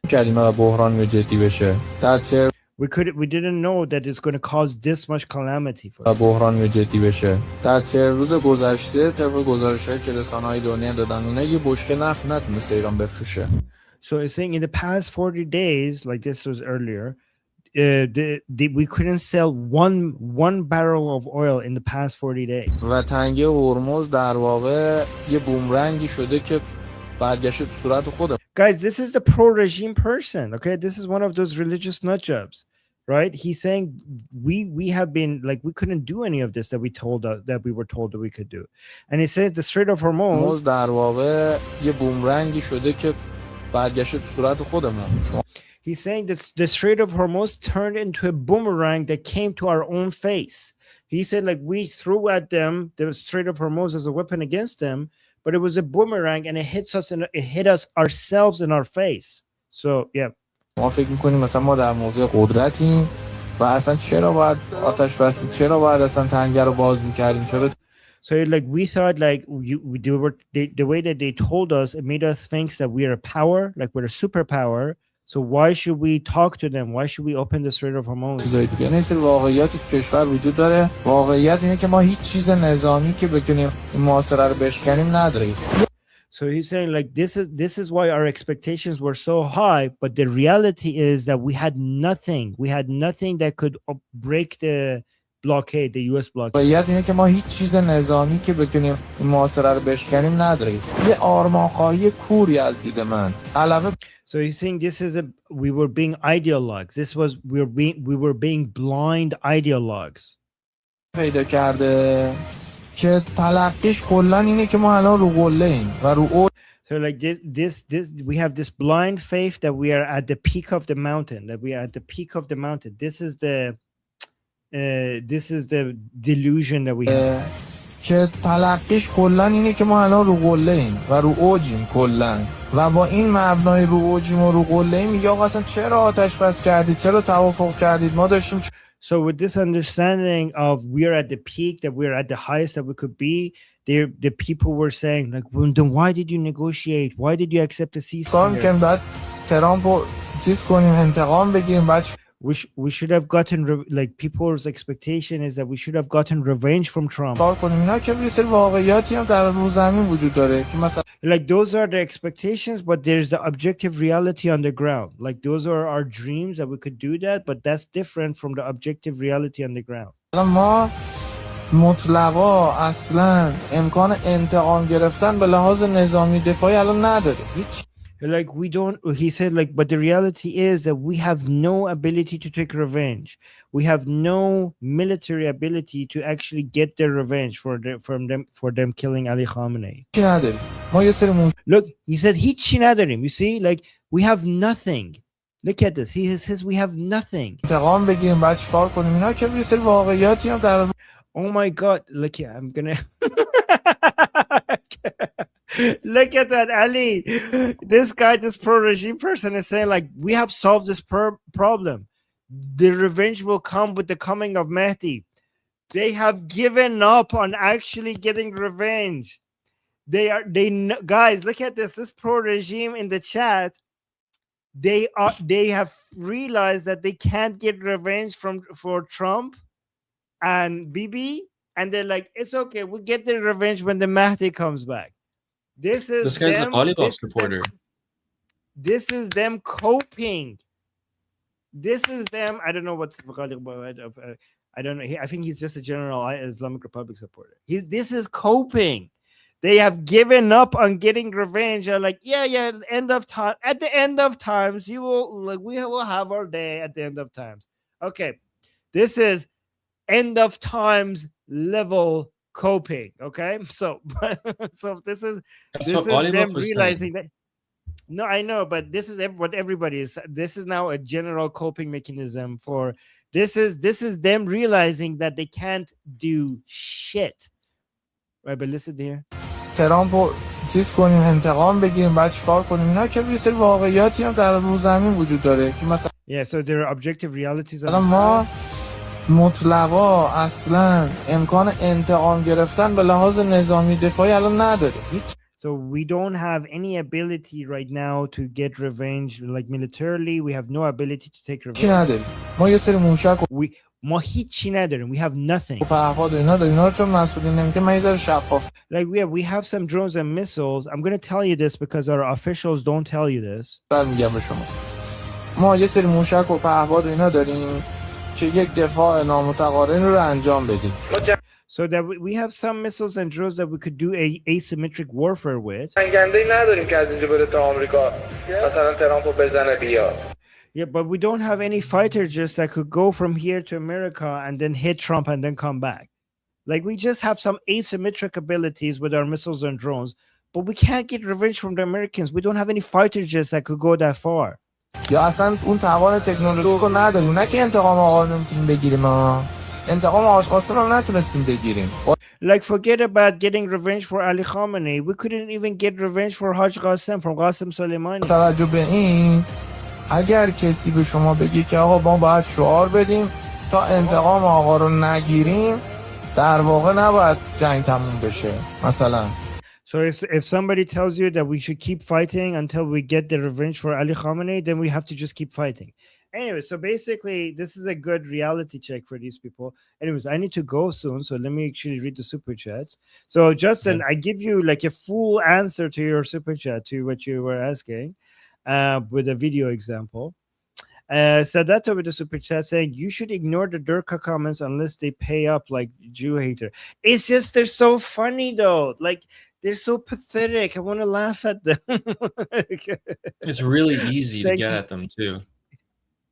We didn't know that it's going to cause this much calamity for us. بحران جدی بشه. در 40 روز گذشته طبق گزارش‌هایی که رسانه‌های دنیا دادن یه بشکه نفت نتونسته ایران بفروشه. So it's saying in the past 40 days, like this was earlier, we couldn't sell one barrel of oil in the past 40 days. و تنگه هرمز در واقع یه بومرنگی شده که برگشت تو صورت خودم. Guys, this is the pro-regime person, okay? This is one of those religious nutjobs, right? He's saying we have been like we couldn't do any of this that we were told that we could do, and he said the Strait of Hormuz در واقع یه بومرنگی شده که برگشت تو صورت خودم. He's saying that the Strait of Hormuz turned into a boomerang that came to our own face. He said like we threw at them the Strait of Hormuz as a weapon against them, but it was a boomerang and it hit us ourselves in our face. So yeah. ما فکر می‌کنیم مثلا ما در موضع قدرتیم و اصلا چرا باید آتش بسیم، چرا باید اصلا تنگه رو باز می‌کردیم، چرا So like we thought like the way that they told us, it made us think that we are a power, like we're a superpower. So why should we talk to them? Why should we open the Strait of Hormuz? یعنی سری واقعیاتی تو کشور وجود داره. واقعیت اینه که ما هیچ چیز نظامی که بتونیم این محاصره رو بشکنیم نداریم. So he's saying like this is why our expectations were so high, but the reality is that we had nothing. We had nothing that could break the blockade, the US blockade. واقعیت اینه که ما هیچ چیز نظامی که بتونیم این محاصره رو بشکنیم نداریم. یه آرمانخواهی کوری از دید من. علاوه So he's saying we were being ideologues. We were being blind ideologues. پیدا کرده که تلقیش کلا اینه که ما الان رو قله ایم و رو So like this we have this blind faith that we are at the peak of the mountain, This is the delusion that we have. که تلقیش کلا اینه که ما الان رو قله ایم و رو اوجیم کلا و با این مبنای رو اوجیم و رو قله ایم میگه آقا اصلا چرا آتش بس کردید، چرا توافق کردید، ما داشتیم. So with this understanding of we are at the peak, that we are at the highest that we could be, the people were saying like, well, then why did you negotiate? Why did you accept the ceasefire? که بعد ترامپ رو چیز کنیم، انتقام بگیریم، بعد we should have gotten like people's expectation is that we should have gotten revenge from Trump. کار کنیم اینا که یه سری واقعیاتی هم در رو زمین وجود داره که مثلا Like those are the expectations, but there's the objective reality on the ground. Like those are our dreams that we could do that, but that's different from the objective reality on the ground. ما مطلقا اصلا امکان انتقام گرفتن به لحاظ نظامی دفاعی الان نداره هیچ. Like we don't, he said, like, but the reality is that we have no ability to take revenge. We have no military ability to actually get their revenge for them killing Ali Khamenei. Look, he said هیچی نداریم. You see, like we have nothing. Look at this. He says we have nothing. انتقام بگیریم بعد چیکار کنیم اینا که یه سری واقعیاتی هم در Oh my God! Look, yeah, I'm gonna. Look at that, Ali. This guy, this pro-regime person, is saying like we have solved this problem. The revenge will come with the coming of Mehdi. They have given up on actually getting revenge. Guys, look at this. This pro-regime in the chat. They have realized that they can't get revenge for Trump and Bibi, and they're like, it's okay, we'll get the revenge when the Mahdi comes back. This guy's a volleyball supporter. This is them coping. This is them. I don't know what's I don't know. I think he's just a general Islamic Republic supporter. This is coping. They have given up on getting revenge. They're like, yeah, end of time. At the end of times, we will have our day at the end of times. Okay, this is end of times level coping. Okay, so this is them realizing that. No, I know, but this is what everybody is. This is now a general coping mechanism for. This is them realizing that they can't do shit. Right, but listen here. ترامپو چیز کنیم انتقام بگیریم بعد چیکار کنیم اینا که یه سری واقعیاتی هم در رو زمین وجود داره که مثلا Yeah, so there are objective realities. ما مطلقا اصلا امکان انتقام گرفتن به لحاظ نظامی دفاعی الان نداره هیچ. So we don't have any ability right now to get revenge, like militarily. We have no ability to take revenge. نداریم ما یه سری موشک ما هیچی نداریم. We have nothing. پهپاد اینا داریم اینا رو چون مسئولین نمیگه من یه ذره شفاف. Like we have some drones and missiles. I'm going to tell you this because our officials don't tell you this. میگم به شما ما یه سری موشک و پهپاد اینا داریم که یک دفاع نامتقارن رو انجام بدیم. So that we have some missiles and drones that we could do a asymmetric warfare with. جنگنده‌ای نداریم که از اینجا بره تا آمریکا مثلا ترامپو بزنه بیا. Yeah, but we don't have any fighter jets that could go from here to America and then hit Trump and then come back. Like we just have some asymmetric abilities with our missiles and drones, but we can't get revenge from the Americans. We don't have any fighter jets that could go that far. یا اصلا اون توان تکنولوژی رو نداریم نه که انتقام آقا رو نمیتونیم بگیریم انتقام آقاش قاسم رو نتونستیم بگیریم. Like forget about getting revenge for Ali Khamenei. We couldn't even get revenge for Haj Qasem from Qasem Soleimani. توجه به این اگر کسی به شما بگه که آقا ما باید شعار بدیم تا انتقام آقا رو نگیریم در واقع نباید جنگ تموم بشه مثلا. So if somebody tells you that we should keep fighting until we get the revenge for Ali Khamenei, then we have to just keep fighting. Anyway, so basically, this is a good reality check for these people. Anyways, I need to go soon, so let me actually read the super chats. So Justin, I give you like a full answer to your super chat to what you were asking, with a video example. Sadato with the super chat saying you should ignore the Durka comments unless they pay up like Jew hater. It's just they're so funny though. Like they're so pathetic. I want to laugh at them. It's really easy to get at them too.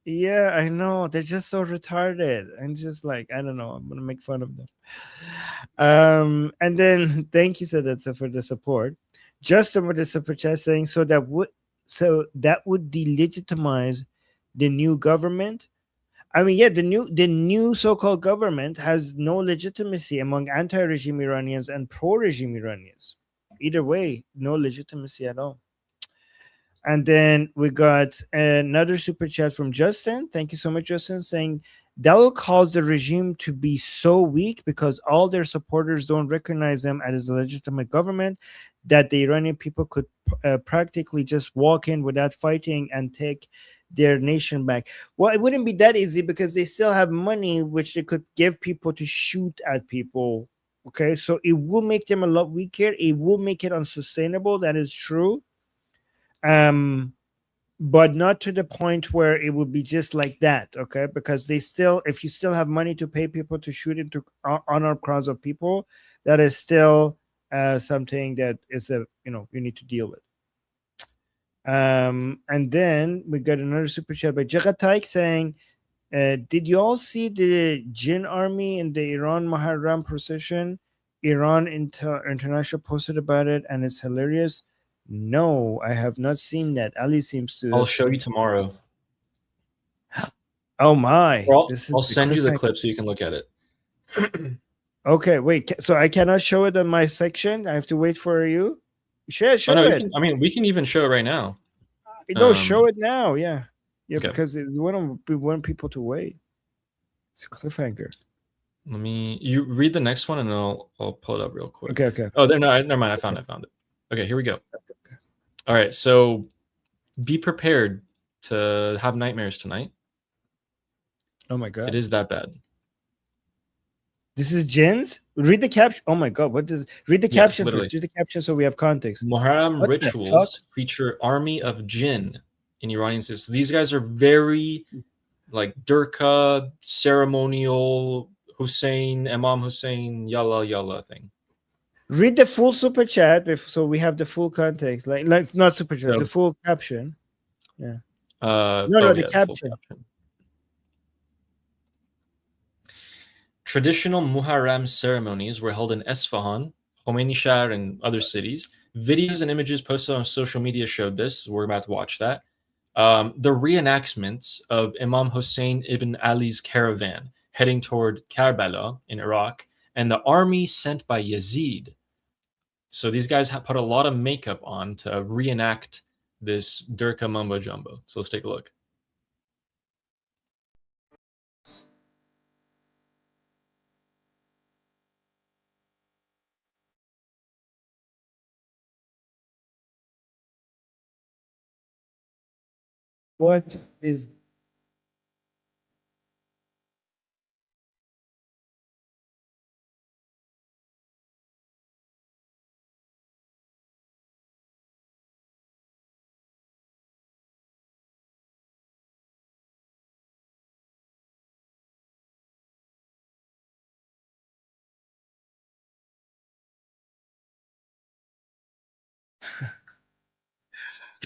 Yeah, I know. They're just so retarded. And just like, I don't know. I'm gonna make fun of them. And then thank you, Sadato, for the support. Justin with the super chat saying so that would delegitimize the new government. I mean, yeah, the new so-called government has no legitimacy among anti-regime Iranians and pro-regime Iranians. Either way, no legitimacy at all. And then we got another super chat from Justin. Thank you so much, Justin, saying that will cause the regime to be so weak because all their supporters don't recognize them as a legitimate government that the Iranian people could practically just walk in without fighting and take their nation back. Well, it wouldn't be that easy because they still have money which they could give people to shoot at people. Okay, so it will make them a lot weaker. It will make it unsustainable. That is true. But not to the point where it would be just like that. Okay, because they still, if you still have money to pay people to shoot into unarmed crowds of people, that is still something that is you need to deal with. And then we got another super chat by Jagataik saying, did you all see the Jinn army in the Iran Muharram procession? Iran International posted about it and it's hilarious. No, I have not seen that. Ali seems to. I'll show you tomorrow. Oh my. I'll send you the clip so you can look at it. Okay, wait. So I cannot show it on my section? I have to wait for you? Show it. We can even show it right now. No, show it now. Yeah. Yeah, okay. Because we want people to wait. It's a cliffhanger. You read the next one and I'll pull it up real quick. Okay. Oh, never mind. I found it. Okay, here we go. All right, so be prepared to have nightmares tonight. Oh my God. It is that bad. This is jinns? Read the caption. Oh my God. Read the caption first. Read the caption so we have context. Muharram rituals feature army of jinn in Iranian cities. So these guys are very like Durka, ceremonial, Imam Hussein, yalla thing. Read the full super chat so we have the full context. Like not super chat, the full caption. Yeah. The caption. Traditional Muharram ceremonies were held in Esfahan, Khomeini Shahar, and other cities. Videos and images posted on social media showed this. We're about to watch that. The reenactments of Imam Hussein ibn Ali's caravan heading toward Karbala in Iraq, and the army sent by Yazid. So these guys have put a lot of makeup on to reenact this Durka mumbo jumbo. So let's take a look. What is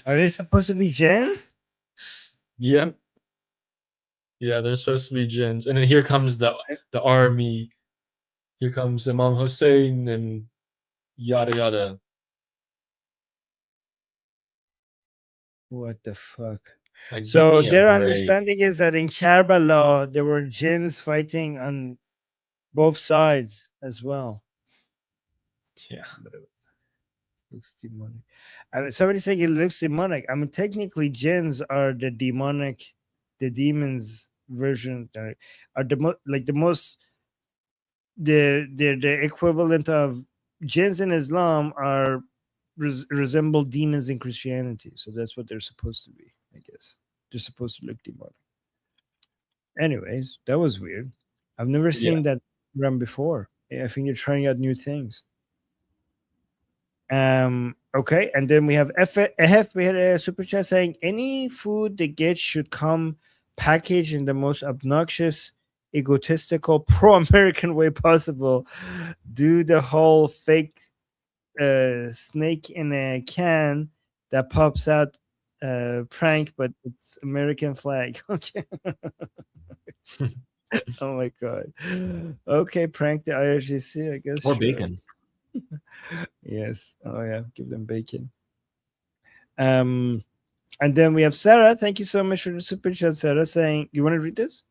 Are they supposed to be jinns? Yeah. Yeah, they're supposed to be jinns. And then here comes the army. Here comes Imam Hussein and yada yada. What the fuck? Like, so their understanding is that in Karbala there were jinns fighting on both sides as well. Yeah. Looks demonic. Somebody saying it looks demonic. I mean, technically, jinns are the demons version. Are the equivalent of jinns in Islam are resemble demons in Christianity. So that's what they're supposed to be. I guess they're supposed to look demonic. Anyways, that was weird. I've never seen that run before. I think you're trying out new things. Okay, and then we have we had a super chat saying any food they get should come packaged in the most obnoxious, egotistical, pro-American way possible. Do the whole fake snake in a can that pops out prank, but it's American flag. Okay. Oh my God. Okay, prank the IRGC, I guess. Or bacon. Yes. Oh yeah, give them bacon. And then we have Sarah. Thank you so much for the super chat, Sarah, saying, you want to read this?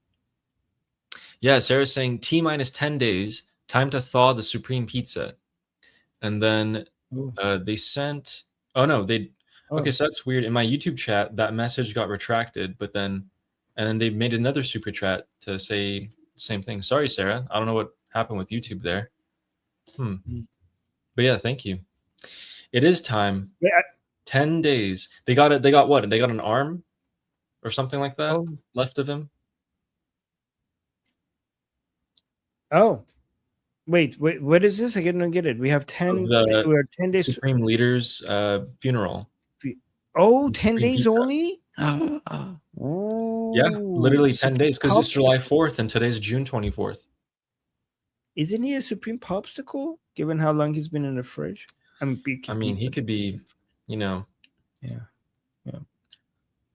Yeah, Sarah's saying T-minus 10 days, time to thaw the supreme pizza. And then they sent okay, so that's weird. In my YouTube chat, that message got retracted, and then they made another super chat to say the same thing. Sorry, Sarah. I don't know what happened with YouTube there. But yeah, thank you. It is time. 10 days. They got what? They got an arm? or something like that left of him. Oh, wait, what is this? I don't get it. We have 10. The We're 10 days. Supreme Leader's funeral. Oh, And 10 Supreme days Pizza. only? Yeah, literally 10 Supreme days because it's Popsicle. July 4th and today's June 24th. Isn't he a Supreme Popsicle, given how long he's been in the fridge? I mean, he could be, Yeah.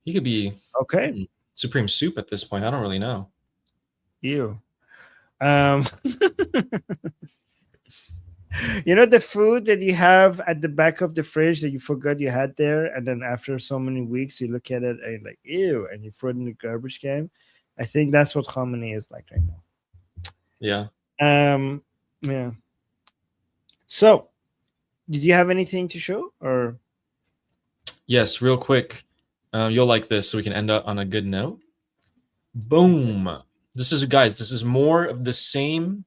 he could be Okay. Supreme Soup at this point. I don't really know. Ew. You know the food that you have at the back of the fridge that you forgot you had there, and then after so many weeks you look at it and you're like, ew, and you throw it in the garbage can. I think that's what Khamenei is like right now. Yeah. Yeah. So, did you have anything to show, or? Yes, real quick. You'll like this, so we can end up on a good note. Boom. This is more of the same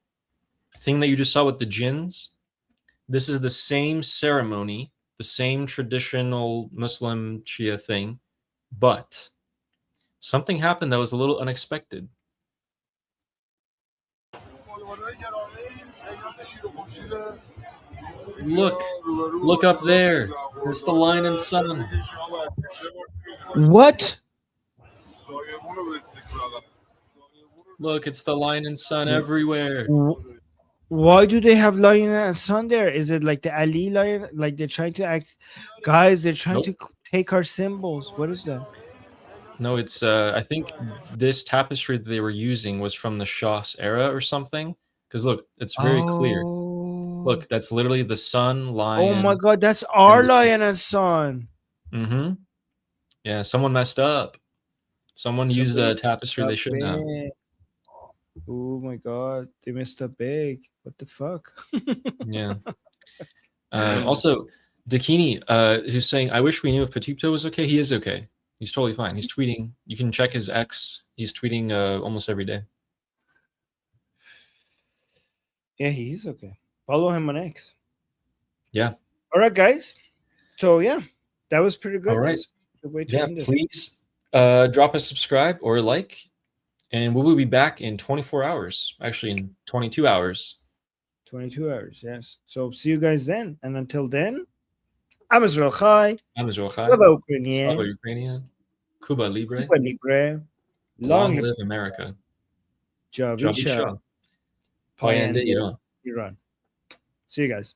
thing that you just saw with the jinns. This is the same ceremony, the same traditional Muslim Shia thing, but something happened that was a little unexpected. Look up there. It's the line and sun. What? Look, it's the lion and sun everywhere. Why do they have lion and sun there? Is it like the Ali lion? Like they're trying to act, guys? They're trying to take our symbols. What is that? No, it's I think this tapestry that they were using was from the Shah's era or something. Because look, it's very clear. Look, that's literally the sun, lion. Oh my god, that's our lion and sun. Mm-hmm. Yeah, someone messed up. Someone used a tapestry they shouldn't have. Oh my god, they messed up big. What the fuck? Yeah. Also, Dakini, who's saying, I wish we knew if Petito was okay. He is okay. He's totally fine. He's tweeting. You can check his X. He's tweeting almost every day. Yeah, he's okay. Follow him on X. Yeah. All right, guys. So yeah, that was pretty good. All right. Yeah, end this. please drop a subscribe or a like. And we will be back in 24 hours. Actually, in 22 hours. 22 hours, yes. So see you guys then. And until then, I'm Israel Chai. I'm Israel Chai. Slava Ukrainian. Slava Ukrainian. Cuba Libre. Cuba Libre. Long live America. Javisha. Poyende Iran. Iran. See you guys.